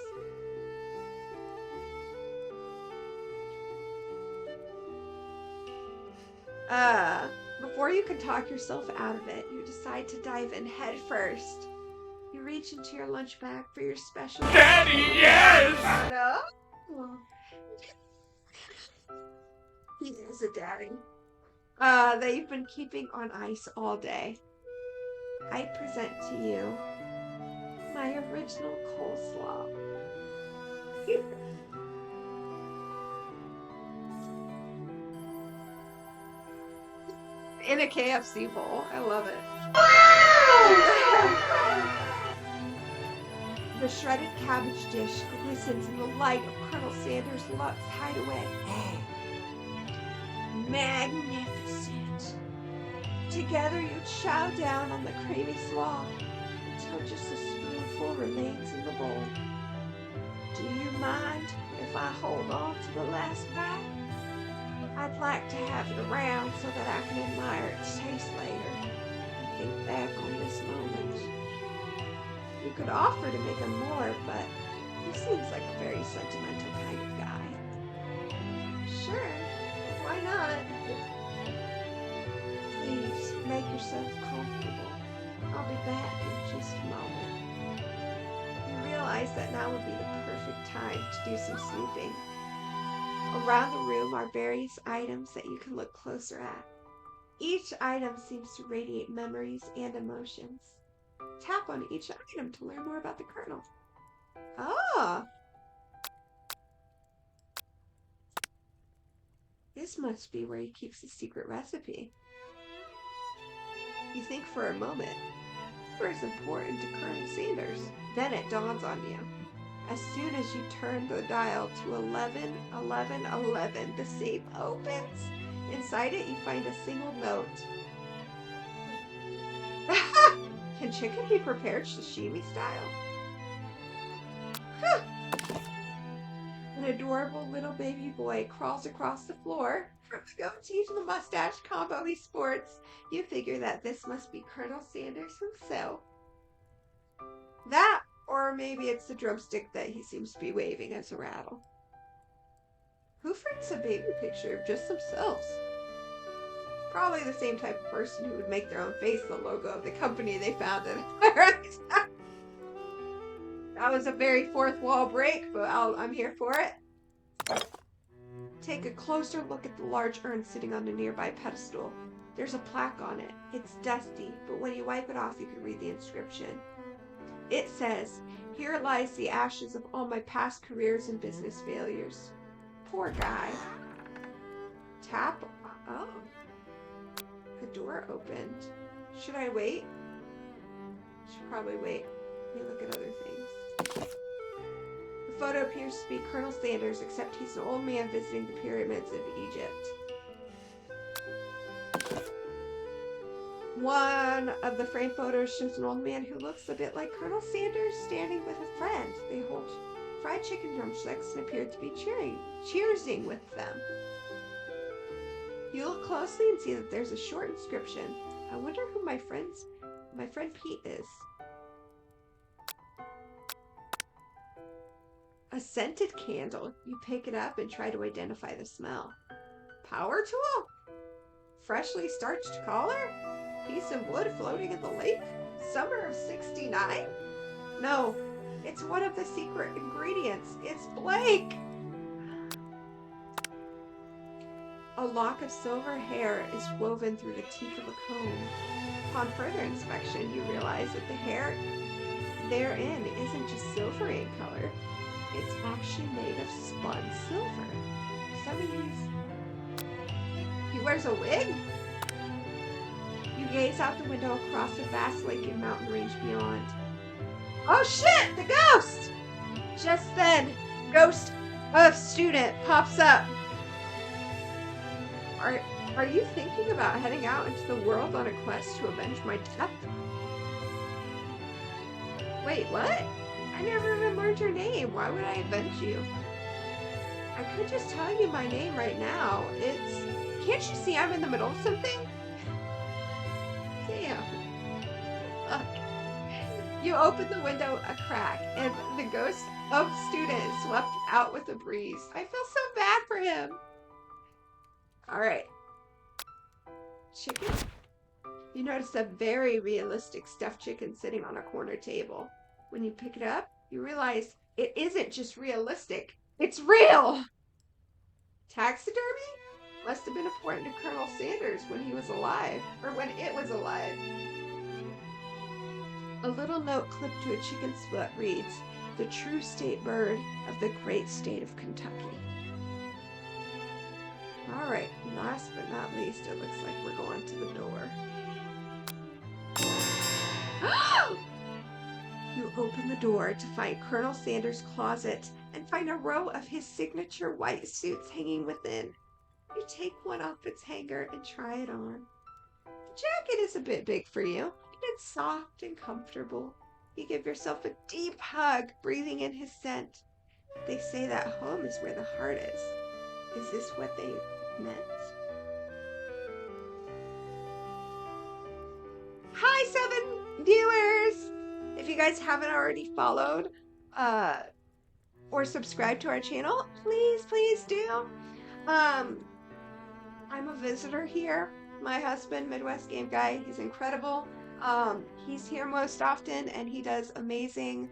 Before you can talk yourself out of it, you decide to dive in head first. You reach into your lunch bag for your special... Daddy, yes! No? He is a daddy. That you've been keeping on ice all day. I present to you my original coleslaw. In a KFC bowl. I love it. The shredded cabbage dish glistens in the light of Colonel Sanders' Lux hideaway. Magnificent. Together you chow down on the creamy slaw until just a spoonful remains in the bowl. Do you mind if I hold on to the last bite? I'd like to have it around so that I can admire its taste later and think back on this moment. You could offer to make him more, but he seems like a very sentimental kind of guy. Sure, why not? Please make yourself comfortable. I'll be back in just a moment. You realize that now would be the perfect time to do some snooping. Around the room are various items that you can look closer at. Each item seems to radiate memories and emotions. Tap on each item to learn more about the Colonel. Ah! This must be where he keeps his secret recipe. You think for a moment, where is important to Colonel Sanders? Then it dawns on you. As soon as you turn the dial to 111111, the safe opens. Inside it, you find a single note. Can chicken be prepared sashimi style? An adorable little baby boy crawls across the floor. From the goatee to the mustache combo he sports, you figure that this must be Colonel Sanders himself. That, or maybe it's the drumstick that he seems to be waving as a rattle. Who prints a baby picture of just themselves? Probably the same type of person who would make their own face the logo of the company they founded. That was a very fourth wall break, but I'm here for it. Take a closer look at the large urn sitting on a nearby pedestal. There's a plaque on it. It's dusty, but when you wipe it off, you can read the inscription. It says, "Here lies the ashes of all my past careers and business failures." Poor guy. Tap. Oh. The door opened. Should I wait? Should probably wait. Let me look at other things. The photo appears to be Colonel Sanders, except he's an old man visiting the pyramids of Egypt. One of the framed photos shows an old man who looks a bit like Colonel Sanders standing with a friend. They hold fried chicken drumsticks and appear to be cheersing with them. You look closely and see that there's a short inscription. I wonder who my friend Pete is. A scented candle. You pick it up and try to identify the smell. Power tool? Freshly starched collar? Piece of wood floating in the lake? Summer of '69? No, it's one of the secret ingredients. It's Blake! A lock of silver hair is woven through the teeth of a comb. Upon further inspection, you realize that the hair therein isn't just silvery in color. It's actually made of spun silver. He wears a wig? You gaze out the window across the vast lake and mountain range beyond. Oh shit! The ghost! Just then, ghost of student pops up. Are you thinking about heading out into the world on a quest to avenge my death? Wait, what? I never even learned your name. Why would I avenge you? I could just tell you my name right now. Can't you see I'm in the middle of something? Damn. Fuck. You open the window a crack, and the ghost of student is swept out with a breeze. I feel so bad for him. Alright. Chicken? You notice a very realistic stuffed chicken sitting on a corner table. When you pick it up, you realize it isn't just realistic. It's real! Taxidermy? Must have been important to Colonel Sanders when he was alive. Or when it was alive. A little note clipped to a chicken's foot reads, "The true state bird of the great state of Kentucky." Alright, last but not least, it looks like we're going to the door. You open the door to find Colonel Sanders' closet and find a row of his signature white suits hanging within. You take one off its hanger and try it on. The jacket is a bit big for you. It's soft and comfortable. You give yourself a deep hug, breathing in his scent. They say that home is where the heart is. Is this what they meant? Hi, 7 viewers! If you guys haven't already followed or subscribed to our channel, please do. I'm a visitor here. My husband, Midwest Game Guy, he's incredible. He's here most often, and he does amazing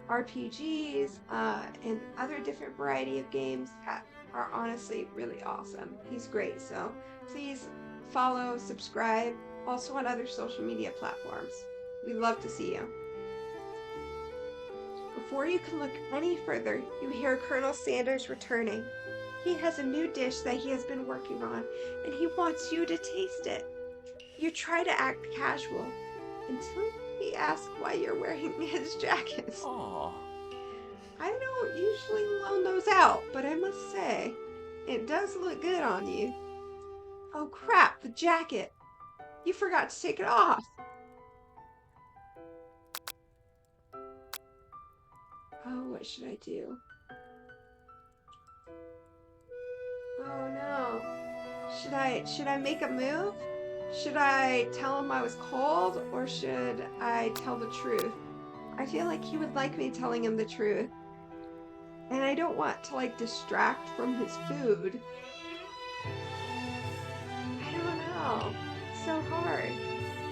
RPGs and other different variety of games that are honestly really awesome. He's great, so please follow, subscribe, also on other social media platforms. We'd love to see you. Before you can look any further, you hear Colonel Sanders returning. He has a new dish that he has been working on, and he wants you to taste it. You try to act casual until he asks why you're wearing his jacket. Aw. I don't usually loan those out, but I must say, it does look good on you. Oh crap, the jacket! You forgot to take it off! Oh, what should I do? Oh no. Should I make a move? Should I tell him I was cold, or should I tell the truth? I feel like he would like me telling him the truth. And I don't want to like distract from his food. I don't know. It's so hard. I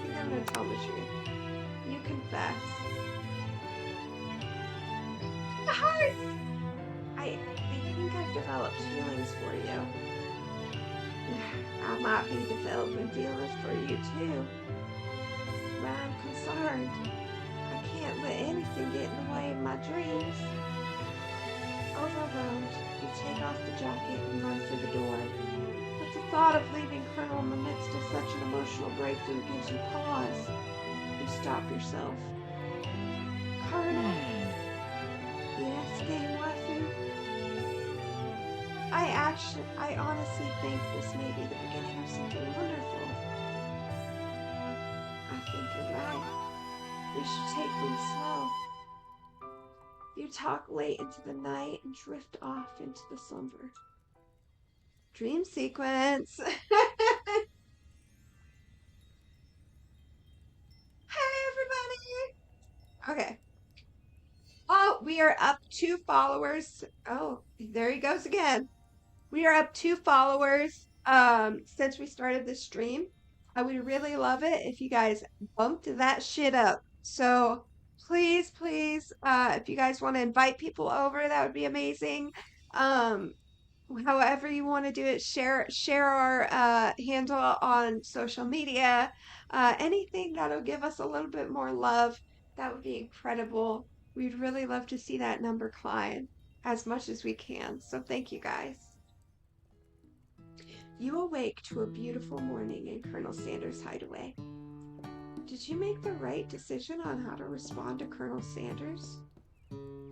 think I'm gonna tell him the truth. You confess. The heart! I think I've developed feelings for you. I might be developing feelings for you too. But I'm concerned. I can't let anything get in the way of my dreams. Overwhelmed, you take off the jacket and run for the door. But the thought of leaving Colonel in the midst of such an emotional breakthrough gives you pause. You stop yourself. Colonel? Yes, Game Waifu? I honestly think this may be the beginning of something wonderful. I think you're right. We should take things slow. You talk late into the night and drift off into the slumber. Dream sequence. Hey, everybody. Okay. Oh, we are up 2 followers. Oh, there he goes again. We are up 2 followers since we started this stream. I would really love it if you guys bumped that shit up. So please, if you guys want to invite people over, that would be amazing. However you want to do it, share our handle on social media. Anything that'll give us a little bit more love, that would be incredible. We'd really love to see that number climb as much as we can. So thank you guys. You awake to a beautiful morning in Colonel Sanders' hideaway. Did you make the right decision on how to respond to Colonel Sanders?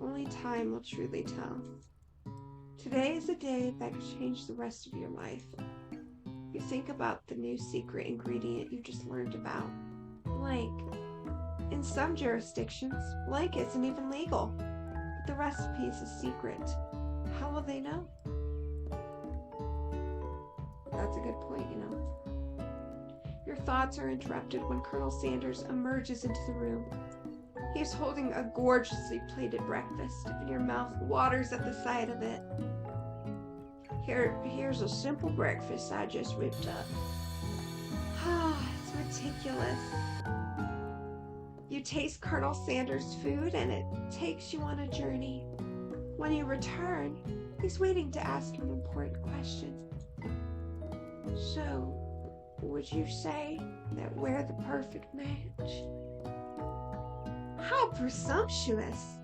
Only time will truly tell. Today is a day that could change the rest of your life. You think about the new secret ingredient you just learned about. Blank. In some jurisdictions, blank isn't even legal. But the recipe is a secret. How will they know? That's a good point, you know. Your thoughts are interrupted when Colonel Sanders emerges into the room. He's holding a gorgeously plated breakfast, and your mouth waters at the sight of it. Here's a simple breakfast I just whipped up. Ah, it's meticulous. You taste Colonel Sanders' food, and it takes you on a journey. When you return, he's waiting to ask you an important question. So, would you say that we're the perfect match? How presumptuous!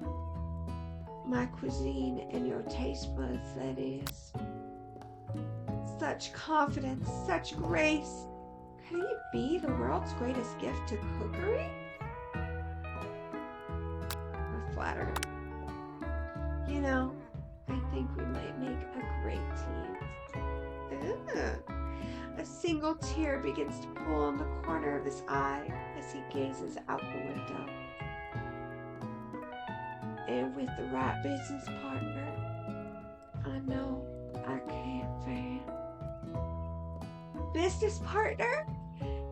My cuisine and your taste buds, that is. Such confidence, such grace. Could he be the world's greatest gift to cookery? I flatter him. You know, I think we might make a great team. A single tear begins to pool in the corner of his eye as he gazes out the window. And with the right business partner, I know I can't fail. Business partner?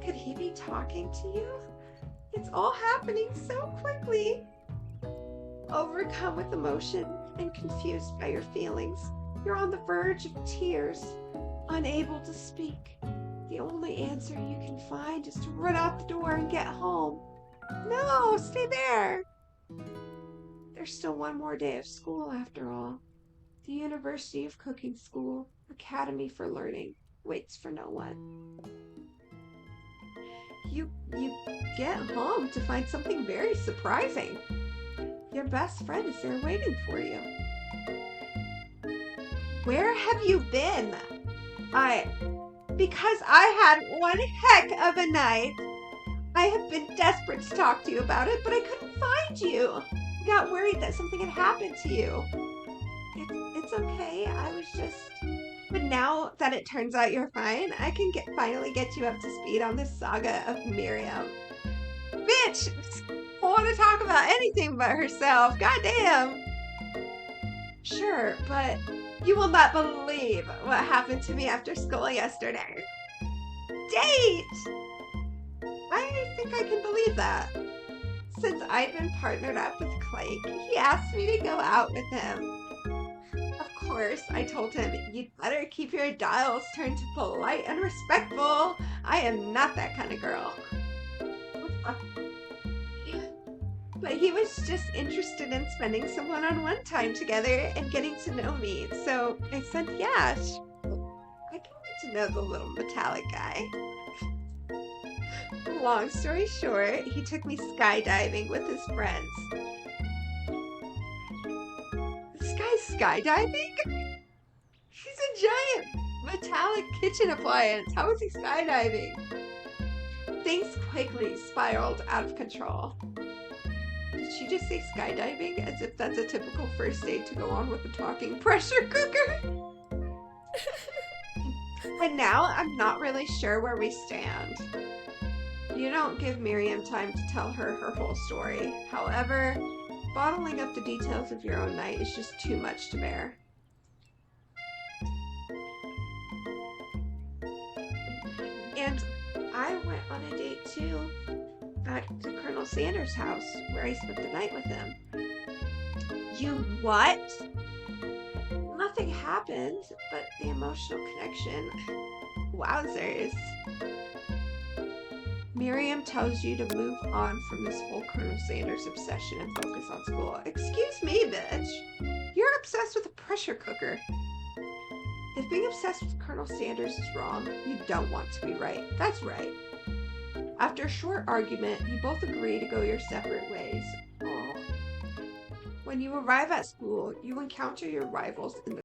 Could he be talking to you? It's all happening so quickly. Overcome with emotion and confused by your feelings, you're on the verge of tears, unable to speak. The only answer you can find is to run out the door and get home. No, stay there. There's still one more day of school after all. The University of Cooking School, Academy for Learning, waits for no one. You get home to find something very surprising. Your best friend is there waiting for you. Where have you been? Because I had one heck of a night. I have been desperate to talk to you about it, but I couldn't find you. I got worried that something had happened to you. It's okay. I was just... But now that it turns out you're fine, I can finally get you up to speed on this saga of Miriam. Bitch! Want to talk about anything but herself. Goddamn! Sure, but you will not believe what happened to me after school yesterday. Date! I think I can believe that. Since I'd been partnered up with Clake, he asked me to go out with him. Of course, I told him, you'd better keep your dials turned to polite and respectful. I am not that kind of girl. But he was just interested in spending some one-on-one time together and getting to know me. So I said, yeah, I can get to know the little metallic guy. Long story short, he took me skydiving with his friends. This guy's skydiving? He's a giant metallic kitchen appliance. How is he skydiving? Things quickly spiraled out of control. Did she just say skydiving as if that's a typical first date to go on with a talking pressure cooker? And now I'm not really sure where we stand. You don't give Miriam time to tell her whole story. However, bottling up the details of your own night is just too much to bear. And I went on a date too, back to Colonel Sanders' house, where I spent the night with him. You what? Nothing happened, but the emotional connection. Wowzers. Miriam tells you to move on from this whole Colonel Sanders obsession and focus on school. Excuse me, bitch. You're obsessed with a pressure cooker. If being obsessed with Colonel Sanders is wrong, you don't want to be right. That's right. After a short argument, you both agree to go your separate ways. Aww. When you arrive at school, you encounter your rivals in the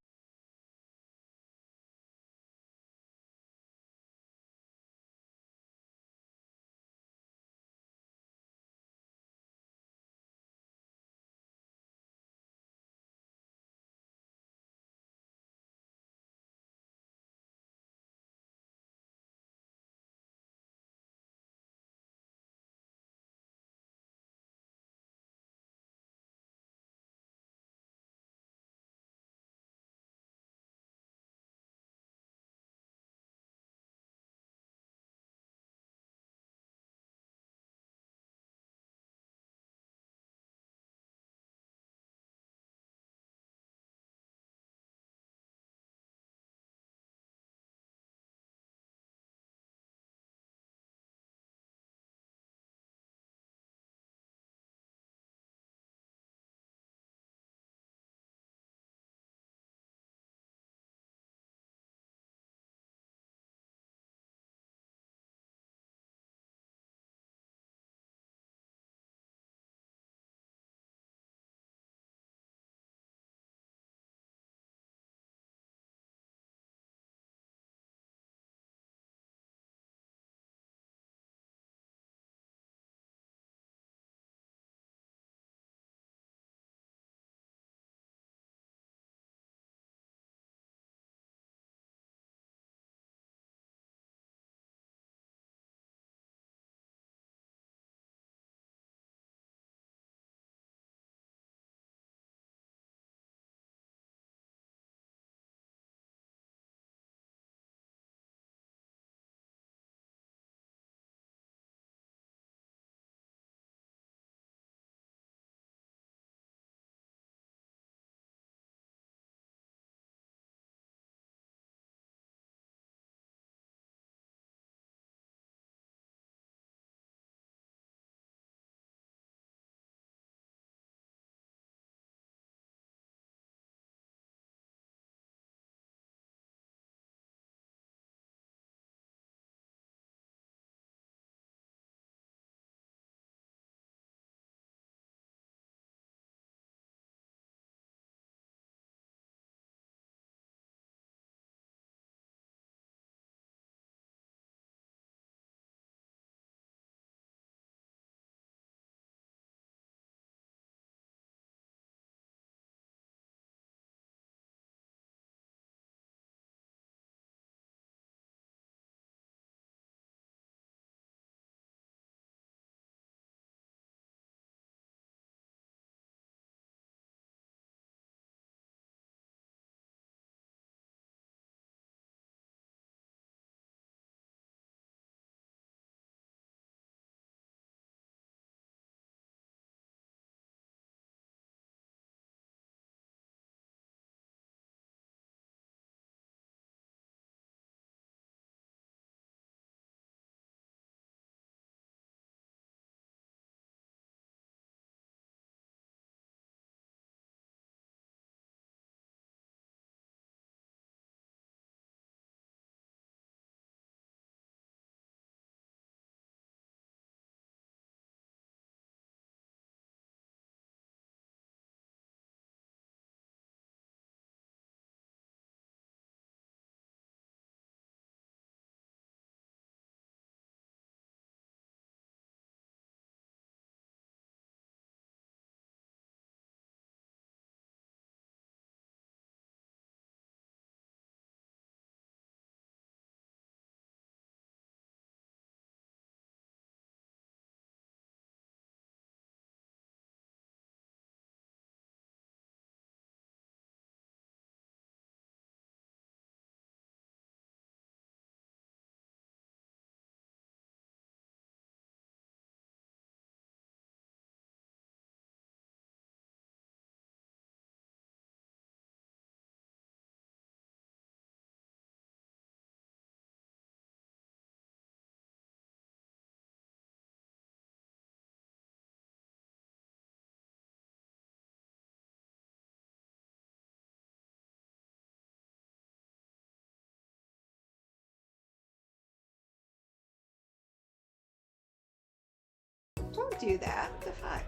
Don't do that. What the fuck?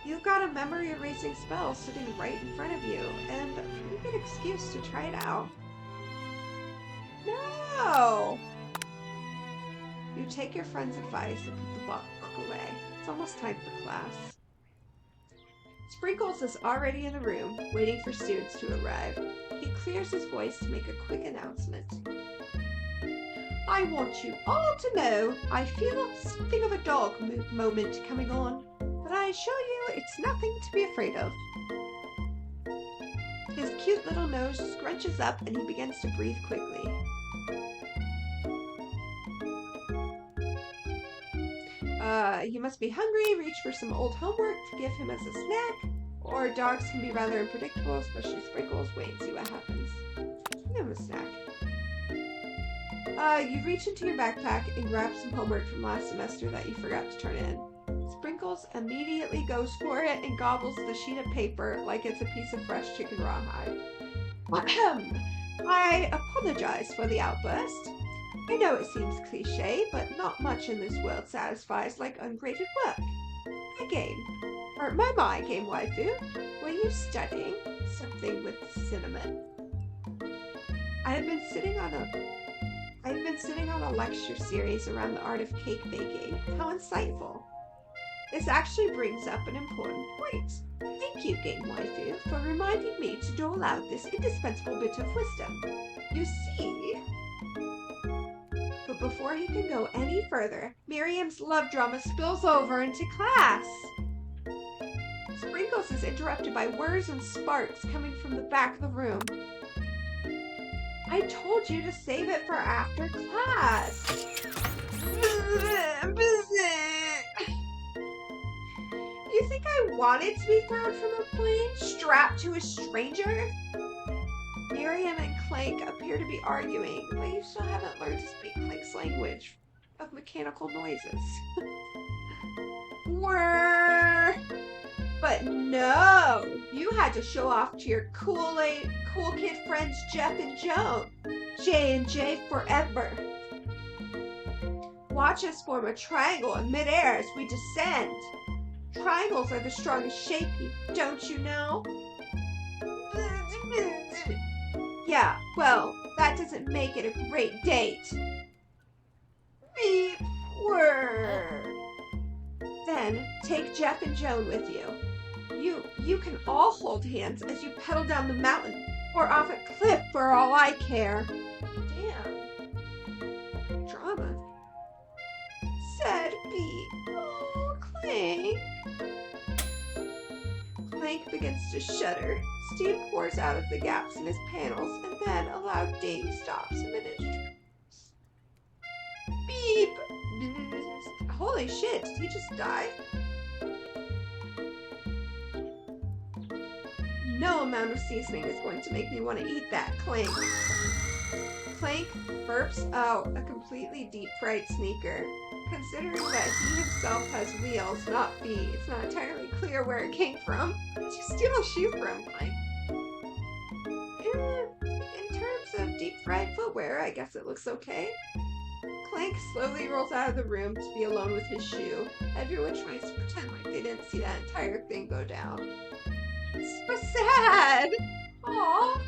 You've got a memory erasing spell sitting right in front of you, and a pretty good excuse to try it out. No! You take your friend's advice and put the book away. It's almost time for class. Sprinkles is already in the room, waiting for students to arrive. He clears his voice to make a quick announcement. I want you all to know I feel something of a dog moment coming on, but I assure you it's nothing to be afraid of. His cute little nose scrunches up and he begins to breathe quickly. You must be hungry, reach for some old homework to give him as a snack, or dogs can be rather unpredictable, especially Sprinkles. Wait and see what happens. Give him a snack. You reach into your backpack and grab some homework from last semester that you forgot to turn in. Sprinkles immediately goes for it and gobbles the sheet of paper like it's a piece of fresh chicken rawhide. I apologize for the outburst. I know it seems cliche, but not much in this world satisfies like ungraded work. My game, waifu. Were you studying something with cinnamon? I've been sitting on a lecture series around the art of cake baking. How insightful. This actually brings up an important point. Thank you, Game Waifu, for reminding me to dole out this indispensable bit of wisdom. You see... But before he can go any further, Miriam's love drama spills over into class. Sprinkles is interrupted by whirs and sparks coming from the back of the room. I told you to save it for after class. You think I wanted to be thrown from a plane, strapped to a stranger? Miriam and Clank appear to be arguing, but you still haven't learned to speak Clank's language of mechanical noises. Whirr! But no! You had to show off to your cool kid friends Jeff and Joan. J&J forever. Watch us form a triangle in midair as we descend. Triangles are the strongest shape, don't you know? Yeah, well, that doesn't make it a great date. Beep, whirr. Then, take Jeff and Joan with you. You can all hold hands as you pedal down the mountain or off a cliff for all I care. Damn. Drama. Said beep. Oh, Clank. Clank begins to shudder. Steam pours out of the gaps in his panels, and then a loud ding stops him in his tracks. Beep! Holy shit, did he just die? No amount of seasoning is going to make me want to eat that. Clank. Clank burps out a completely deep-fried sneaker. Considering that he himself has wheels, not feet, it's not entirely clear where it came from. Where did you steal a shoe from, Clank? In terms of deep-fried footwear, I guess it looks okay. Clank slowly rolls out of the room to be alone with his shoe. Everyone tries to pretend like they didn't see that entire thing go down. It's so sad! Aww!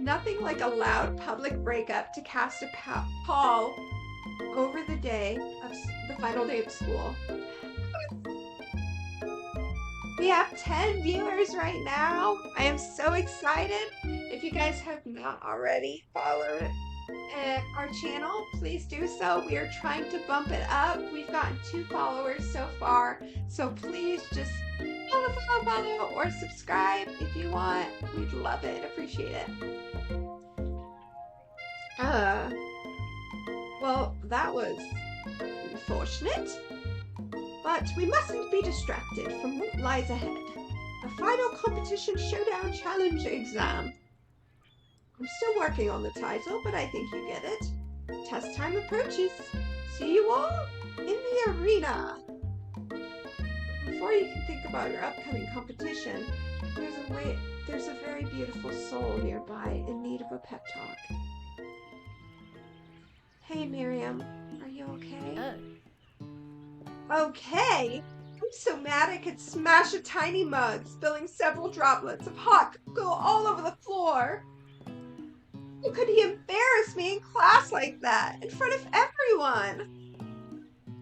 Nothing like a loud public breakup to cast a pall over the final day of school. We have 10 viewers right now. I am so excited. If you guys have not already followed our channel, please do so. We are trying to bump it up. We've gotten 2 followers so far, so please just follow or subscribe if you want. We'd love it, appreciate it. Well, that was unfortunate, but we mustn't be distracted from what lies ahead. The final competition showdown challenge exam. I'm still working on the title, but I think you get it. Test time approaches. See you all in the arena. Before you can think about your upcoming competition, there's a very beautiful soul nearby in need of a pep talk. Hey Miriam, are you okay? Okay. I'm so mad I could smash a tiny mug, spilling several droplets of hot cocoa all over the floor. How could he embarrass me in class like that, in front of everyone?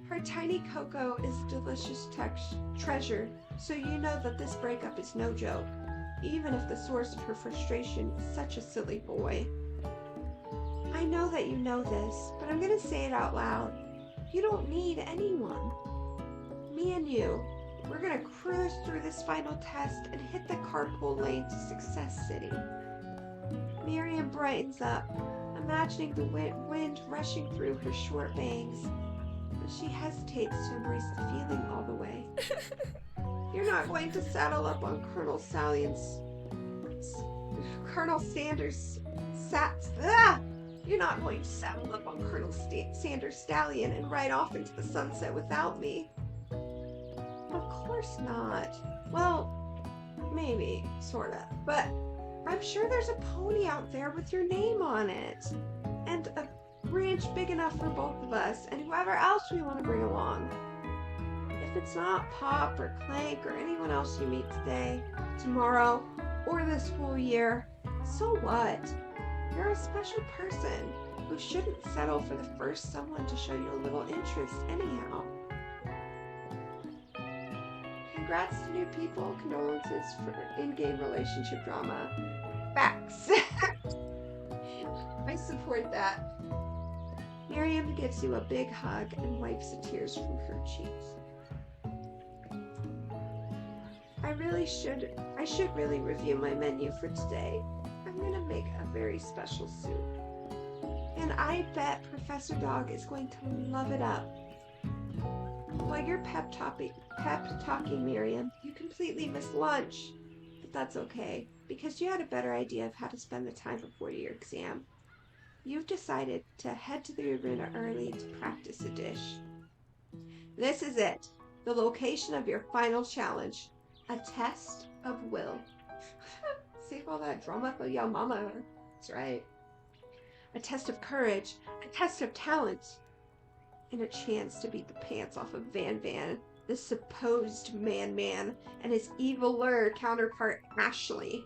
Her tiny cocoa is a delicious treasure, so you know that this breakup is no joke, even if the source of her frustration is such a silly boy. I know that you know this, but I'm gonna say it out loud. You don't need anyone. Me and you, we're gonna cruise through this final test and hit the carpool lane to Success City. Miriam brightens up, imagining the wind rushing through her short bangs, but she hesitates to embrace the feeling all the way. You're not going to saddle up on Colonel Sanders' You're not going to saddle up on Colonel Sanders' stallion and ride off into the sunset without me. Of course not. Well, maybe, sorta. But I'm sure there's a pony out there with your name on it. And a ranch big enough for both of us and whoever else we want to bring along. If it's not Pop or Clank or anyone else you meet today, tomorrow, or this whole year, so what? You're a special person who shouldn't settle for the first someone to show you a little interest anyhow. Congrats to new people, condolences for in-game relationship drama. Facts. I support that. Miriam gives you a big hug and wipes the tears from her cheeks. I should really review my menu for today. I'm gonna make a very special soup. And I bet Professor Dog is going to love it up. While you're pep talking Miriam, you completely missed lunch. But that's okay, because you had a better idea of how to spend the time before your exam. You've decided to head to the arena early to practice a dish. This is it, the location of your final challenge, a test of will. Save all that drama for your mama. That's right. A test of courage, a test of talent, and a chance to beat the pants off of Van Van, the supposed man, and his eviler counterpart, Ashley.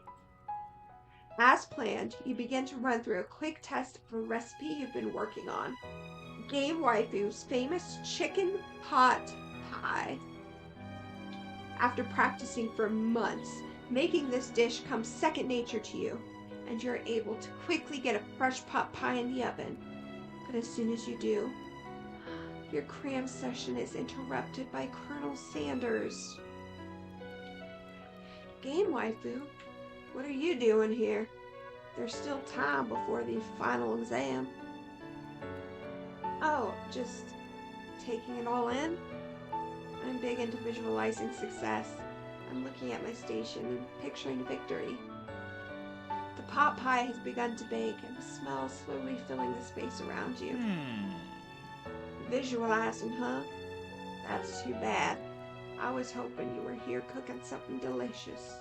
As planned, you begin to run through a quick test of a recipe you've been working on. Game Waifu's famous chicken pot pie. After practicing for months, making this dish comes second nature to you, and you're able to quickly get a fresh pot pie in the oven. But as soon as you do, your cram session is interrupted by Colonel Sanders. Game Waifu, what are you doing here? There's still time before the final exam. Oh, just taking it all in? I'm big into visualizing success. I'm looking at my station and picturing victory. The pot pie has begun to bake and the smell is slowly filling the space around you. Visualizing, huh? That's too bad. I was hoping you were here cooking something delicious.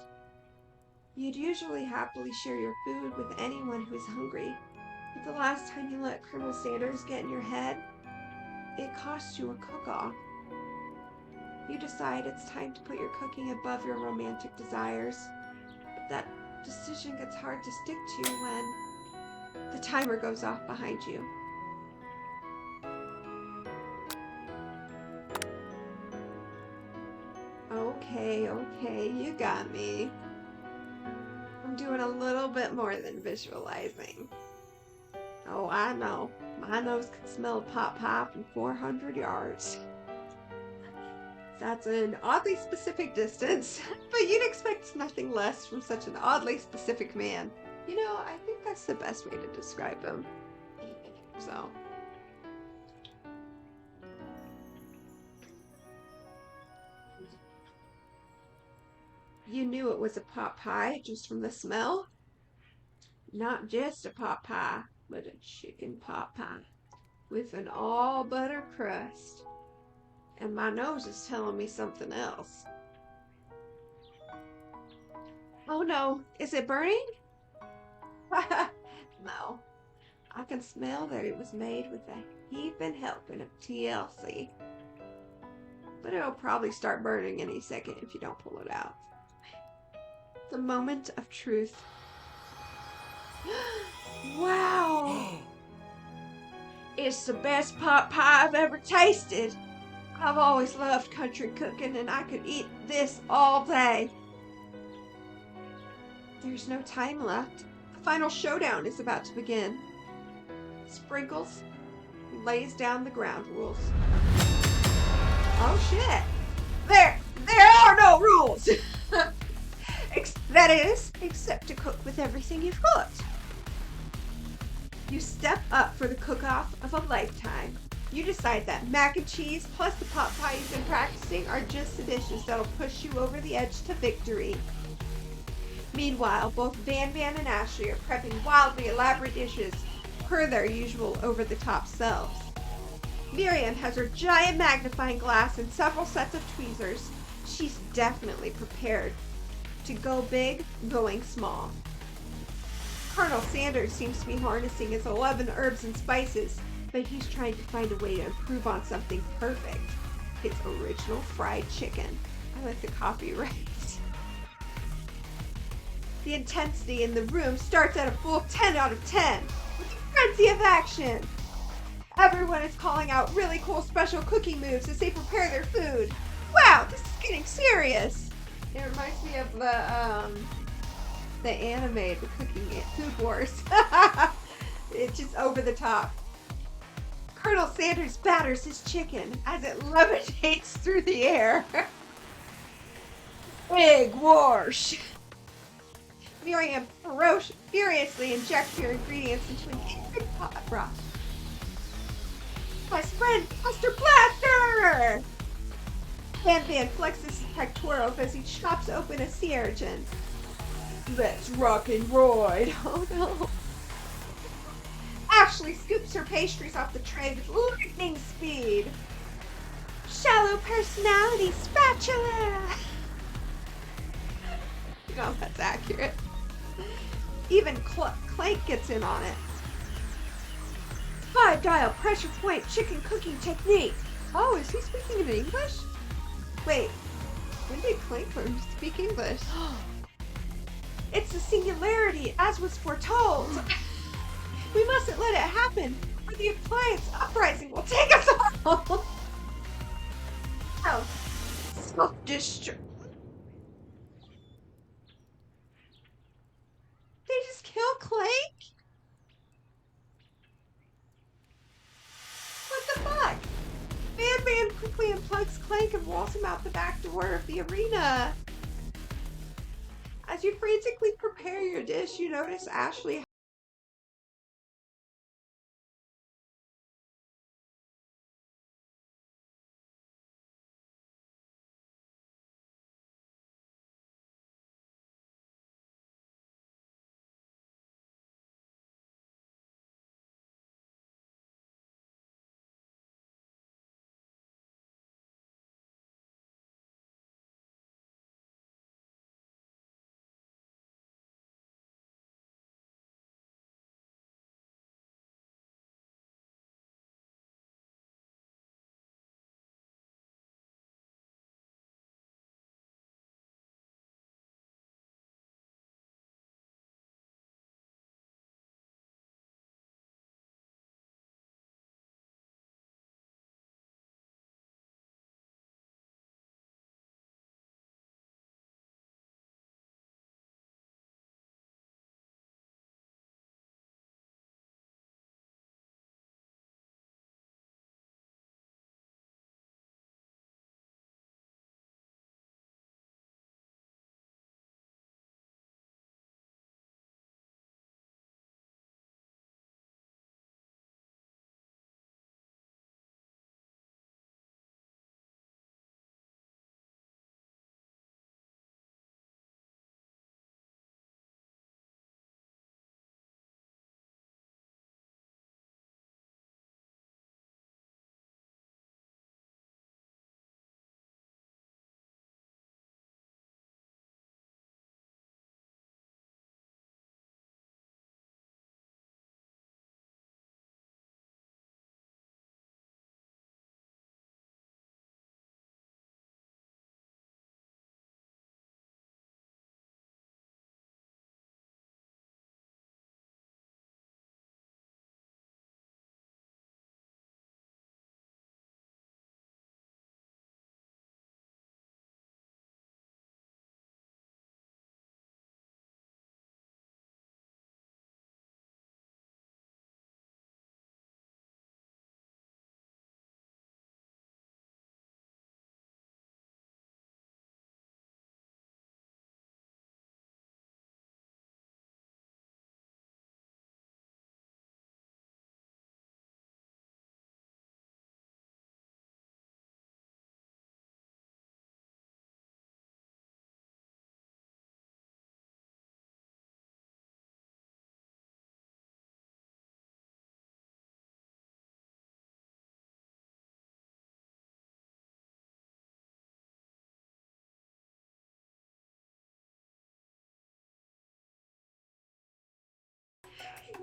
You'd usually happily share your food with anyone who is hungry, but the last time you let Colonel Sanders get in your head, it cost you a cook-off. You decide it's time to put your cooking above your romantic desires, but that decision gets hard to stick to when the timer goes off behind you. Okay, you got me. I'm doing a little bit more than visualizing. Oh, I know. My nose can smell pot pie from 400 yards. That's an oddly specific distance, but you'd expect nothing less from such an oddly specific man. You know, I think that's the best way to describe him. So. You knew it was a pot pie just from the smell? Not just a pot pie, but a chicken pot pie with an all butter crust. And my nose is telling me something else. Oh no, is it burning? No, I can smell that it was made with a heaping helping of TLC. but it'll probably start burning any second if you don't pull it out. The moment of truth. Wow! It's the best pot pie I've ever tasted. I've always loved country cooking and I could eat this all day. There's no time left. The final showdown is about to begin. Sprinkles lays down the ground rules. Oh shit! There are no rules! That is, except to cook with everything you've got. You step up for the cook-off of a lifetime. You decide that mac and cheese plus the pot pie you've been practicing are just the dishes that'll push you over the edge to victory. Meanwhile, both Van Van and Ashley are prepping wildly elaborate dishes per their usual over-the-top selves. Miriam has her giant magnifying glass and several sets of tweezers. She's definitely prepared to go big, going small. Colonel Sanders seems to be harnessing his 11 herbs and spices, but he's trying to find a way to improve on something perfect. His original fried chicken. I like the copyright. The intensity in the room starts at a full 10 out of 10, with a frenzy of action. Everyone is calling out really cool special cooking moves as they prepare their food. Wow, this is getting serious. It reminds me of the anime, the cooking Food Wars. It's just over the top. Colonel Sanders batters his chicken as it levitates through the air. Big whoosh! Miriam furiously injects your ingredients into an instant pot broth. My friend, Buster Blaster! Van Van flexes his pectorals as he chops open a sea urchin. Let's rock and roll. Oh no. Ashley scoops her pastries off the tray with lightning speed. Shallow personality spatula! You know, that's accurate. Even Clank gets in on it. 5-dial pressure point chicken cooking technique. Oh, is he speaking in English? Wait, when did Clank learn to speak English? It's the singularity, as was foretold. We mustn't let it happen, or the appliance uprising will take us all. Oh, self-destruct. They just kill Clank? What the fuck? Van Van quickly unplugs Clank and rolls him out the back door of the arena. As you frantically prepare your dish, you notice Ashley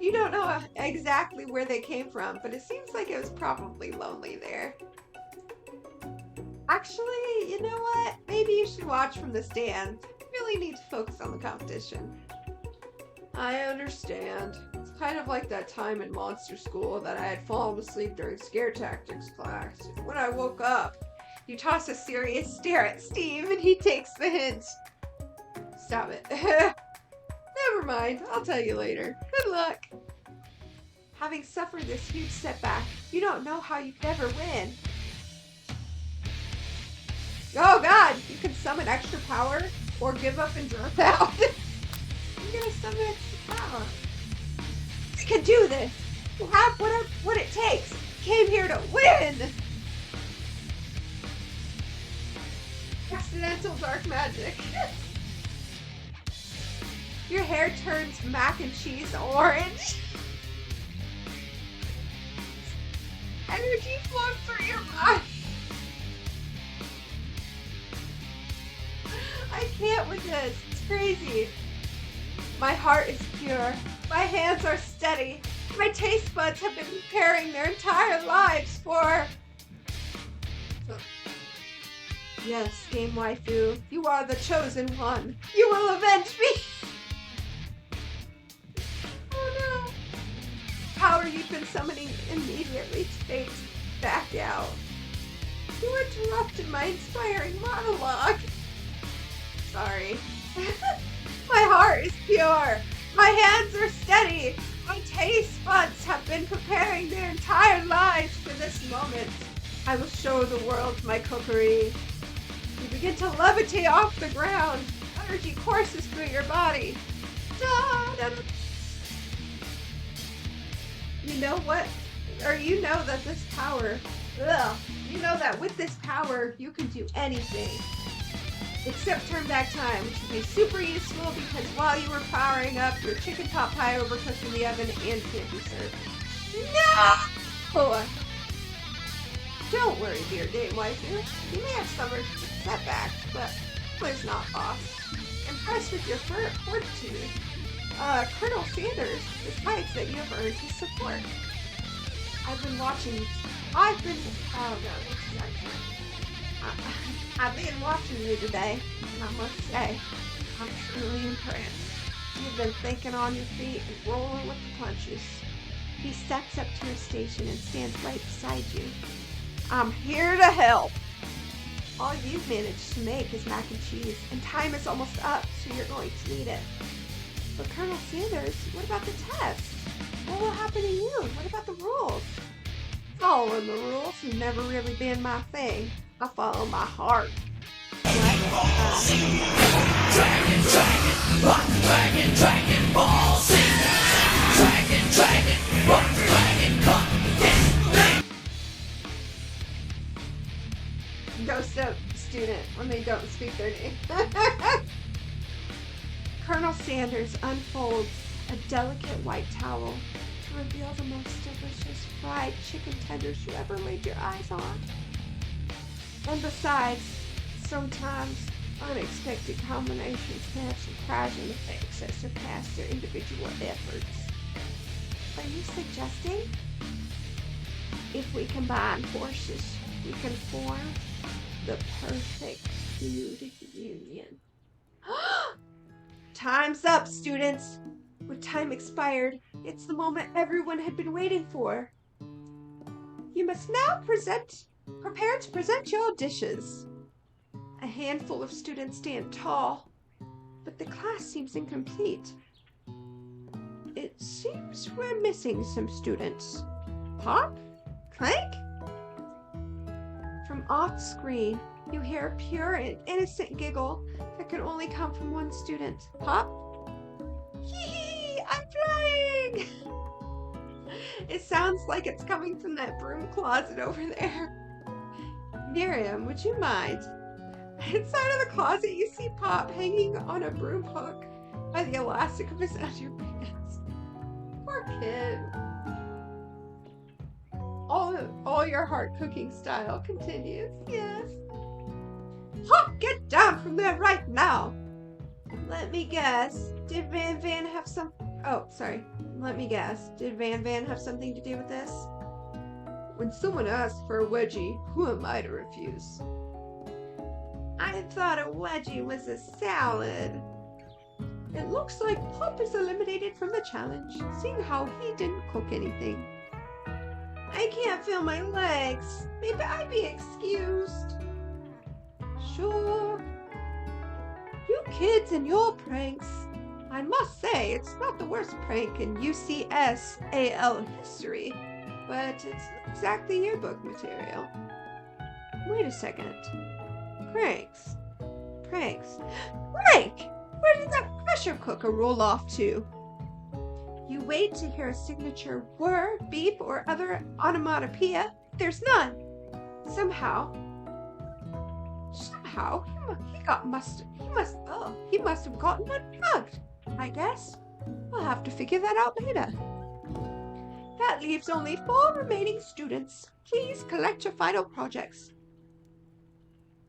You don't know exactly where they came from, but it seems like it was probably lonely there. Actually, you know what? Maybe you should watch from the stands. You really need to focus on the competition. I understand. It's kind of like that time in monster school that I had fallen asleep during scare tactics class. When I woke up, you toss a serious stare at Steve and he takes the hint. Stop it. Never mind, I'll tell you later. Good luck. Having suffered this huge setback, you don't know how you could ever win. Oh god, you can summon extra power or give up and drop out. I'm gonna summon extra power. I can do this. You have what it takes. Came here to win. Accidental dark magic. Your hair turns mac and cheese orange. Energy flows through your body. I can't with this. It's crazy. My heart is pure. My hands are steady. My taste buds have been preparing their entire lives for... Yes, Game Waifu, you are the chosen one. You will avenge me. Oh no. Power you've been summoning immediately fades back out. You interrupted my inspiring monologue. Sorry. My heart is pure. My hands are steady. My taste buds have been preparing their entire lives for this moment. I will show the world my cookery. You begin to levitate off the ground. Energy courses through your body. Da, da, da. You know what? Or you know that this power... You know that with this power, you can do anything. Except turn back time, which would be super useful because while you were powering up, your chicken pot pie overcooked in the oven and can't be served. No! Don't worry, dear Game Waifu. You may have suffered setbacks, but please not lost. Impressed with your fortitude, Colonel Sanders decides that you have earned his support. I've been watching you today, and I must say, I'm truly impressed. You've been thinking on your feet and rolling with the punches. He steps up to your station and stands right beside you. I'm here to help. All you've managed to make is mac and cheese, and time is almost up, so you're going to need it. But Colonel Sanders, what about the test? What will happen to you? What about the rules? Following the rules have never really been my thing. I follow my heart. Dragon, ball sing. Dragon, come get. Ghost up student when they don't speak their name. Colonel Sanders unfolds a delicate white towel to reveal the most delicious fried chicken tenders you ever laid your eyes on. And besides, sometimes unexpected combinations can have surprising effects that surpass their individual efforts. Are you suggesting? If we combine forces, we can form the perfect food union. Time's up, students! With time expired, it's the moment everyone had been waiting for. You must now prepare to present your dishes. A handful of students stand tall, but the class seems incomplete. It seems we're missing some students. Pop? Clank? From off-screen, you hear a pure and innocent giggle that can only come from one student. Pop? Hee, I'm flying! It sounds like it's coming from that broom closet over there. Miriam, would you mind? Inside of the closet, you see Pop hanging on a broom hook by the elastic of his underpants. Poor kid. All your heart cooking style continues. Yes. Hop, get down from there right now. Let me guess. Did Van have some Oh, sorry. Let me guess. Did Van Van have something to do with this? When someone asks for a wedgie, who am I to refuse? I thought a wedgie was a salad. It looks like Pop is eliminated from the challenge, seeing how he didn't cook anything. I can't feel my legs. Maybe I'd be excused. Sure. You kids and your pranks. I must say, it's not the worst prank in UCSAL history, but it's not exactly yearbook material. Wait a second. Pranks. Pranks. Frank! Where did that pressure cooker roll off to? You wait to hear a signature whir, beep, or other onomatopoeia. There's none. Somehow, he must have gotten unplugged. I guess we'll have to figure that out later. That leaves only 4 remaining students. Please collect your final projects.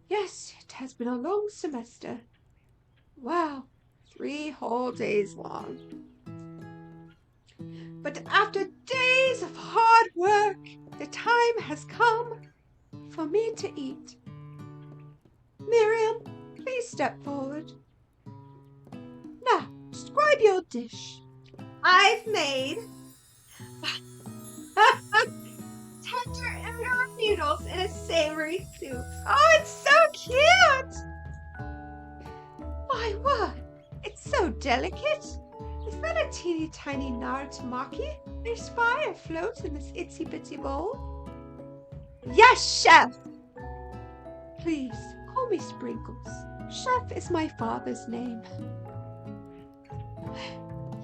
Yes, it has been a long semester. Wow, 3 whole days long. But after days of hard work, the time has come for me to eat. Miriam, please step forward. Now, describe your dish. I've made tender ember noodles in a savory soup. Oh, it's so cute! My word, it's so delicate. Is that a teeny tiny narutomaki? There's fire afloat in this itsy bitsy bowl. Yes, Chef! Please, call me Sprinkles. Chef is my father's name.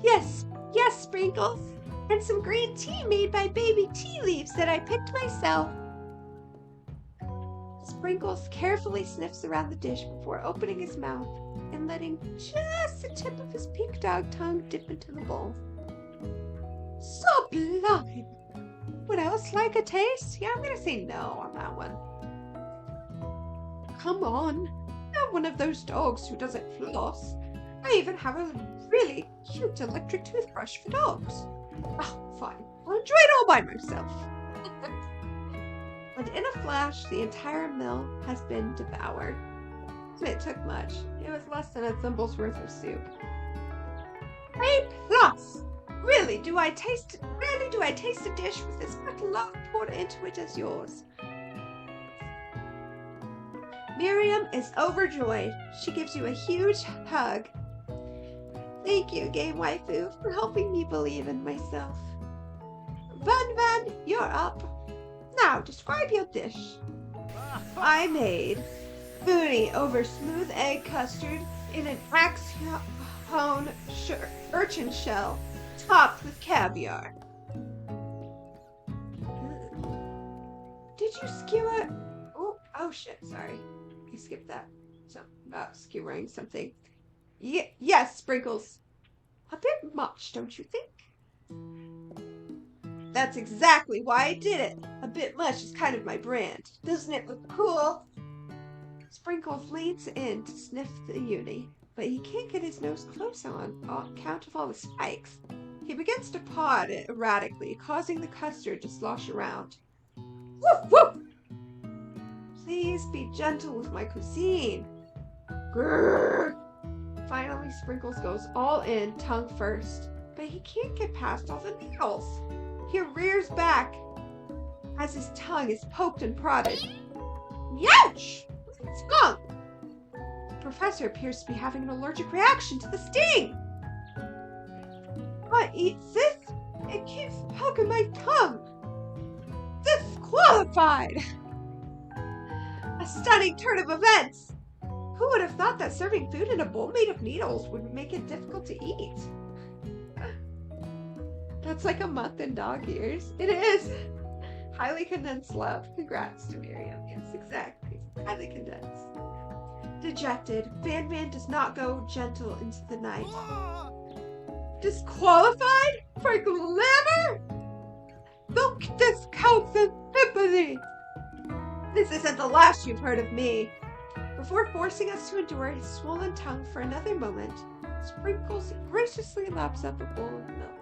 Yes, Sprinkles. And some green tea made by baby tea leaves that I picked myself. Sprinkles carefully sniffs around the dish before opening his mouth and letting just the tip of his pink dog tongue dip into the bowl. Sublime! Would else like a taste? Yeah, I'm gonna say no on that one. Come on, not one of those dogs who doesn't floss. I even have a really cute electric toothbrush for dogs. Oh, fine. I'll enjoy it all by myself. And in a flash, the entire meal has been devoured. It took much. It was less than a thimble's worth of soup. A+! Really do I taste a dish with as much love poured into it as yours. Miriam is overjoyed. She gives you a huge hug. Thank you, Game Waifu, for helping me believe in myself. Van, you're up. Now, describe your dish. I made booty over smooth egg custard in an axe-hone urchin shell, topped with caviar. Did you skewer? Oh shit, sorry. I skipped that. Something about skewering something. Yes, Sprinkles. A bit much, don't you think? That's exactly why I did it. A bit much is kind of my brand. Doesn't it look cool? Sprinkles leans in to sniff the uni, but he can't get his nose close on account of all the spikes. He begins to paw at it erratically, causing the custard to slosh around. Woof, woof! Please be gentle with my cuisine. Grrr! Finally, Sprinkles goes all in, tongue first, but he can't get past all the needles. He rears back as his tongue is poked and prodded. Youch! What's wrong? The professor appears to be having an allergic reaction to the sting. What eats this? It keeps poking my tongue. Disqualified! A stunning turn of events. Who would have thought that serving food in a bowl made of needles would make it difficult to eat? That's like a month in dog years. It is. Highly condensed love. Congrats to Miriam. Yes, exactly. Highly condensed. Dejected, Van does not go gentle into the night. Disqualified? For glamour? Look, this counts as sympathy. This isn't the last you've heard of me. Before forcing us to endure his swollen tongue for another moment, Sprinkles graciously laps up a bowl of milk.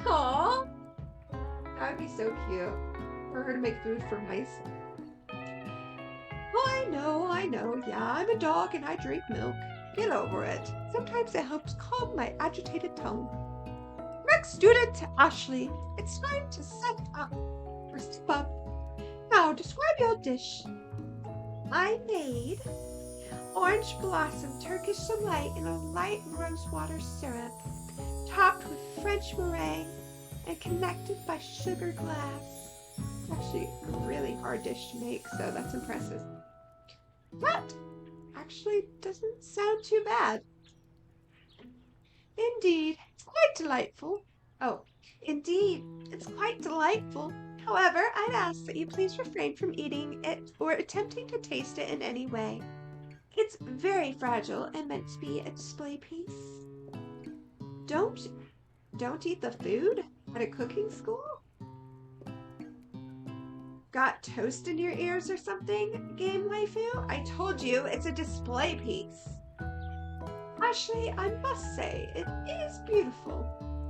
Aww! That would be so cute for her to make food for mice. I know. Yeah, I'm a dog and I drink milk. Get over it. Sometimes it helps calm my agitated tongue. Next student, Ashley. It's time to set up. Or step up. Now, describe your dish. I made orange blossom Turkish delight in a light rosewater syrup, topped with French meringue and connected by sugar glass. It's actually a really hard dish to make, so that's impressive. That actually doesn't sound too bad. Indeed, it's quite delightful. Oh, indeed, it's quite delightful. However, I'd ask that you please refrain from eating it or attempting to taste it in any way. It's very fragile and meant to be a display piece. Don't eat the food at a cooking school? Got toast in your ears or something, game waifu? I told you it's a display piece. Ashley, I must say, it is beautiful.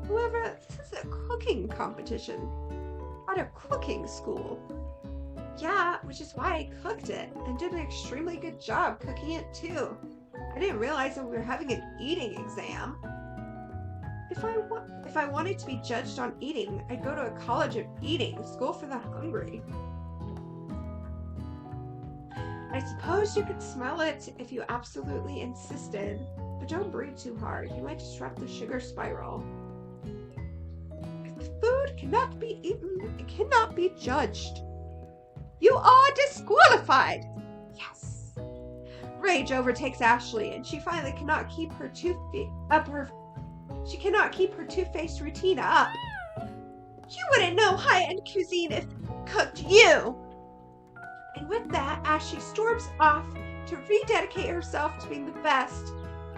However, this is a cooking competition at a cooking school. Yeah, which is why I cooked it and did an extremely good job cooking it too. I didn't realize that we were having an eating exam. If I wanted to be judged on eating, I'd go to a college of eating, school for the hungry. I suppose you could smell it if you absolutely insisted, but don't breathe too hard. You might disrupt the sugar spiral. If the food cannot be eaten, it cannot be judged. You are disqualified! Yes. Rage overtakes Ashley, and she finally cannot keep her two-faced routine up. You wouldn't know high-end cuisine if cooked you! And with that, Ashley storms off to rededicate herself to being the best,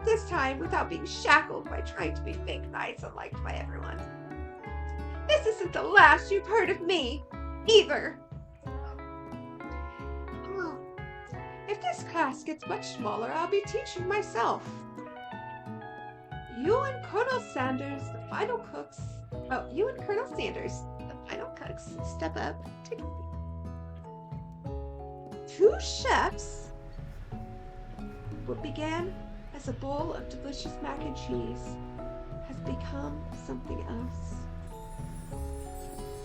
this time without being shackled by trying to be fake nice and liked by everyone. This isn't the last you've heard of me, either. If this class gets much smaller, I'll be teaching myself. You and Colonel Sanders, the final cooks, step up together. Two chefs. What began as a bowl of delicious mac and cheese has become something else.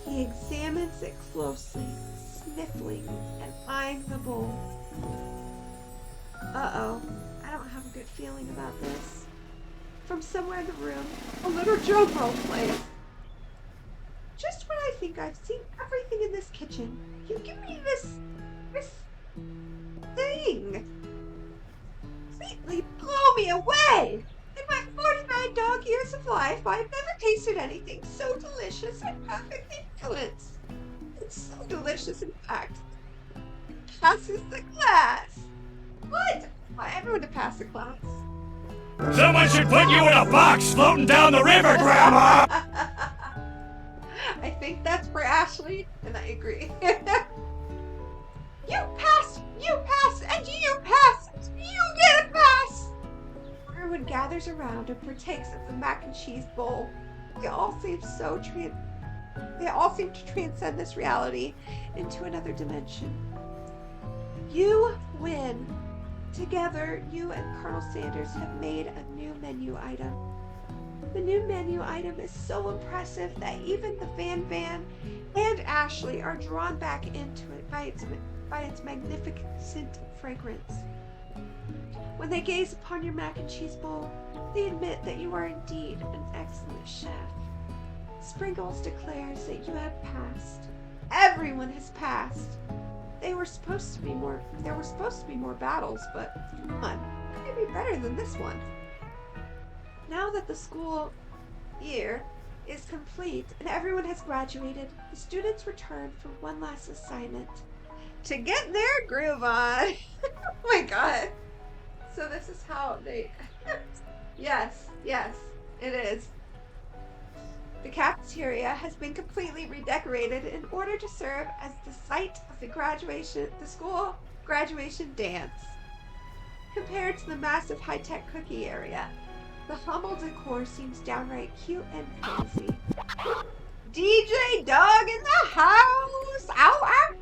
He examines it closely, sniffling and eyeing the bowl. Uh-oh, I don't have a good feeling about this. From somewhere in the room, a little drum roll plays. Just when I think I've seen everything in this kitchen, you give me this thing. Completely blow me away. In my 49 dog years of life, I've never tasted anything so delicious and perfectly balanced. It's so delicious, in fact. Passes the class. What? Why everyone to pass the class? Someone should put you in a box floating down the river, Grandma! I think that's for Ashley, and I agree. You pass, and you pass, you get a pass! Everyone gathers around and partakes of the mac and cheese bowl. They all seem to transcend this reality into another dimension. You win. Together, you and Colonel Sanders have made a new menu item. The new menu item is so impressive that even the Van and Ashley are drawn back into it by its magnificent fragrance. When they gaze upon your mac and cheese bowl, they admit that you are indeed an excellent chef. Sprinkles declares that you have passed. Everyone has passed. There were supposed to be more battles, but come on, it could be better than this one. Now that the school year is complete and everyone has graduated, the students return for one last assignment. To get their groove on. Oh my god. So this is how they... Yes, it is. The cafeteria has been completely redecorated in order to serve as the site of the school graduation dance. compared to the massive high-tech cookie area. The humble decor seems downright cute and cozy. DJ Doug in the house! Ow, ow!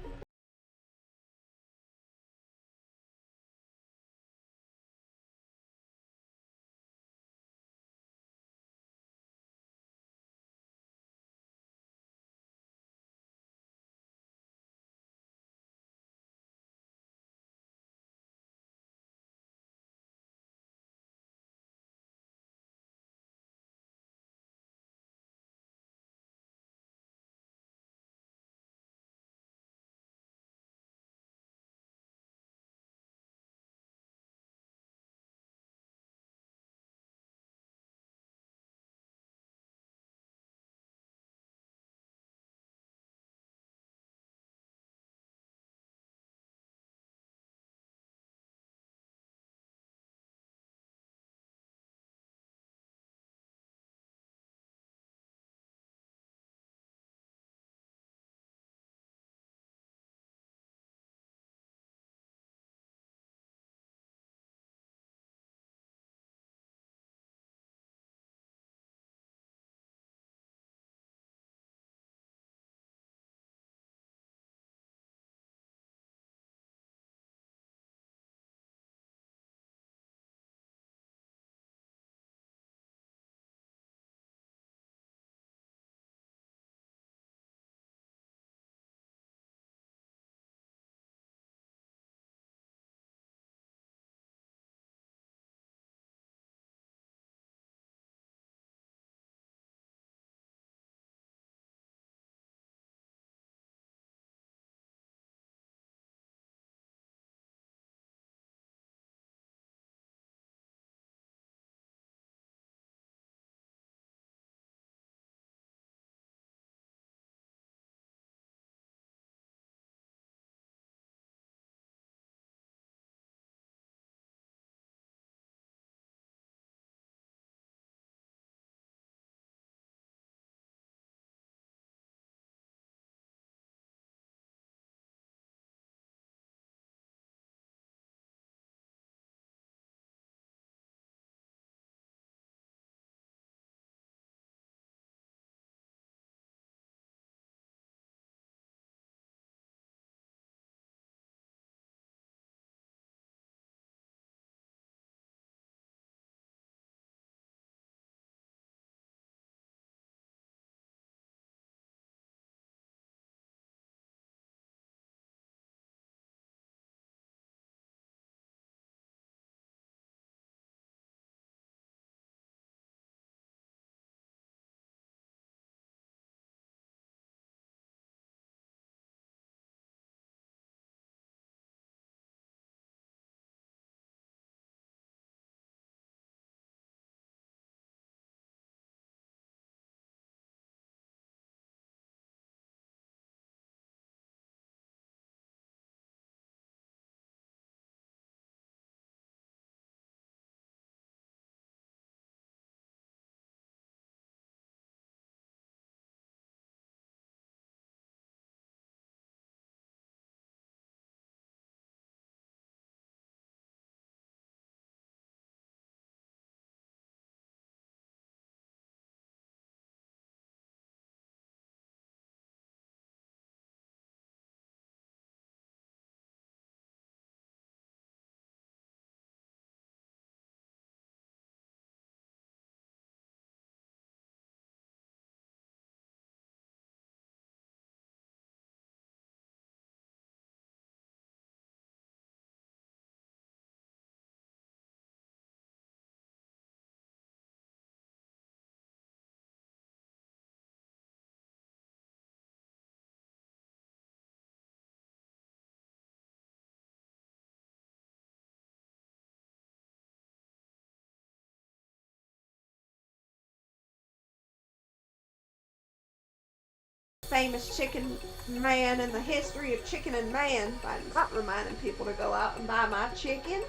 Famous chicken man in the history of chicken and man by not reminding people to go out and buy my chicken.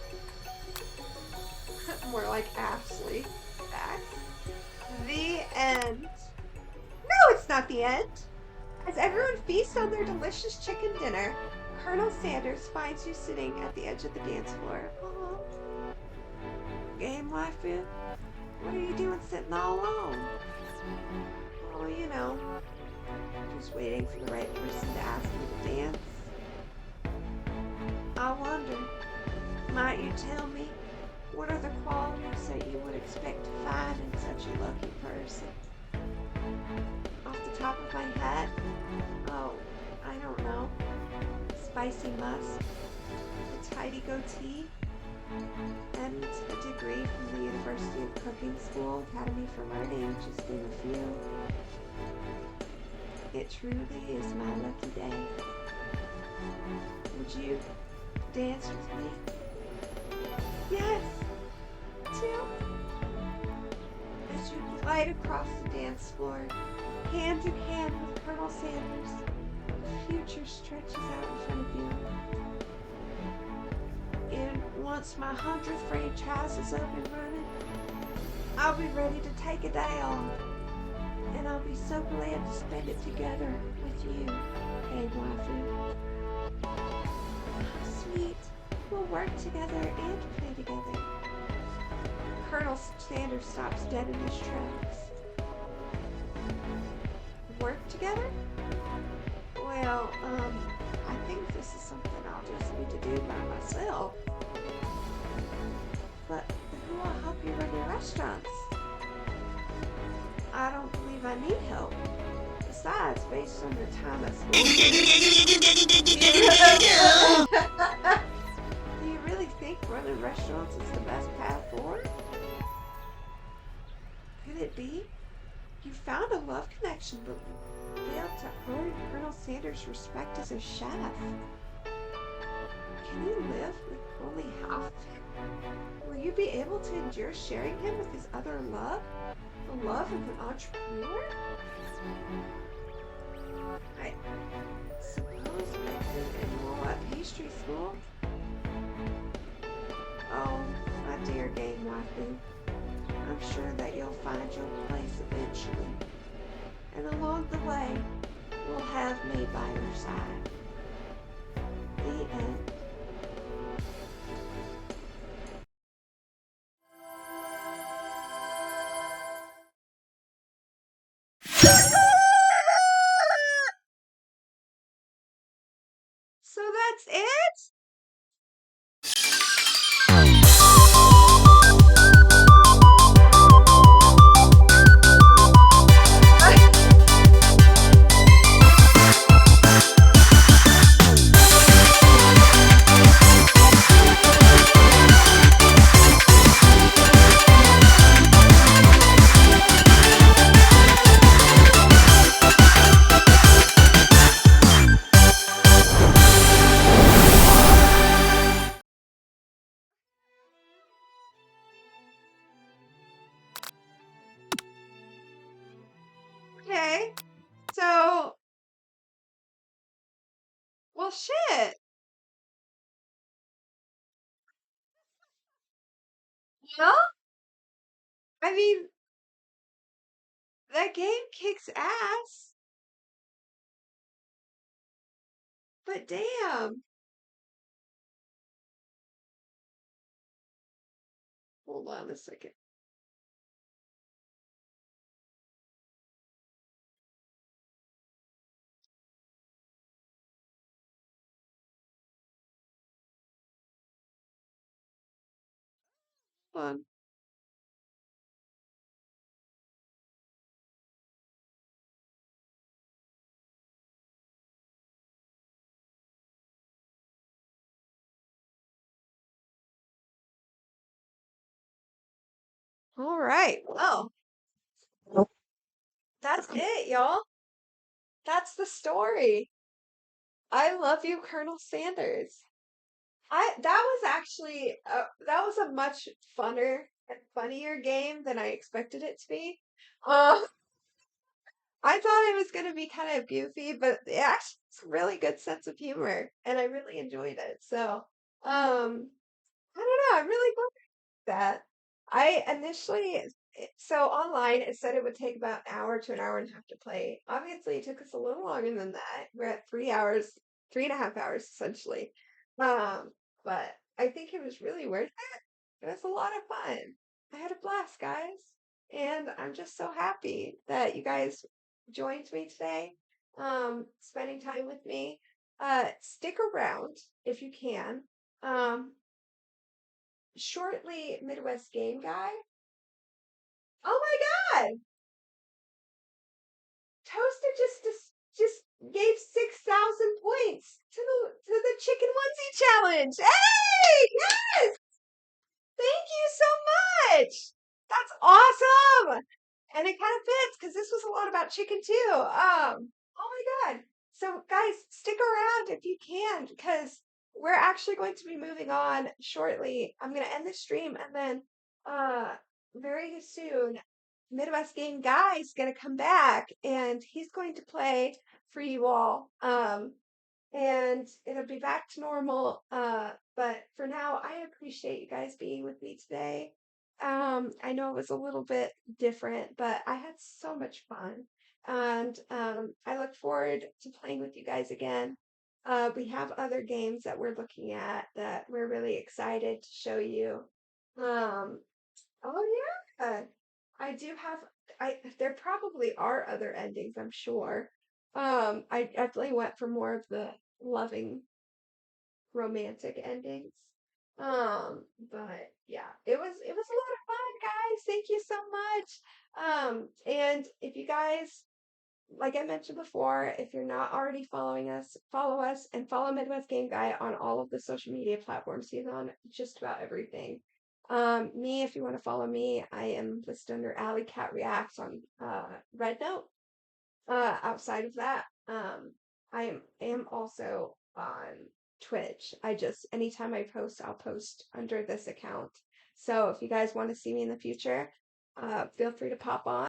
More like Ashley. Facts. The end. No, it's not the end. As everyone feasts on their delicious chicken dinner, Colonel Sanders finds you sitting at the edge of the dance floor. Aww. Game waifu? What are you doing sitting all alone? Oh, just waiting for the right person to ask me to dance. I wonder, might you tell me what are the qualities that you would expect to find in such a lucky person? Off the top of my head? Oh, I don't know. Spicy musk, a tidy goatee, and a degree from the University of Cooking School Academy for Learning, just name a few. It truly is my lucky day. Would you dance with me? Yes! Two. As you glide across the dance floor, hand in hand with Colonel Sanders, the future stretches out in front of you. And once my 100th franchise is up and running, I'll be ready to take a day off. And I'll be so glad to spend it together with you, Game Waifu. How sweet. We'll work together and play together. Colonel Sanders stops dead in his tracks. Work together? Well, I think this is something I'll just need to do by myself. But who will help you run your restaurants? I don't believe I need help. Besides, based on your time at school, do you really think running restaurants is the best path forward? Could it be? You found a love connection, but failed to earn Colonel Sanders' respect as a chef. Can you live with only half of him? Will you be able to endure sharing him with his other love? The love of an entrepreneur? I suppose I could enroll at pastry school. Oh, my dear Game Waifu, I'm sure that you'll find your place eventually. And along the way, you'll have me by your side. The end. So that's it? Okay. So, well, shit. Well, I mean, that game kicks ass. But damn. Hold on a second. Hold on. All right. Well, that's it, y'all. That's the story. I love you, Colonel Sanders. That was actually that was a much funner and funnier game than I expected it to be. Uh, I thought it was gonna be kind of goofy, but it actually has a really good sense of humor, and I really enjoyed it. So, I don't know. I'm really glad that. I initially, so online, it said it would take about an hour to an hour and a half to play. Obviously, it took us a little longer than that. We're at 3 hours, 3.5 hours essentially. Um, but I think it was really worth it. It was a lot of fun. I had a blast, guys. And I'm just so happy that you guys joined me today, spending time with me. Stick around if you can. Um, Shortly, Midwest Game Guy. Oh my God! Toaster just gave 6,000 points to the chicken onesie challenge. Hey, yes! Thank you so much. That's awesome. And it kind of fits because this was a lot about chicken too. Oh my God. So guys, stick around if you can because we're actually going to be moving on shortly. I'm going to end the stream and then very soon Midwest Game Guy is going to come back and he's going to play for you all. And it'll be back to normal. But for now, I appreciate you guys being with me today. I know it was a little bit different, but I had so much fun. And I look forward to playing with you guys again. We have other games that we're looking at that we're really excited to show you. Oh yeah. I do have there probably are other endings, I'm sure. I definitely went for more of the loving romantic endings. But yeah, it was a lot of fun, guys. Thank you so much. And if you guys, like I mentioned before, if you're not already following us, follow us and follow Midwest Game Guy on all of the social media platforms. He's on just about everything. Me, if you want to follow me, I am listed under Alley Cat Reacts on Red Note. Outside of that, I am also on Twitch. Anytime I post, I'll post under this account. So if you guys want to see me in the future, feel free to pop on.